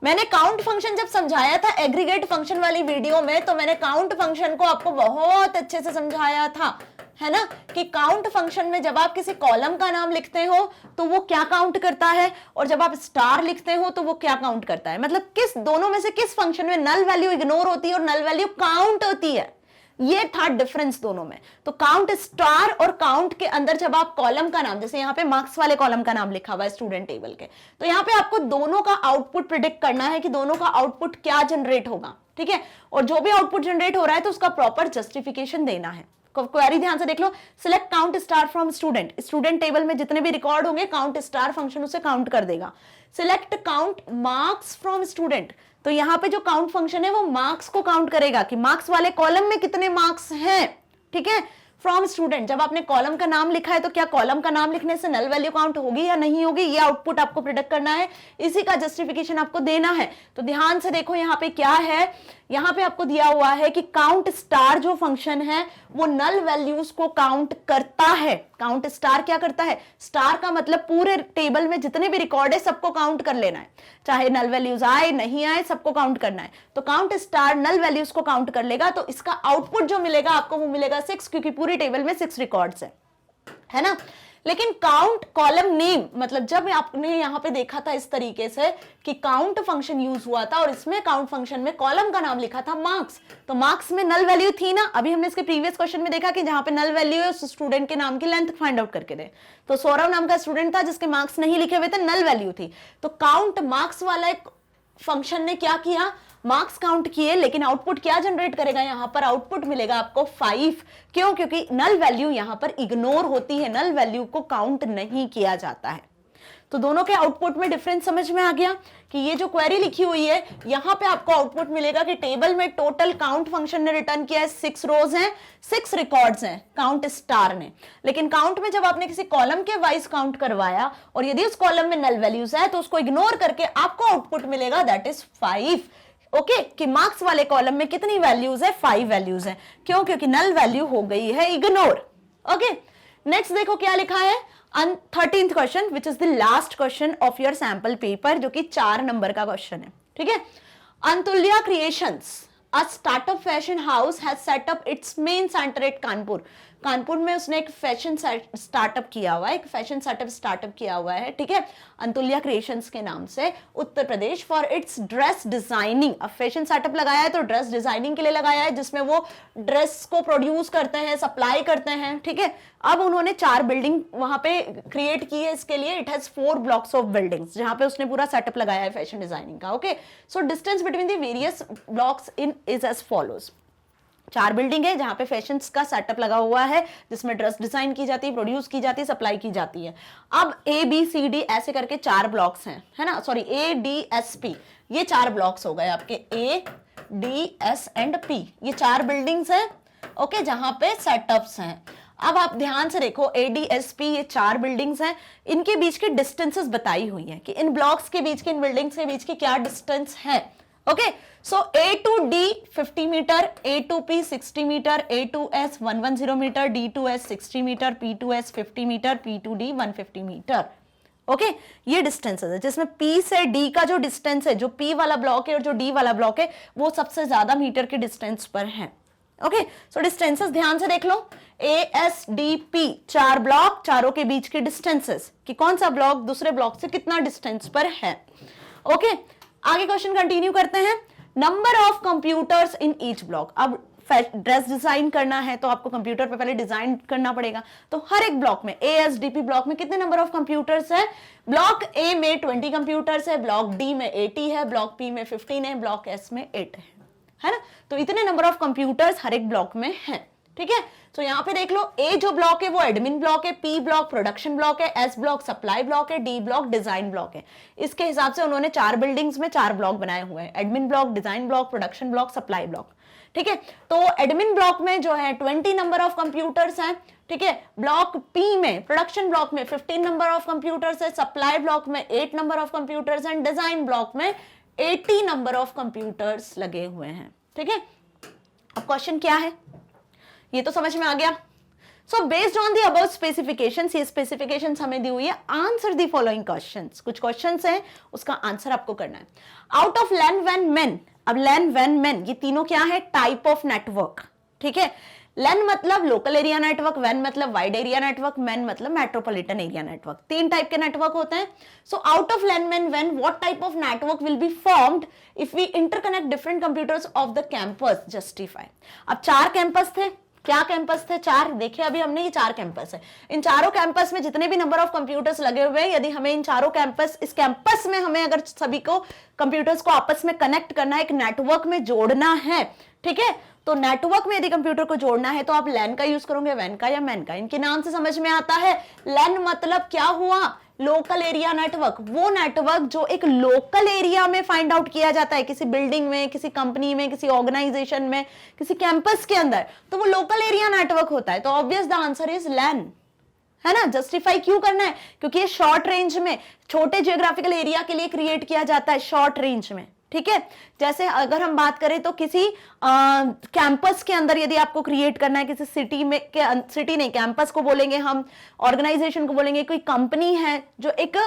मैंने काउंट फंक्शन जब समझाया था एग्रीगेट फंक्शन वाली वीडियो में, तो मैंने काउंट फंक्शन को आपको बहुत अच्छे से समझाया था, है ना, कि काउंट फंक्शन में जब आप किसी कॉलम का नाम लिखते हो तो वो क्या काउंट करता है, और जब आप स्टार लिखते हो तो वो क्या काउंट करता है। मतलब किस दोनों में से किस फंक्शन में नल वैल्यू इग्नोर होती है और नल वैल्यू काउंट होती है। ये था डिफरेंस दोनों में। तो काउंट स्टार और काउंट के अंदर जब आप कॉलम का नाम, जैसे यहाँ पे मार्क्स वाले कॉलम का नाम लिखा हुआ है स्टूडेंट टेबल के, तो यहाँ पे आपको दोनों का आउटपुट प्रिडिक्ट करना है कि दोनों का आउटपुट क्या जनरेट होगा, ठीक है। और जो भी आउटपुट जनरेट हो रहा है तो उसका प्रॉपर जस्टिफिकेशन देना है। क्वेरी ध्यान से देख लो, select count star from student, student table में जितने भी रिकॉर्ड होंगे काउंट स्टार फंक्शन उसे काउंट कर देगा। Select count marks from student, तो यहाँ पे जो काउंट फंक्शन है वो मार्क्स को काउंट करेगा कि मार्क्स वाले कॉलम में कितने मार्क्स हैं, ठीक है। फ्रॉम स्टूडेंट, जब आपने कॉलम का नाम लिखा है तो क्या कॉलम का नाम लिखने से नल वैल्यू काउंट होगी या नहीं होगी, ये आउटपुट आपको प्रिडिक्ट करना है, इसी का जस्टिफिकेशन आपको देना है। तो ध्यान से देखो यहाँ पे क्या है, यहाँ पे आपको दिया हुआ है कि काउंट स्टार जो फंक्शन है वो नल वैल्यूज को काउंट करता है। काउंट स्टार क्या करता है, स्टार का मतलब पूरे टेबल में जितने भी रिकॉर्ड है सबको काउंट कर लेना है, चाहे नल वैल्यूज आए नहीं आए सबको काउंट करना है। तो काउंट स्टार नल वैल्यूज को काउंट कर लेगा, तो इसका आउटपुट जो मिलेगा आपको वो मिलेगा 6, क्योंकि पूरी टेबल में 6 रिकॉर्ड्स है ना। लेकिन काउंट कॉलम नेम, मतलब जब आपने यहां पे देखा था इस तरीके से कि काउंट फंक्शन यूज हुआ था और इसमें काउंट फंक्शन में कॉलम का नाम लिखा था मार्क्स, तो मार्क्स में नल वैल्यू थी ना। अभी हमने इसके प्रीवियस क्वेश्चन में देखा कि जहां पे नल वैल्यू है उस स्टूडेंट के नाम की लेंथ फाइंड आउट करके दे। तो सौरव नाम का स्टूडेंट था जिसके मार्क्स नहीं लिखे हुए थे, नल वैल्यू थी। तो काउंट मार्क्स वाला एक फंक्शन ने क्या किया, मार्क्स काउंट किए, लेकिन आउटपुट क्या जनरेट करेगा, यहां पर आउटपुट मिलेगा आपको 5। क्यों, क्योंकि नल वैल्यू यहां पर इग्नोर होती है, नल वैल्यू को काउंट नहीं किया जाता है। तो दोनों के आउटपुट में डिफरेंस समझ में आ गया कि ये जो क्वेरी लिखी हुई है यहां पे आपको आउटपुट मिलेगा कि टेबल में टोटल काउंट फंक्शन ने रिटर्न किया है 6 रोज हैं, 6 रिकॉर्ड्स हैं काउंट स्टार ने। लेकिन काउंट में जब आपने किसी कॉलम के वाइज काउंट करवाया और यदि उस कॉलम में नल वैल्यूज है तो उसको इग्नोर करके आपको आउटपुट मिलेगा दैट इज 5। ओके, कि मार्क्स वाले कॉलम में कितनी वैल्यूज है, 5 वैल्यूज है। क्यों, क्योंकि नल वैल्यू हो गई है इग्नोर। ओके, नेक्स्ट देखो क्या लिखा है, 13th question which is the last question of your sample paper, जो कि 4 नंबर का क्वेश्चन है, ठीक है। Antulya creations, a startup fashion house has set up its main centre at Kanpur. Kanpur में उसने एक फैशन स्टार्टअप किया हुआ है, एक फैशन स्टार्टअप किया हुआ है, ठीक है, अंतुल्या क्रिएशंस के नाम से, Uttar Pradesh, for its dress designing. अब फैशन स्टार्टअप लगाया है तो ड्रेस डिजाइनिंग के लिए लगाया है, जिसमें वो ड्रेस को प्रोड्यूस करते हैं, सप्लाई करते हैं, ठीक है। अब उन्होंने 4 बिल्डिंग वहां पे क्रिएट की है इसके लिए। It has 4 blocks of buildings जहां पे उसने पूरा सेटअप लगाया है फैशन डिजाइनिंग का। Okay, so distance between the various blocks in is as follows. 4 building है जहां पे फैशन का सेटअप लगा हुआ है, जिसमें ड्रेस डिजाइन की जाती है, प्रोड्यूस की जाती है, सप्लाई की जाती है। अब A B C D ऐसे करके 4 ब्लॉक्स हैं, है ना, sorry A D S P, ये 4 ब्लॉक्स हो गए आपके, A D S and P, ये 4 बिल्डिंग्स हैं, ओके, जहां पे सेटअप्स हैं। अब आप ध्यान से देखो ADSP, ये 4 बिल्डिंग्स हैं, इनके बीच की डिस्टेंसेस बताई हुई हैं कि इन ब्लॉक्स के बीच के, इन बिल्डिंग्स के बीच की क्या डिस्टेंस है। Okay, so A to D 50 meter, A to P 60 meter, A to S 110 meter, D to S 60 meter, P to S 50 meter, P to D 150 meter. Okay, ये डिस्टेंसेस है, जिसमें P से D का जो distance है, जो P वाला block है और जो D वाला ब्लॉक है, वो सबसे ज्यादा मीटर के डिस्टेंस पर है। ओके, सो डिस्टेंसेस ध्यान से देख लो, ASDP 4 ब्लॉक, चारों के बीच के डिस्टेंसेस कि कौन सा ब्लॉक दूसरे ब्लॉक से कितना डिस्टेंस पर है। ओके, आगे क्वेश्चन कंटिन्यू करते हैं। Number of computers in each block. अब ड्रेस डिजाइन करना है तो आपको कंप्यूटर पे पहले डिजाइन करना पड़ेगा, तो हर एक ब्लॉक में, ASDP ब्लॉक में कितने नंबर ऑफ कंप्यूटर्स है, ब्लॉक A में 20 कंप्यूटर्स है, ब्लॉक D में 80 है, ब्लॉक P में 15 है, ब्लॉक S में 8 है ना। तो इतने नंबर ऑफ कंप्यूटर्स हर एक ब्लॉक में है, ठीक है। तो यहां पे देख लो, A जो ब्लॉक है वो एडमिन ब्लॉक है, P ब्लॉक प्रोडक्शन ब्लॉक है, S ब्लॉक सप्लाई ब्लॉक है, D ब्लॉक डिजाइन ब्लॉक है। इसके हिसाब से उन्होंने 4 बिल्डिंग्स में 4 ब्लॉक बनाए हुए हैं, admin block, design block, production block, supply block, ठीक है। तो एडमिन ब्लॉक में जो है 20 नंबर ऑफ कंप्यूटर्स हैं, ठीक है। ब्लॉक P में, प्रोडक्शन ब्लॉक में 15 नंबर ऑफ कंप्यूटर्स है, सप्लाई ब्लॉक में 8 number of computers and design block में 80 नंबर ऑफ कंप्यूटर्स लगे हुए हैं, ठीक है। अब क्वेश्चन क्या है ये तो समझ में आ गया। So based on the about specifications, ये स्पेसिफिकेशंस हमें दी हुई है, आंसर दी फॉलोइंग क्वेश्चंस। कुछ क्वेश्चंस हैं उसका आंसर आपको करना है। आउट ऑफ लैन व्हेन मेन, अब लैन व्हेन मेन ये तीनों क्या है, टाइप ऑफ नेटवर्क, ठीक है। LAN मतलब लोकल एरिया नेटवर्क, WAN मतलब वाइड एरिया नेटवर्क, MEN मतलब मेट्रोपॉलिटन एरिया नेटवर्क। 3 टाइप के नेटवर्क होते हैं। So out of LAN, MEN, WAN, what type of network will be formed if we interconnect different computers of the campus? Justify. अब 4 campus थे, क्या campus थे? 4। देखिए अभी हमने ये 4 कैंपस है, इन चारों कैंपस में जितने भी नंबर ऑफ कंप्यूटर्स लगे हुए हैं, यदि हमें इन चारों कैंपस, इस कैंपस में हमें अगर सभी को कंप्यूटर्स को आपस में कनेक्ट करना है, एक नेटवर्क में जोड़ना है, ठीक है, तो नेटवर्क में यदि कंप्यूटर को जोड़ना है तो आप LAN का यूज करोगे, WAN का या MEN का? इनके नाम से समझ में आता है। LAN मतलब क्या हुआ? लोकल एरिया नेटवर्क, वो नेटवर्क जो एक लोकल एरिया में फाइंड आउट किया जाता है, किसी बिल्डिंग में, किसी कंपनी में, किसी ऑर्गेनाइजेशन में, किसी कैंपस के अंदर, तो वो लोकल एरिया नेटवर्क होता है। तो obvious the answer is LAN, है ना। जस्टिफाई क्यों करना है? क्योंकि ये शॉर्ट रेंज में, छोटे जियोग्राफिकल एरिया के लिए क्रिएट किया जाता है, शॉर्ट रेंज में, ठीक है। जैसे अगर हम बात करें तो किसी कैंपस के अंदर यदि आपको क्रिएट करना है, किसी सिटी में, सिटी नहीं, कैंपस को बोलेंगे हम, ऑर्गेनाइजेशन को बोलेंगे, कोई कंपनी है जो एक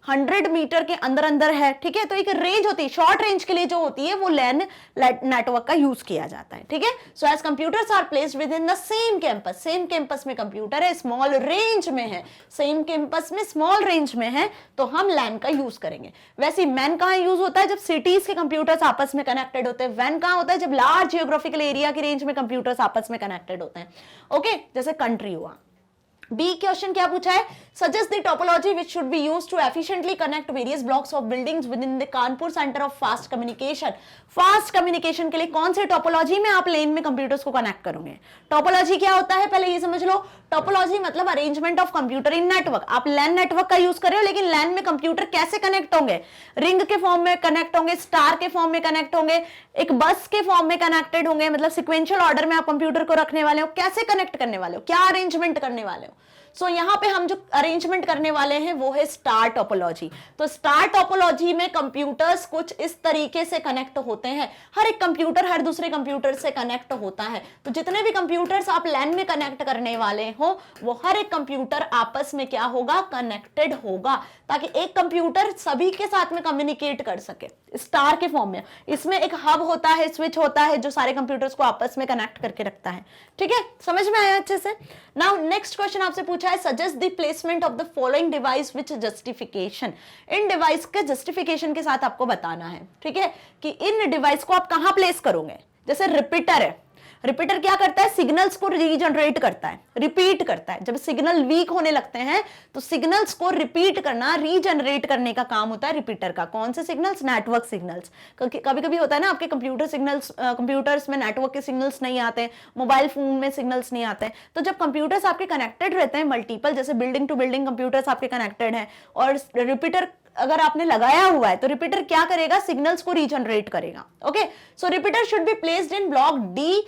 100 मीटर के अंदर अंदर है, ठीक है, तो एक रेंज होती है, शॉर्ट रेंज के लिए जो होती है वो LAN नेटवर्क का यूज किया जाता है, ठीक है। So as computers are placed within the same campus, same campus में कंप्यूटर है, स्मॉल रेंज में है, सेम कैंपस में स्मॉल रेंज में है, तो हम LAN का यूज करेंगे। वैसे MEN कहां यूज होता है? जब सिटीज के कंप्यूटर्स आपस में कनेक्टेड होते हैं। WAN कहां होता है? जब लार्ज जियोग्राफिकल एरिया की रेंज में कंप्यूटर्स आपस में कनेक्टेड होते हैं, ओके, जैसे कंट्री हुआ। बी क्वेश्चन क्या पूछा है? Suggest the topology which should be used to efficiently connect various blocks of buildings within the Kanpur center of fast communication. Fast communication के लिए कौन से टोपोलॉजी में आप लेन में कंप्यूटर्स को कनेक्ट करोगे? टोपोलॉजी क्या होता है पहले ये समझ लो। टोपोलॉजी मतलब arrangement of computer in network. आप LAN नेटवर्क का यूज कर रहे हो, लेकिन LAN में कंप्यूटर कैसे कनेक्ट होंगे? रिंग के फॉर्म में कनेक्ट होंगे, स्टार के फॉर्म में कनेक्ट होंगे, एक बस के फॉर्म में कनेक्टेड होंगे, मतलब सिक्वेंशियल ऑर्डर में आप कंप्यूटर को रखने वाले हो। कैसे कनेक्ट करने वाले हो? क्या अरेंजमेंट करने वाले हो? सो यहाँ पे हम जो अरेंजमेंट करने वाले हैं वो है स्टार टोपोलॉजी। तो स्टार टोपोलॉजी में कंप्यूटर्स कुछ इस तरीके से कनेक्ट होते हैं, हर एक कंप्यूटर हर दूसरे कंप्यूटर से कनेक्ट होता है। तो जितने भी कंप्यूटर्स आप LAN में कनेक्ट करने वाले हो, वो हर एक कंप्यूटर आपस में क्या होगा? कनेक्टेड होगा, ताकि एक कंप्यूटर सभी के साथ में कम्युनिकेट कर सके स्टार के फॉर्म में। इसमें एक हब होता है, स्विच होता है, जो सारे कंप्यूटर्स को आपस में कनेक्ट करके रखता है, ठीक है, समझ में आया अच्छे से? नाउ नेक्स्ट क्वेश्चन आपसे पूछा है, suggest the placement of the following device which justification. In device के जस्टिफिकेशन के साथ आपको बताना है, ठीक है, कि इन डिवाइस को आप कहां प्लेस करोगे। जैसे रिपीटर है, रिपीटर क्या करता है? सिग्नल्स को रीजनरेट करता है, रिपीट करता है। जब सिग्नल वीक होने लगते हैं तो सिग्नल्स को रिपीट करना, रीजनरेट करने का काम होता है रिपीटर का। कौन से सिग्नल्स? Network signals. कभी कभी होता है ना आपके कंप्यूटर सिग्नल्स, कंप्यूटर्स में नेटवर्क के सिग्नल्स नहीं आते, मोबाइल फोन में सिग्नल्स नहीं आते। तो जब कंप्यूटर्स आपके कनेक्टेड रहते हैं मल्टीपल, जैसे बिल्डिंग टू बिल्डिंग कंप्यूटर्स आपके कनेक्टेड है, और रिपीटर अगर आपने लगाया हुआ है, तो रिपीटर क्या करेगा? सिग्नल्स को रीजनरेट करेगा, okay. So repeater should be placed in block D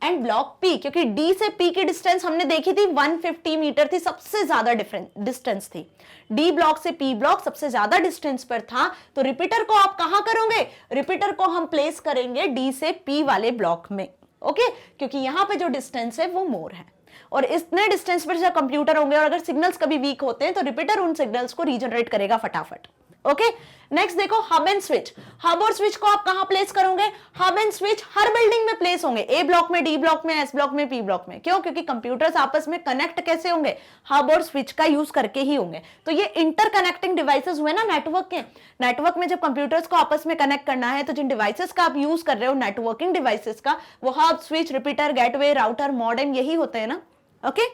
and block P, क्योंकि डी से पी की डिस्टेंस हमने देखी थी 150 मीटर थी, सबसे ज्यादा डिस्टेंस थी। डी ब्लॉक से पी ब्लॉक सबसे ज्यादा डिस्टेंस पर था, तो रिपीटर को आप कहां करोगे? रिपीटर को हम प्लेस करेंगे डी से पी वाले ब्लॉक में, ओके, क्योंकि यहां पे जो डिस्टेंस है वो मोर है, और इतने डिस्टेंस पर जब कंप्यूटर होंगे और अगर सिग्नल्स कभी वीक होते हैं तो रिपीटर उन सिग्नल्स को रीजनरेट करेगा फटाफट, ओके। नेक्स्ट देखो, हब एंड स्विच। हब और स्विच को आप कहां प्लेस करोगे? Hub and switch her building में प्लेस होंगे, ए ब्लॉक में, डी ब्लॉक में, एस ब्लॉक में, पी ब्लॉक में। क्यों? क्योंकि कंप्यूटर्स आपस में कनेक्ट कैसे होंगे? हब और स्विच का यूज करके ही होंगे। तो ये इंटरकनेक्टिंग डिवाइसेस हुए ना नेटवर्क के। नेटवर्क में जब कंप्यूटर्स को आपस में कनेक्ट करना है तो जिन डिवाइसेस का आप यूज कर रहे हो, नेटवर्किंग डिवाइसेस का, वो hub, switch, repeater, gateway, router, modem, यही होते हैं ना, okay.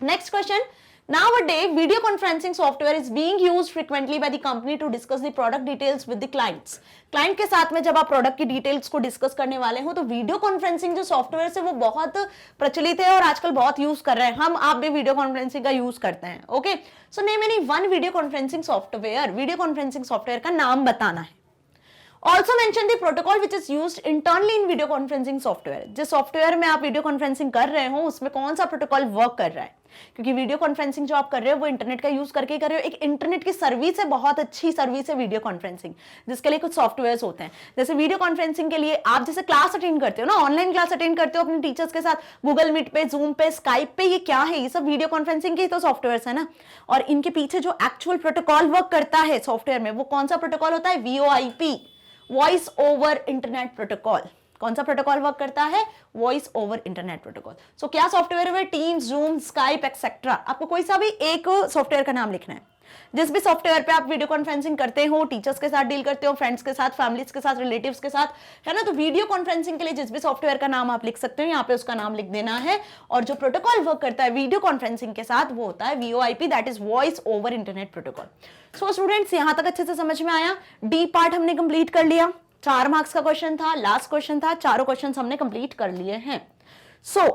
Next question, nowadays video conferencing software is being used frequently by the company to discuss the product details with the clients। Client के साथ में जब आप प्रोडक्ट की डिटेल्स को डिस्कस करने वाले हो, तो वीडियो कॉन्फ्रेंसिंग जो सॉफ्टवेयर है वो बहुत प्रचलित है और आजकल बहुत यूज कर रहे हैं। हम आप भी वीडियो कॉन्फ्रेंसिंग का यूज करते हैं, okay. So name any one video conferencing software. Video conferencing software का नाम बताना है। Also mention the protocol which is used internally in video conferencing software. जिस सॉफ्टवेयर में आप वीडियो कॉन्फ्रेंसिंग कर रहे हो उसमें कौन सा प्रोटोकॉल वर्क कर रहा है, क्योंकि वीडियो कॉन्फ्रेंसिंग जो आप कर रहे हो वो इंटरनेट का यूज करके कर रहे हो। एक इंटरनेट की सर्विस है, बहुत अच्छी सर्विस है वीडियो कॉन्फ्रेंसिंग, जिसके लिए कुछ सॉफ्टवेयर्स होते हैं। जैसे वीडियो कॉन्फ्रेंसिंग के लिए आप जैसे क्लास अटेंड करते हो ना, ऑनलाइन क्लास अटेंड करते हो अपने टीचर्स के साथ, गूगल मीट पे, जूम पे, स्काइप पे, ये क्या है? ये सब वीडियो कॉन्फ्रेंसिंग के तो सॉफ्टवेयर्स है ना। और इनके पीछे जो एक्चुअल प्रोटोकॉल वर्क करता है सॉफ्टवेयर में, वो कौन सा प्रोटोकॉल होता है? VoIP, voice over internet protocol, कौन सा प्रोटोकॉल वर्क करता है? Voice over internet protocol. So क्या सॉफ्टवेयर है? Teams, Zoom, Skype etcetera. आपको कोई सा भी एक सॉफ्टवेयर का नाम लिखना है। जिस भी सॉफ्टवेयर पे आप वीडियो कॉन्फ्रेंसिंग करते हो, टीचर्स के साथ डील करते हो, फ्रेंड्स के साथ, फैमिलीज के साथ, रिलेटिव्स के साथ, है ना, तो वीडियो कॉन्फ्रेंसिंग के लिए जिस भी सॉफ्टवेयर का नाम आप लिख सकते हो, यहाँ पे उसका नाम लिख देना है। और जो प्रोटोकॉल वर्क करता है वीडियो कॉन्फ्रेंसिंग के साथ वो होता है VoIP, that is voice over internet protocol. So students, यहां तक अच्छे से समझ में आया? डी पार्ट हमने कंप्लीट कर लिया। 4 मार्क्स का क्वेश्चन था, लास्ट क्वेश्चन था, चारों क्वेश्चन हमने कंप्लीट कर लिए हैं। सो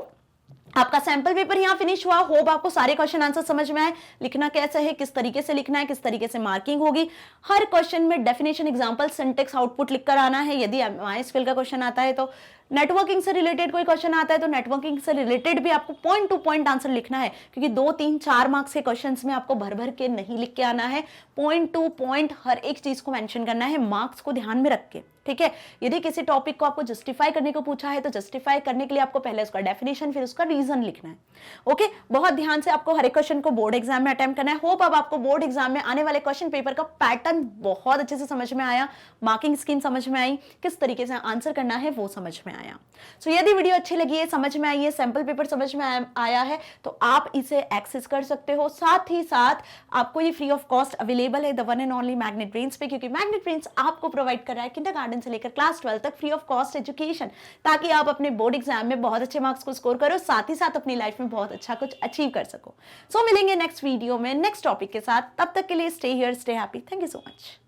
आपका सैंपल पेपर यहां फिनिश हुआ। होप आपको सारे क्वेश्चन आंसर समझ में आए। लिखना कैसे है, किस तरीके से लिखना है, किस तरीके से मार्किंग होगी, हर क्वेश्चन में डेफिनेशन, एग्जांपल, सिंटेक्स, आउटपुट लिखकर आना है। यदि MySQL का क्वेश्चन आता है तो, नेटवर्किंग से रिलेटेड कोई क्वेश्चन आता है तो नेटवर्किंग से रिलेटेड भी आपको पॉइंट टू पॉइंट आंसर लिखना है, क्योंकि 2, 3, 4 मार्क्स के क्वेश्चंस में आपको भर भर के नहीं लिख के आना है। पॉइंट टू पॉइंट हर एक चीज को मेंशन करना है, मार्क्स को ध्यान में रख के, ठीक है। यदि किसी टॉपिक को आपको जस्टिफाई करने को पूछा है तो जस्टिफाई करने के लिए आपको पहले उसका डेफिनेशन, फिर उसका रीजन लिखना है। ओके, बहुत ध्यान से आपको हर एक क्वेश्चन को बोर्ड एग्जाम में अटेम्प्ट करना है। होप अब आपको बोर्ड एग्जाम में आने वाले क्वेश्चन पेपर का पैटर्न बहुत अच्छे से समझ में आया, मार्किंग स्कीम समझ में आई, किस तरीके से आंसर करना है वो समझ में आया। सो यदि वीडियो अच्छी लगी है, समझ में आई है, सैंपल पेपर समझ में आया है, तो आप इसे एक्सेस कर सकते हो। साथ ही साथ आपको ये फ्री ऑफ कॉस्ट अवेलेबल है the one and only magnet brains पे, क्योंकि मैग्नेट ब्रेन्स आपको प्रोवाइड कर रहा है किंडरगार्टन से लेकर क्लास 12 तक फ्री ऑफ कॉस्ट एजुकेशन, ताकि आप अपने बोर्ड एग्जाम में बहुत अच्छे मार्क्स को स्कोर करो, साथ ही साथ अपनी लाइफ में बहुत अच्छा कुछ अचीव कर सको। सो मिलेंगे नेक्स्ट वीडियो में नेक्स्ट टॉपिक के साथ। तब तक के लिए stay here, stay happy. Thank you so much.